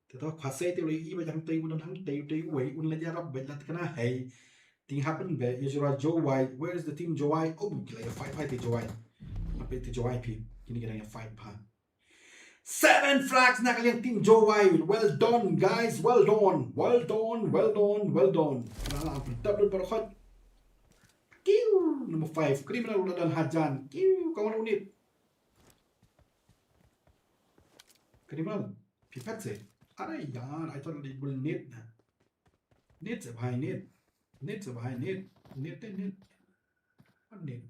Tapi kalau pasai tu lagi ibu jangan tahu udah hang tahu way udah jarap belat kena hey. Thing happen be Yajura Joe White. Where is the team Joe White? Oh, gila ya fight te Joe White. Apa itu Joe White pi? Kini kita yang fight pa. 7 frags na kaliang team Joe White. Well done guys. Well done. Well done. Well done. Well done. Nah, double berkhot. Kiu number 5. Criminal udah dan Hajan. Kiu kawan unit. Criminal. Pipet se. Aray yaar. I thought it will net. Net se bhai net. Net se bhai net. Net. What net?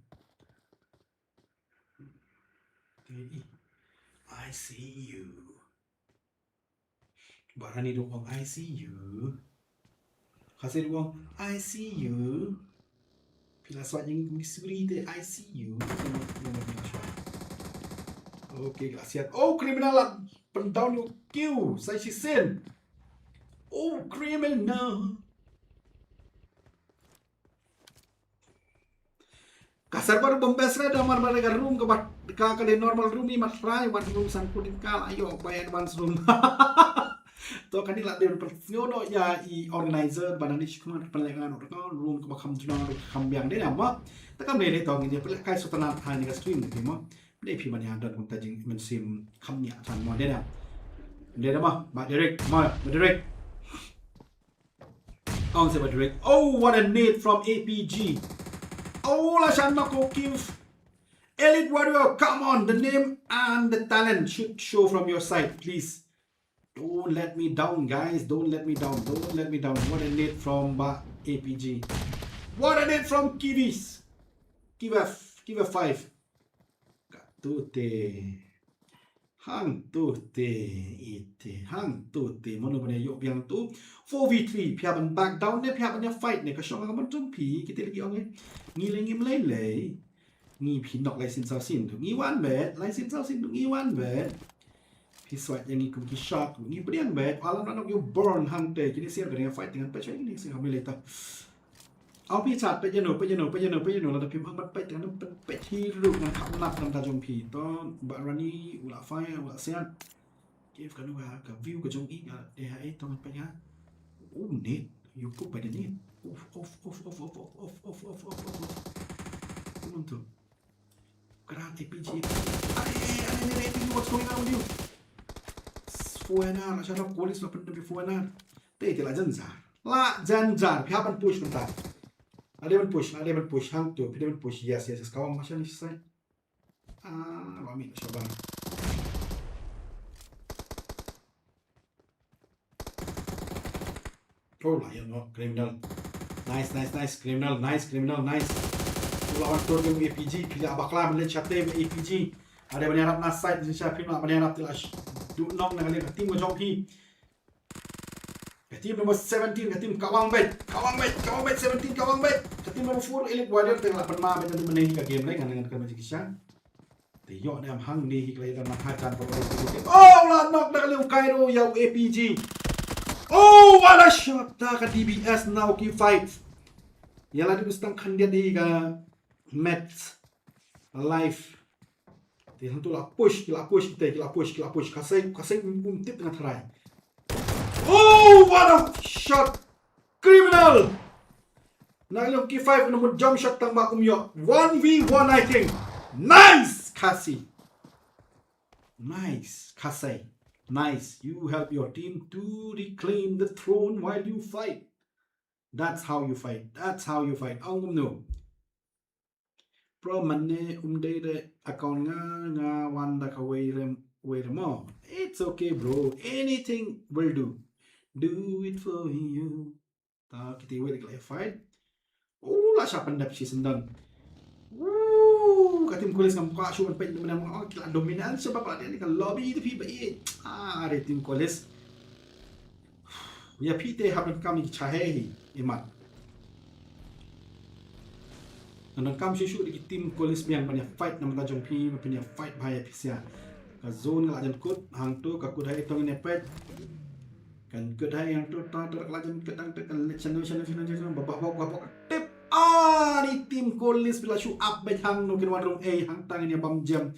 I see you. Barani doang I see you. Kasih doang I see you. Pila swat yang disuri te I see you. Okay, gracias. Oh, criminal pendown yung Q. Say she sin. Oh, criminal. Kasar baru bombesra damar mereka room ke kali normal room ni matrai one room sangkutin kal ayo by advance room. To kan ila dia profesional ya I organizer badan ni semua pelangan orang room ke bakam tunang kambiang dia nama. Takkan boleh to ngi dia kai sutana hani ka stream ni mo. Dia pi man yang dan kun tajing mensim kamnya tan mo dia. Dia mah ba direct direct. On se ba direct. Oh, what a need from APG. Oh, Lashan Mako give Elite Warrior, come on, the name and the talent should show from your side, please. Don't let me down, guys. Don't let me down. Don't let me down. What a need from APG. What a need from Kiwis. Give a 5. Katute. Hang tute ite. Hang tute. Mana punya yuk biang tu. 4v3. Pihak back down ni. Pihak punya fight ni. Kasyong akan pi. Kita lagi orang ni. Ngi lay. Ngi pinok lai sin sao sin tu. Ngi one bet. Lai sin sao sin tu. Ngi one bet. Pi swat yang ngi kum ki shot. Ngi beriang bet. Alam nak you burn hang te. Jadi siap dengan fight dengan patch ini. Saya ambil letak. เอาพี่จัดไปยโนแล้วแต่พิมพ์มันไปแต่นั้นเป็นไปที่ลูกนะครับนับนำตาจงผีต้องบารานีอุลาไฟอุลาเซียนเก็บกันว่ากับวิวกับจงอีกเดี๋ยวไอ้ต้องไปฮะโอ้เน็ตอยู่ปุ๊บไปเดี๋ยวนี้โอ้มันถูกกระดาษ APG อะไรนี่ what's going on with you ฟูเอนาเราใช้รับโกลิสเราเป็นตัวฟูเอนาเตะที่ละจันจาร์พี่ฮับมันพุชกันตาada man push hang tu ada man push yes kawang macam ni selesai ambil sabar oh lah ya no criminal nice criminal lawan tu game APG pilih abaklah melihat chatnya APG ada banyak harap nasai di siapa nak banyak harap tilas nong nak lihat tim macam ni team number 17 ke team Kawang Bet 17 Kawang Bet ke team number 4 Elite Warrior tengah perma bet nanti menehi ke game lain dengan kerja kisah teyok ni am hang ni hiklai dan mahajan oh lah knock dah kali Cairo ya APG oh what a shot dah ke DBS now ki fight ya lah di gustang kandia di ke match live dia tu lah push kasih tip tengah try. Oh, what a shot! Criminal! Nang ki 5 namun jump shot tang bakum yo. 1v1 I think. Nice, Kasi. Nice. You help your team to reclaim the throne while you fight. That's how you fight. Ang no. Pro manne de account nga wanda ka way mo. It's okay, bro. Anything will do. Do it for you. Kita wait like fight. Oh, lah siapa ndap si sendan. Katim kulis ngam ka syuman pe menang kila dominan sebab ada ni kan lobby tu pi baik. Ada tim kulis. Ya pi te happen kami chahe imat. Nang kam syushu di tim kulis biang banyak fight nam ta jong pi punya fight bahaya pisia. Ka zone ngalajan kut hang tu ka kudai tong ni pet. Kan kedai yang tu tak terkelajan kedang tekan channel babak tip ni tim kolis bila show up baik hang no kin warung hang tang ni bam jam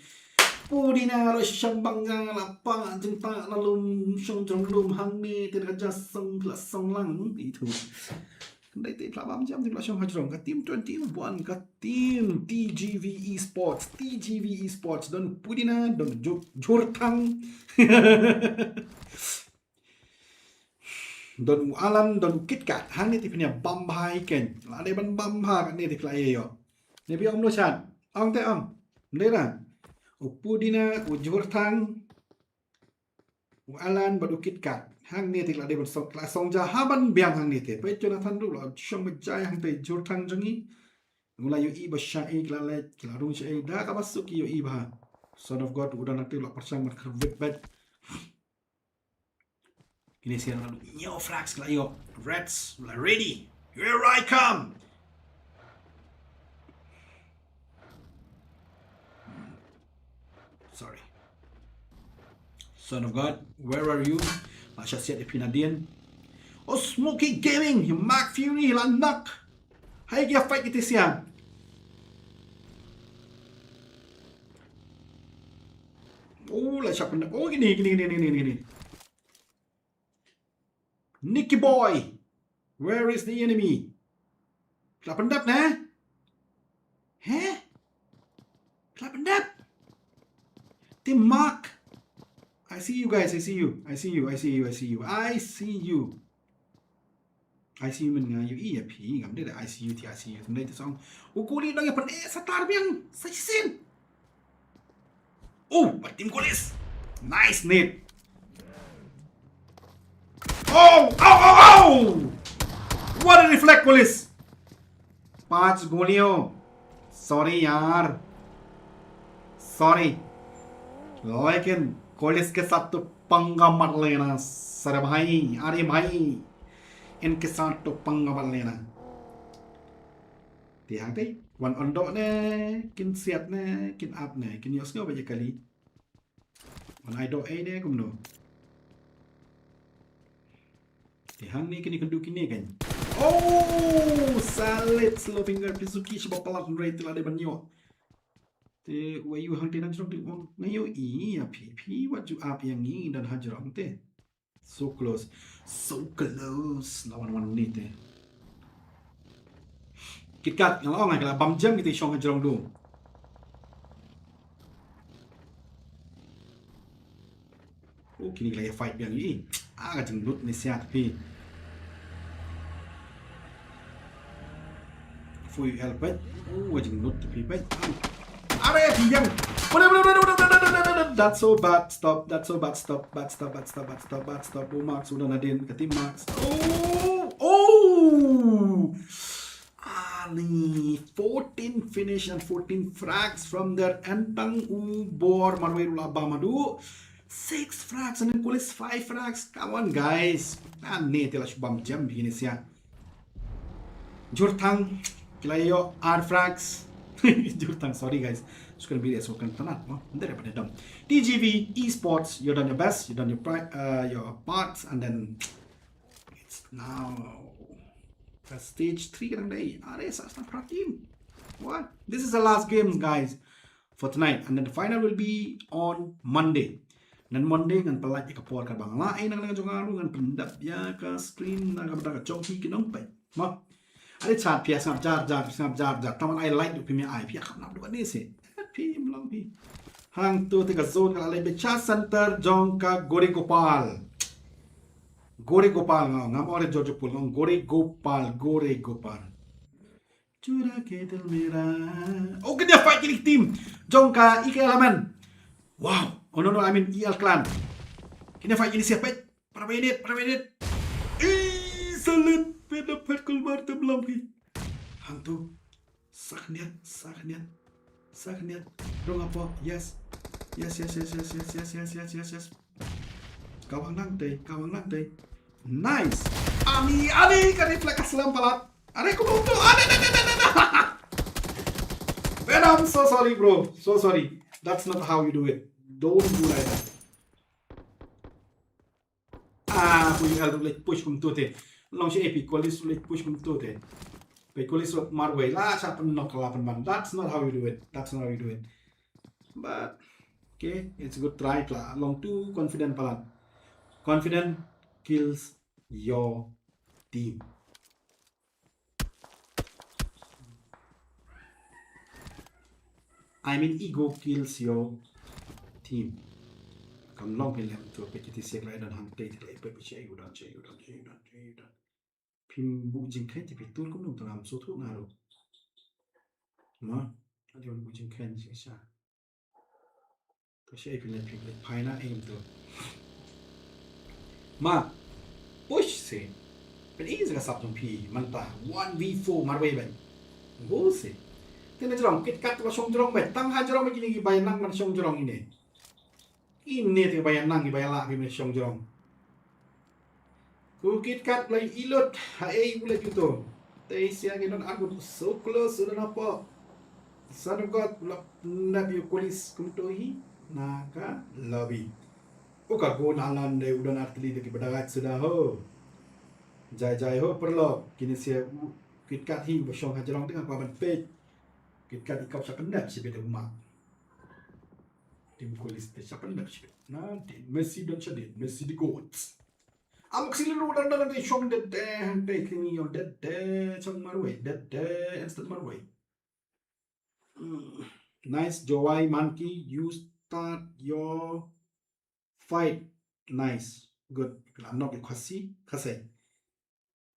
pudina ro syang bangga lapang jeng ta lalum syang jong lum hang ni tin kerja song plus song lang itu Đây thì là 300 thì là xong hai rong cái team 21 cái team TGV Esports don Pudina don Jorthang don Alan don KitKat hang ni thì punya bambhai ken là đây ban bambha cái này thì là yo này bi om lo chan ông te om đây là Pudina Jorthang Alan badu KitKat hang ni tikla de sok la songja haban biang hang ni te pe Jonathan du la shong jai hang te Jorthang jangi ngula yo i ba sha e kla le kla rung sha e da ka masuk yo i ba son of god udah nanti lo persang mat khrvet bet ini sian lalu nyo frax kla yo reds la ready here I come sorry son of god where are you Masya siap di pinadian. Oh, Smoky Gaming, yung Mac Fury, lanak. Hay kaya fight kita siya. Oh, lah siapa nak? Oh, gini. Nicky Boy, where is the enemy? Kelap pendap na? Heh? Kelap pendap? Tim Mark. I see you guys, I see you mình nga you i phi ngam de I see you tum dei song u ku li dang ya pen satar biang sai sin oh but team golis nice net oh what a reflect golis 5 गोलियों sorry यार sorry लेकिन कोलिस के साथ तो पंगा मत लेना सर भाई अरे भाई इनके साथ तो पंगा मत लेना tiang teh wan ondok ne kin siat ne kin up ne kin yos ngo baje kali wan ai do e ne kumno tiang ni kini kendu kini kan oh salit slow finger Pizuki sebab pelak rate lah de banyo te wayu hang tenan jrong wong ngayo i ya pi what you up yang ni dan hajrong te so close lawan ni te KitKat yang ngai kala bam jam kita shong hajrong du oh kini kala fight yang ni aga jeng lut ni siat pi fui helpet oh jeng lut pi pet are yang that's so bad stop oh Max sudah nadin ke tim Max Ali 14 finish and 14 frags from their entang bor marwairu abamadu 6 frags and then kulis 5 frags come on guys ane tela shubam jam begini sia Jorthang kilayo R frags Jorthang sorry guys it's gonna be there so kan tanat no daripada dam TGV Esports you done your best you done your parts and then it's now stage 3 kadang day ares asna pratim what this is the last game guys for tonight and then the final will be on Monday dan Monday ngan pelat ka por ka bang lain nang jongaru ngan pendap ya ka screen nang ka jongki kinong pai ma ada chat pia snap jar taman I like du pimia I pia kham nak du ni se pi mlang pi hang tu te ka zone ka le be chat center jong ka Gori Gopal ngam ore Jojo Pul ngam Gori Gopal cura ke del mera oh dia fight kini team jong ka IK Elemen wow oh no I mean EL Clan kini fight kini siapa para menit salut pada perkul marta belampi hantu sakniat dong apa yes kawang nang teh nice ani kan refleks selam palat are ko to man I'm so sorry bro so sorry that's not how you do it don't do like that punya hal like push kum to te long si epic kolis like push kum to te pe kolis marway la sa pen nok la pen man that's not how you do it but okay it's a good try lah long too confident palat confident kills your team I mean ego kills your team กำลังเป็นแหลมตัวไปที่เสียงไรดันหันเตะที่ไรไปเชียร์อยู่ดันพิมพ์บุจิงแค่ที่ไปตูนก็นุ่งตามสู้ทุกงานหรอกเนาะอันนี้มันบุจิงแค่ใช่ไหมตัวเชียร์เป็นพิมพ์เลยภายในเองตัวมาพุชสิเป็นอีกสักสับตรงพีมันตา 1v4 มาเว้ยแบบโว้สิที่นั่นจะลองกิดกัดตัวชงจะลองแบบตั้งหาจะลองไม่กินกี่ใบนั่งมันชงจะลองiniที่ใบนั่งกี่ใบละพี่มันชงจะลองกูกิดกัดเลยอีลุดหาboleh gituแต่เสียกันนั่นaku so close sudah apa sana got nabi kulis kumtohi naka lobby uka go nalan de udah artili de badagat sudah ho jai ho perlo kini sia kitkat hi bosong hajalong tengah paman page kitkat ikap sapendap si beda umak tim kulis te sapendap si nanti Messi dan Shadid Messi di goats amok silin udan dalam de shong de kini yo de chong marway de instant marway nice Joy Monkey you start your fight nice good I'm not khasi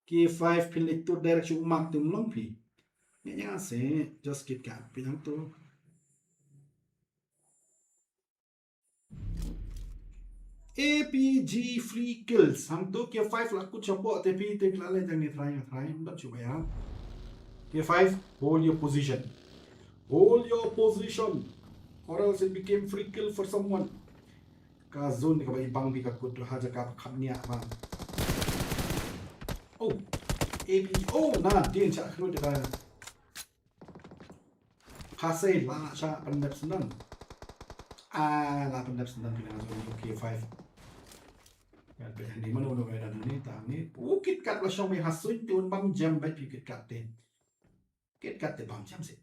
K5 pilik tu direction umak tu long pi nya se just get kat pinang tu APG free kills ham tu K5 laku coba tapi te kelale jang ni try ndak cuba ya K5 hold your position or else it became free kill for someone ka zone ka ibang bi ka kudu haja ka khamnia ma oh APG oh nah dia cak kru de kan Pasai la cha pandap senang la pandap senang dengan zone K5 ya be ni mano no dan ni ta ni ukit kat la shome hasui tun bam jam ba pi kit kat te bam jam se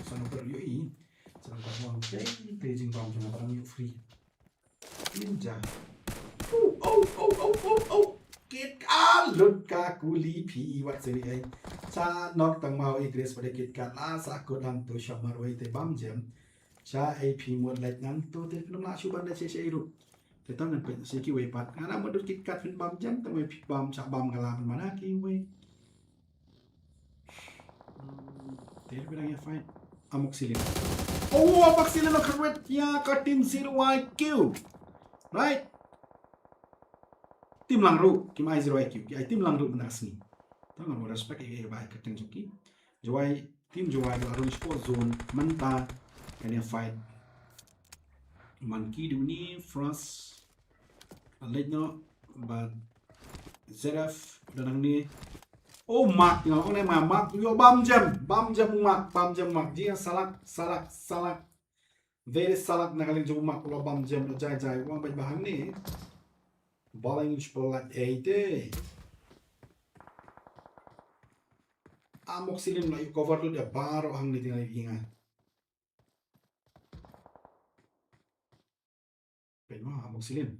sana per yoi sana ka wang te jing bam jam barang yu free ninja oh kit lut ka kuli pi wat se ai cha nok tang mau igres pada kit ka la sa ko dang to shamar wai te bam jam cha ai pi mod let nang to te nom la chuban da se ru te tang nan pe se ki wai pat ana mod kit ka fin bam jam tang wai pi bam cha bam kala mana ki wai te bilang ya fight amoxicillin oh amoxicillin correct ya ka team 0 IQ right tim langru kim ai 0 IQ ki ai tim langru benar sini tangan mo respect ke baik ka teng joki joai tim joai la ron sport zone manta kanya fight monkey duni france alegno but zeraf danang ni oh mak yang orang ni mak yo bam jam mak dia salak very salak nak kalian jom mak kalau bam jam jai uang baik bahan ni baling sepelat deh amoxicillin lah cover tu dia baru hang ni tinggal ingat penwa amoxicillin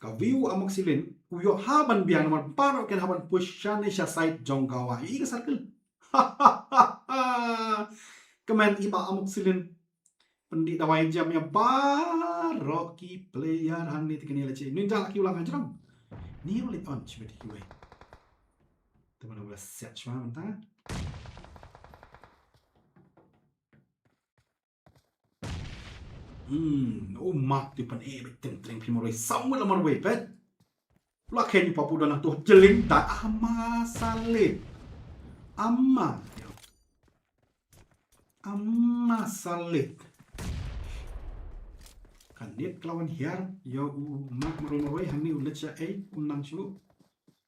ka view amoxicillin uyo haban biang naman paro ken haban pushane siya site jong gawa iga circle kemen iba amoxicillin pendi dawai jam ya baro ki player hang ni tikani lece ninja laki ulang anjram ni ulit on chibeti kiwe teman ulah set chwa manta oh mak tu pan betem treng primoroi samu lamar we pet la ken papu dan tu jeling ta ama salit amma salit kan dia kelawan hiar yo mak maroi hani ulet cha unang chu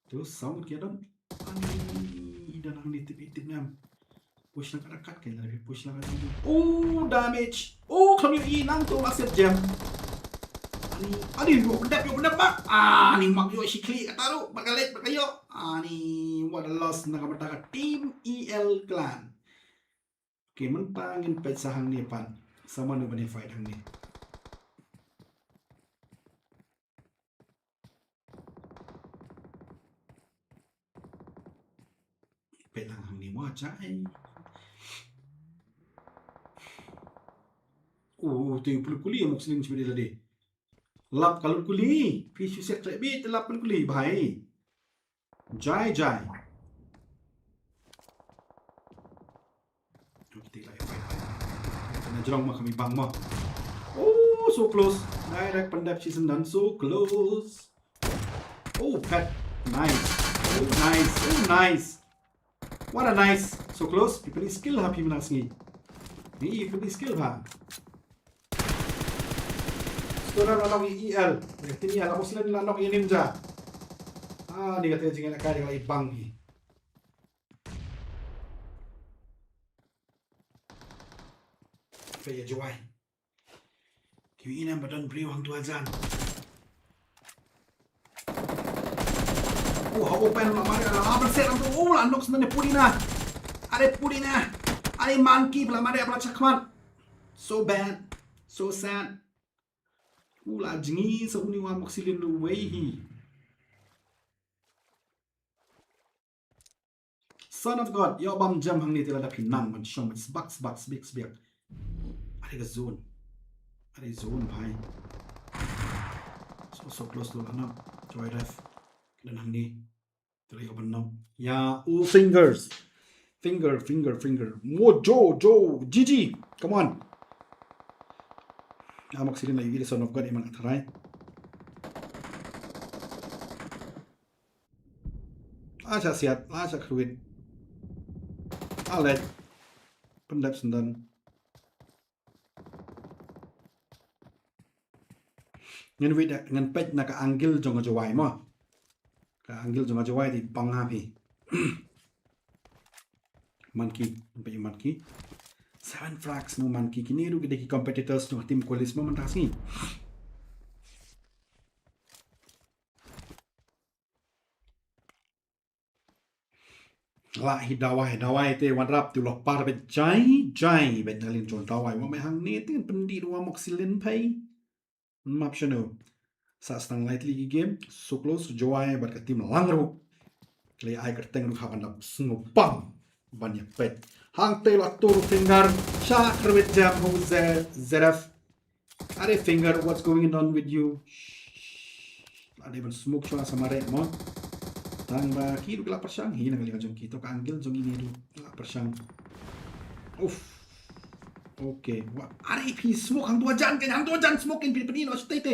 tu samu kedon ani dan hani tip nam push nak rakat kan lebih push nak damage kami inang tu masih jam ani yo pendap mak ni mak yo sikli kataru bakalet bakayo ani what a loss nak bertaka tim EL clan ke mentangin pesahang ni pan sama nu bani fight hang ni jai. Oh, tu perlu kuli yang Muslim seperti tadi. Lap kalau kuli, fish set rabbit lap kalau kuli bhai. Jai. Kita lagi. Kena jerong mah kami bang mah. Oh, so close. Direct pandap season done so close. Oh, pet. Nice. Oh, nice. What a nice. So close. People skill ha people nasi. Ni people skill ha. Sekarang lanok EL. Ini ala Muslim lanok ninja. Ni kata jangan nak kaya lagi bang ni. Kaya juai. Kiwi ini badan beri wang tua jan. Open lah mari apa set untuk lanok sebenarnya pudina. Ada monkey pula mari apa cakman. So bad, so sad. Ula jengi sa uni wa maksilin lu weihi. Son of God, yo bam jam hang ni tila da pinang man shom bucks big. Ada ke zone. Ada zone bhai. So close to anak. Joy ref. Dan hang ni tila yo benam. Ya, fingers. Finger. Mojo, Gigi. Come on. Amak silin lagi Son of God iman atarai. Aja siat, aja kruit. Alet. Pendap sendan. Ngan wit ngan pet nak anggil jong jawai mo. Ka anggil jong jawai di pangapi. Monkey. 7 frags no monkey kini ru gede competitors no tim kolis mo mentasi. La hidawai te wanrap tu loh par bet jai bet nalin jon dawai mo me hang ni tin pendi dua moksilin pai. Map shano. Sa stang lightly game so close jawai bar ka tim langru. Klay ai kerteng ru haban dap snupang banyak pet. Hang tail atur finger shot with jam who Zeref. Are finger what's going on with you? Ada ban smoke chua sama rek mo. Tang ba kiru kelap persang hina kali jong kita ka anggil jong ini du kelap persang. Uff. Okay. Are pi smoke hang dua jan smoke in pin no stay.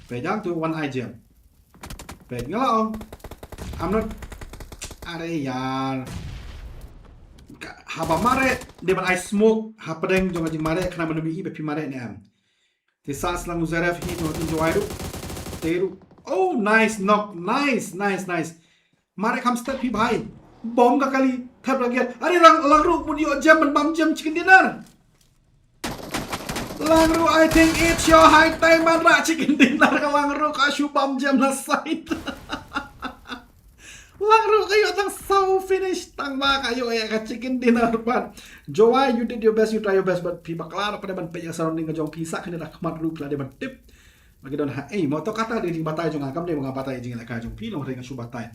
Pejang tu one eye jam. Pej ngala I'm not. Are yar. Haba mare deban I smoke hapadeng jong ajing mare kena menumi I bepi mare ne am. Te sas lang Zeref hi no tin joairu. Teru. Oh nice knock. Nice. Mare kam step hi bhai. Bom ka kali thap lagi. Are lang ru mun yo jam man bam jam chicken dinner. Lang ru I think it's your high time man ra chicken dinner ka lang ru ka shu bam jam na side. Langro kayo tang so finish tang ba kayo ya ka chicken dinner pan. Joy you did your best, you try your best but pi baklar pada ban pe yang surrounding ka jong pisa kena dak mat ru kla de ban tip. Bagi don ha mo to kata de jing batai jong akam de bang batai jing la ka jong pi long re ka su batai.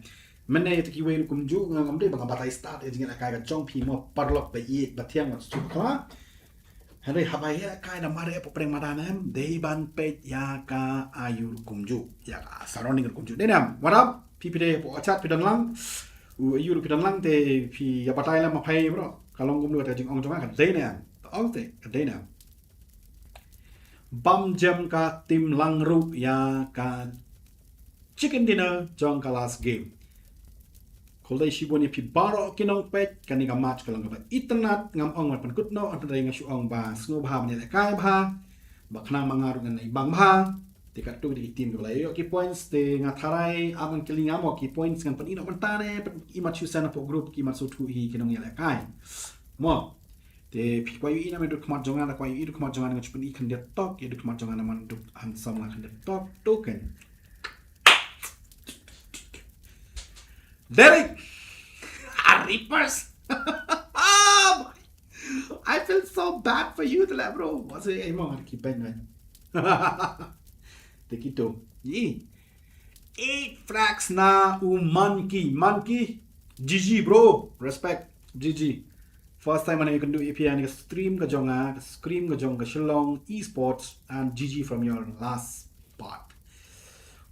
Mene ti ki we kum ju ngam de bang batai start jing la ka jong pi mo parlok pe I batiang wat su kla. Hari habai ya ka na mare po preng madanam de ban pe ya ka ayur kum ju. Ya ka surrounding kum ju. Denam, what up? PPD po achat pidan lang u pidan lang te pi ya patai la mapai bro kalong gum lu ta jing ong jong kan dei na ong te dei na bam jam ka tim lang ru ya ka chicken dinner jong ka last game kolai shiboni pi baro kinong pet kani ka match kalang ba itnat ngam ong pan kutno at dai nga shu ong ba sngo ba ne kai ba bakna mangaru ngan ibang ba Tikat tu di tim kalau yo ki points te ngatharai aman kiling amo ki points ngan panino mentare imat susana po group ki masuk tu hi kinong ya kai mo te pi kwayu ina me duk mat jongan kwayu i duk mat jongan ngach pun i kan dia tok i duk mat jongan man duk ansam la kan dia tok token Derek Reapers I feel so bad for you bro what's it mo ki pen man Tekito. 8 frags na monkey. GG bro. Respect. GG. First time you can do API and stream ka jonga, stream ka jong ka Shillong esports and GG from your last part.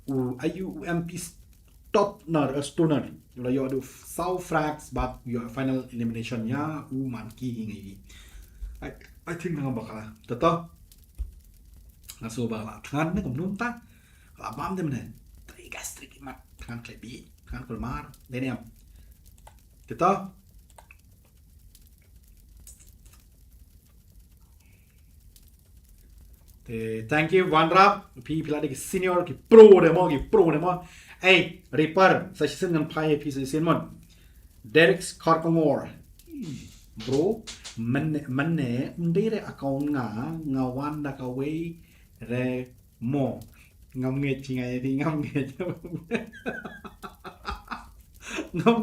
Ayu MP top nar stoner. You do south frags but your final elimination ya man ki hingi. I think nga baka. Tato. Naso baka. Tangan na kumnun ta. Labam dem ne. Trigas triki mat. Tangan klebi. Tangan kulmar. Deniam. Tato. Thank you Wanrap Pi pila de senior ki pro de mo hey Reaper sa season ng pai pi season mon Derek Carcomore bro man ne ndire account nga wanda ka way re mo ngam nge chi ngai di ngam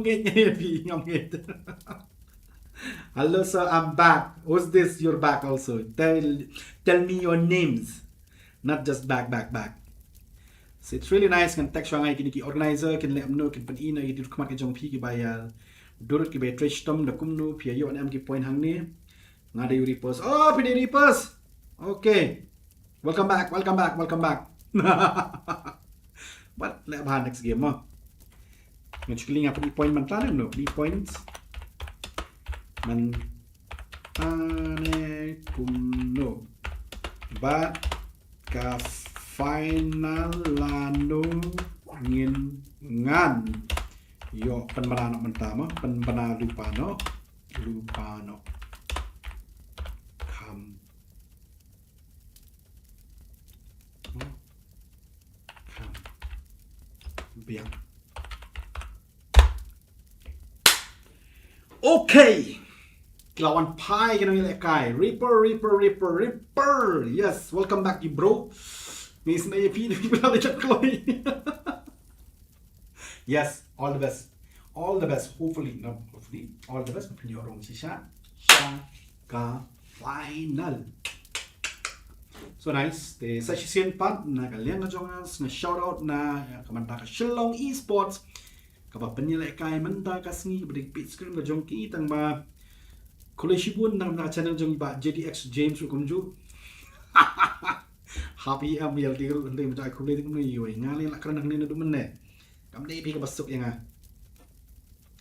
nge pi ngam nge Hello sir, I'm back. Who's this? You're back also. Tell me your names. Not just back. So it's really nice kan text ngai kini ki organizer kan le amno kan pan ina ki dur khamat ke jong pi ki bayal. Durut ki be trash tom da kumnu pi yo am ki point hang ni. Ngada you repost. Oh, pi repost. Okay. Welcome back. But le abhan next game mo. Ngachukling apa di point man tlan no? Di points. Man ane kumno bat ka final lano ngin ngan yo penmarano mentama penbana lupano kam biang okay. Lawan Pai kena nilai kai. Reaper. Yes, welcome back you bro. Miss na AP ni pila dia Chloe. Yes, all the best. Hopefully all the best in your own Shaka final. So nice. The session part na kalian na jongas na shout out na kamanta ka Shillong esports. Kapag penilai kai menta kasngi beri pit screen ka jongki tang ba Kolesibun nang channel jong ba JDX James kumju. Happy am yel tigro ndai mata ko le tingno yoy ngali la kan nang ni du menne. Kam dei pi ka basuk yang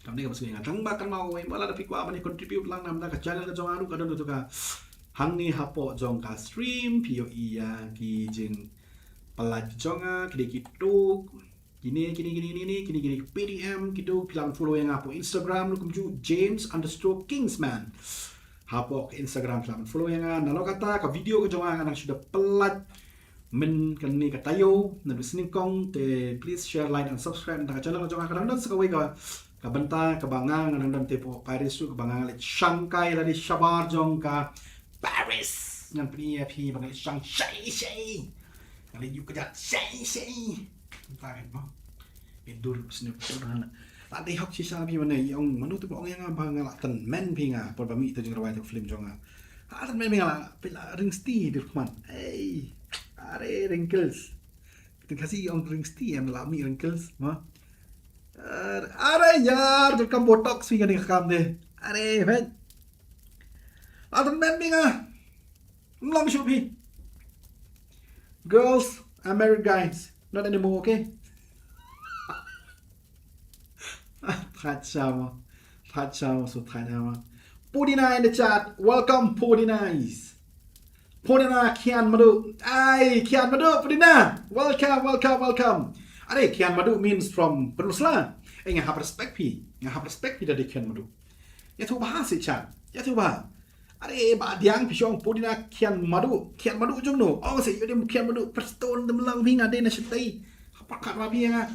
tang ba kan mau mala da pi kwa mani contribute lang nam da ka channel ka jong anu ka don tu ka hang ni hapo jong ka stream pio iya ki jing palaj jonga ki tu Kini PDM gitu bilang follow yang apa Instagram lu kumju James_Kingsman hapo ke Instagram sama follow yang nalo kata ke video ke jonga anak sudah pelat men kani katayo na listening kong te please share like and subscribe na channel ke jonga kadang dan sekawai ka benta ke bangang kadang dan tepo Paris su ke bangang le Shanghai la di Shabar jong ka Paris ngan pi bangang Shanghai kali you kejat Shanghai entah kan mo pindur sini pindur tak ada hak sisa pi mana yang manu tu orang yang abang ngalatan men pinga por bami tu jeng rawai tu film jonga ada men pinga pila ringsti di kuman hey are wrinkles kita kasih orang ringsti yang lami wrinkles ma are yar tu kam botox pinga ni kam deh are men ada men pinga mlam shupi girls I'm married guys not anymore, okay? Tachama, so Tachama. Pudina in the chat. Welcome, Pudinais. Pudina Kian Madu. Ay, Kian Madu, Pudina. Welcome. Are Kian Madu means from Penusla. Nga have respect pi dari Kian Madu. Ya tu bahas chat. Ya tu bah. Are ba diang pisong Pudina Kian Madu jong no. Oh say you Kian Madu preston dem lang pinga de na sitai. Pakat rabi nga.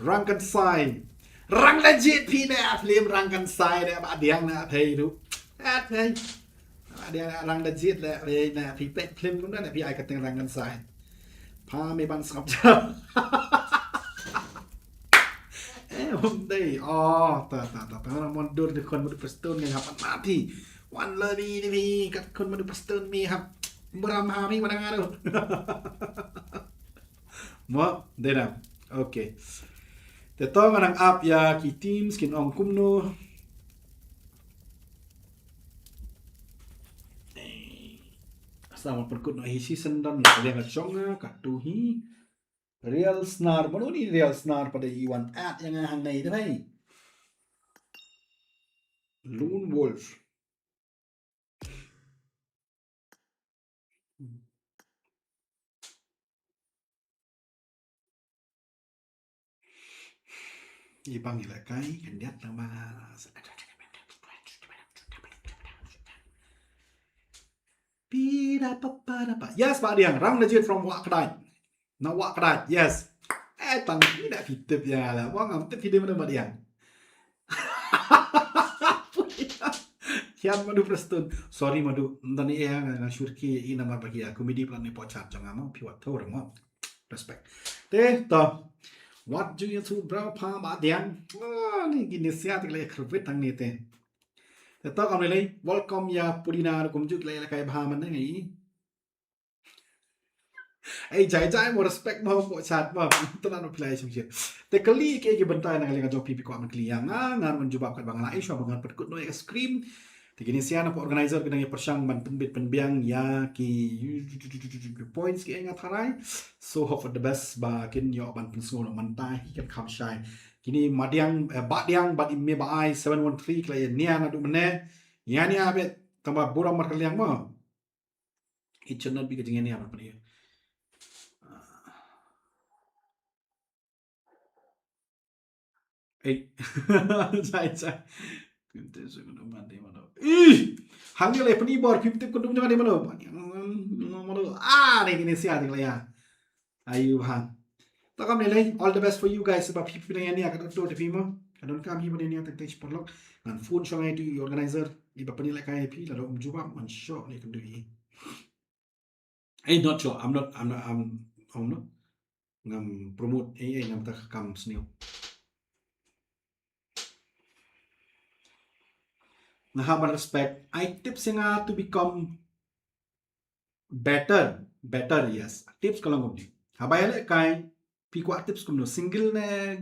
Rangkan sai. Rang legit pi na film rangkan sai de ba diang na thei du. At thei. Ba diang rang legit le na pi pet film cũng na pi ai ka teng rangkan sai. Pa me ban sap cha. Hôm đây ta mundur di kon madu preston nga hapan mati. One lobby ni kat kon madu preston mi hap. Beramah mi mana ngaruh. Mo, dena. Okay. Tetong anang app ya ki Teams kin ong kumno. Sama perkut no hi season dan kalian ngacong katu hi real snar mano ni real snar pada iwan at yang hang nei tu hai. Lone Wolf. Ibang ila kai kandiat nama Pira papa. Yes, Pak Diang. Rang legit from Wak Kedai. Nak Wak Kedai. Yes. Tang tidak fitip ya lah. Wang am tip fitip mana Pak Diang. Kian madu prestun. Sorry madu. Tani yang syurki ini nama bagi aku komedi plan ni pocat jangan mau piwat tahu orang mau. Respect. Teh toh. What do you do bro pa Pak Diang? Wah ni gini siat lagi kerwit tang ni teh. Tetap kami lagi welcome ya Purina kumjuk lagi kayak bahaman ni. Jai mau respect mau kok chat mau tenan apply sungsi. Te kali ke bentai nang kali ngajok pipi ko aman kliang ngan menjubab kat bang lai syo bangan perkut no es krim. Te gini sian apa organizer kena persang ban penbit penbiang ya ki points ki engat harai. So hope for the best ba kin yo ban pensol mantai kan kam shine. Kini madiang badiang bad me ba ai 713 klay niang adu mene. Ya ni abet tambah buram mar kaliang mo. It should not be getting any apa ni. Cai. Kunte segundo mandi mano. Hangil le penibor kiptip kundum jangan di mano. Mano. Ni gini sia tinggal ya. Ayu hang. Takam nilai all the best for you guys sebab people ni akan tu TV mo. Kadon kami pada ni akan touch perlok. Dan phone song itu organizer di bapa nilai kai pi lalu mencuba menshow ni kundu i. Not sure. I'm not ngam promote ngam tak kam snew. Nahaban respect. I tips yang to become better, yes. Tips kalau ngomong. Habayale kai pikwa tips kumno single ne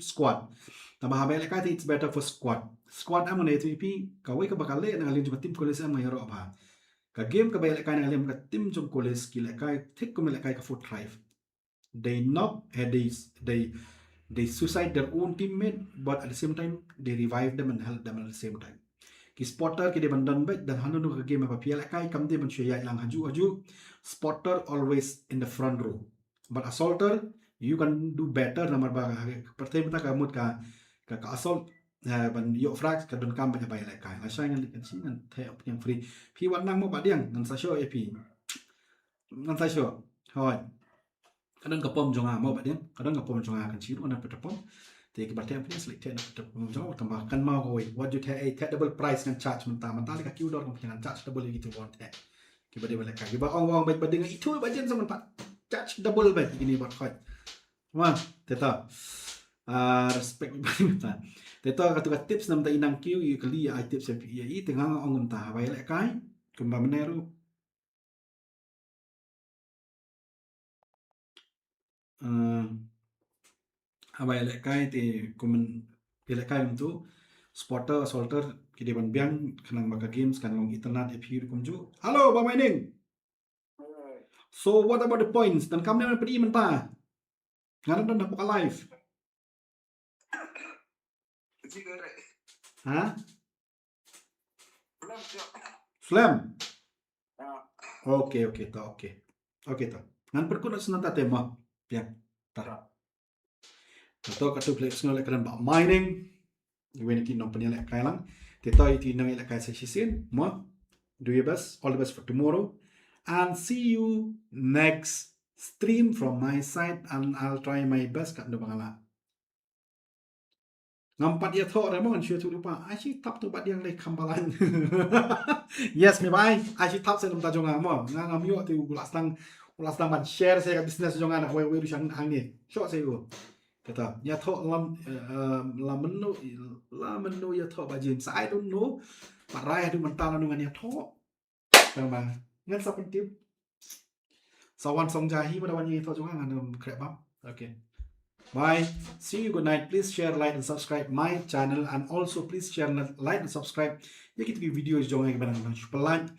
squad. Tambah habayale kai it's better for squad. Squad amon itu pi kawai ka bakale na alin juma tim koles am ngayro apa. Ka game ka bayale kai na alin ka tim jum koles kila kai thik kumile kai ka foot drive. They knock they suicide their own teammate but at the same time they revive them and help them at the same time. Ki spotter ki de bandan bet dan hanu ka game apa piala kai kam de ban shya lang haju spotter always in the front row but assaulter you can do better nomor ba pertama ta kamut ka assault ban yo frags ka don kam ba piala kai la sai ngan kan sin the yang free pi wan nang mo ba diang nan sa show ap nan sa show hoi kadang kapom jonga mo ba diang kadang kapom jonga kan siru na petapom Jadi berarti apa ni selektif nak jauh tambahkan mau koi. What you take double price kan charge mentah lagi kaki udor kan charge double gitu want eh. Kiba dia balik kaki. Ba orang baik dengan itu bajen sama tak charge double baik ini buat koi. Wah, teta. Respect banget. Teta kata tips nam ta inang kiu you kali ai tips ya i tengah orang mentah balik kai. Kumba meneru. Abai lekai ti kumen lekai untuk spotter assaulter kidi ban biang kanang baka games kanang internet if kumju. Hello ba mining. So what about the points? Dan kami nak pergi mentah. Ngaran dan dapat live. Ha? Slam. Okay ta. Okay ta. Ngan perkut senata tema. Pian. Tara. Atau katu play sengal kan ba mining. When you know penilai kai lang. Teta itu nang ilak kai session. Mo. Do your best. All the best for tomorrow. And see you next stream from my side. And I'll try my best kat do bangala. Ngampat ya thok remon sure tu lupa. Asyik tap tu bat yang lek kambalan. Yes me bye. Asyik tap saya namta jonga mo. Ngam yo tu ulas tang ban share saya kat business jonga nak we du sang hang ni. Short saya go. Kata ya thok la menu ya thok bajin. I don't know. Parai tu mental anu ngan ya thok. Bang. Ngan sa pentiu. Sawan song jahi pada wan ye thok jonga ngan krep bab. Okay. Bye. See you. Good night. Please share, like, and subscribe my channel, and also please share, like, and subscribe. Ya kita videos jangan yang benar-benar pelan.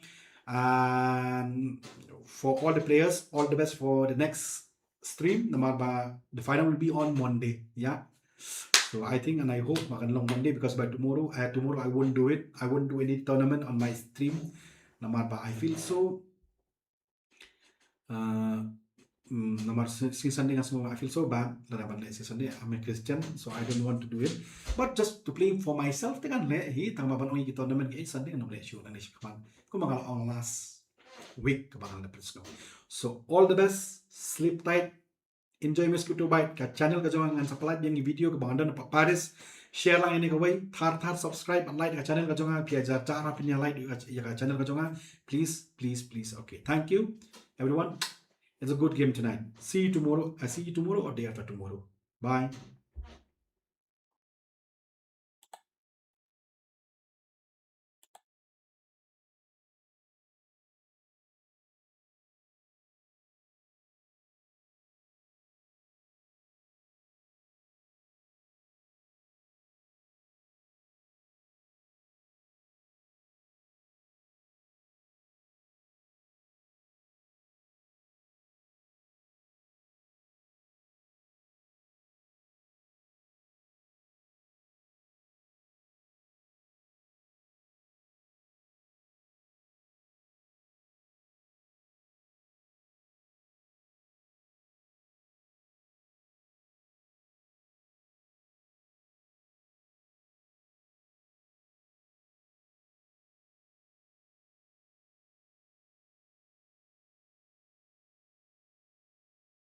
And for all the players, all the best for the next stream. The final will be on Monday. Yeah. So I think and I hope makan long Monday because by tomorrow I won't do it. I won't do any tournament on my stream. I feel so si Sunday I feel so bad that si Sunday I'm a Christian, so I don't want to do it. But just to play for myself, tekan le hi tama ban ongi tournament kay Sunday no le show na ni kapan. Kumagal on last week kapan na plus ko. So all the best, sleep tight, enjoy mosquito bite ka channel ka jong ngan sa yung video ka bangda na papares. Share lang ini kawai, thar subscribe and like ka channel ka jong pia jar cara pinya like ya ka channel ka jong please. Okay, thank you everyone. It's a good game tonight. See you tomorrow or day after tomorrow. Bye.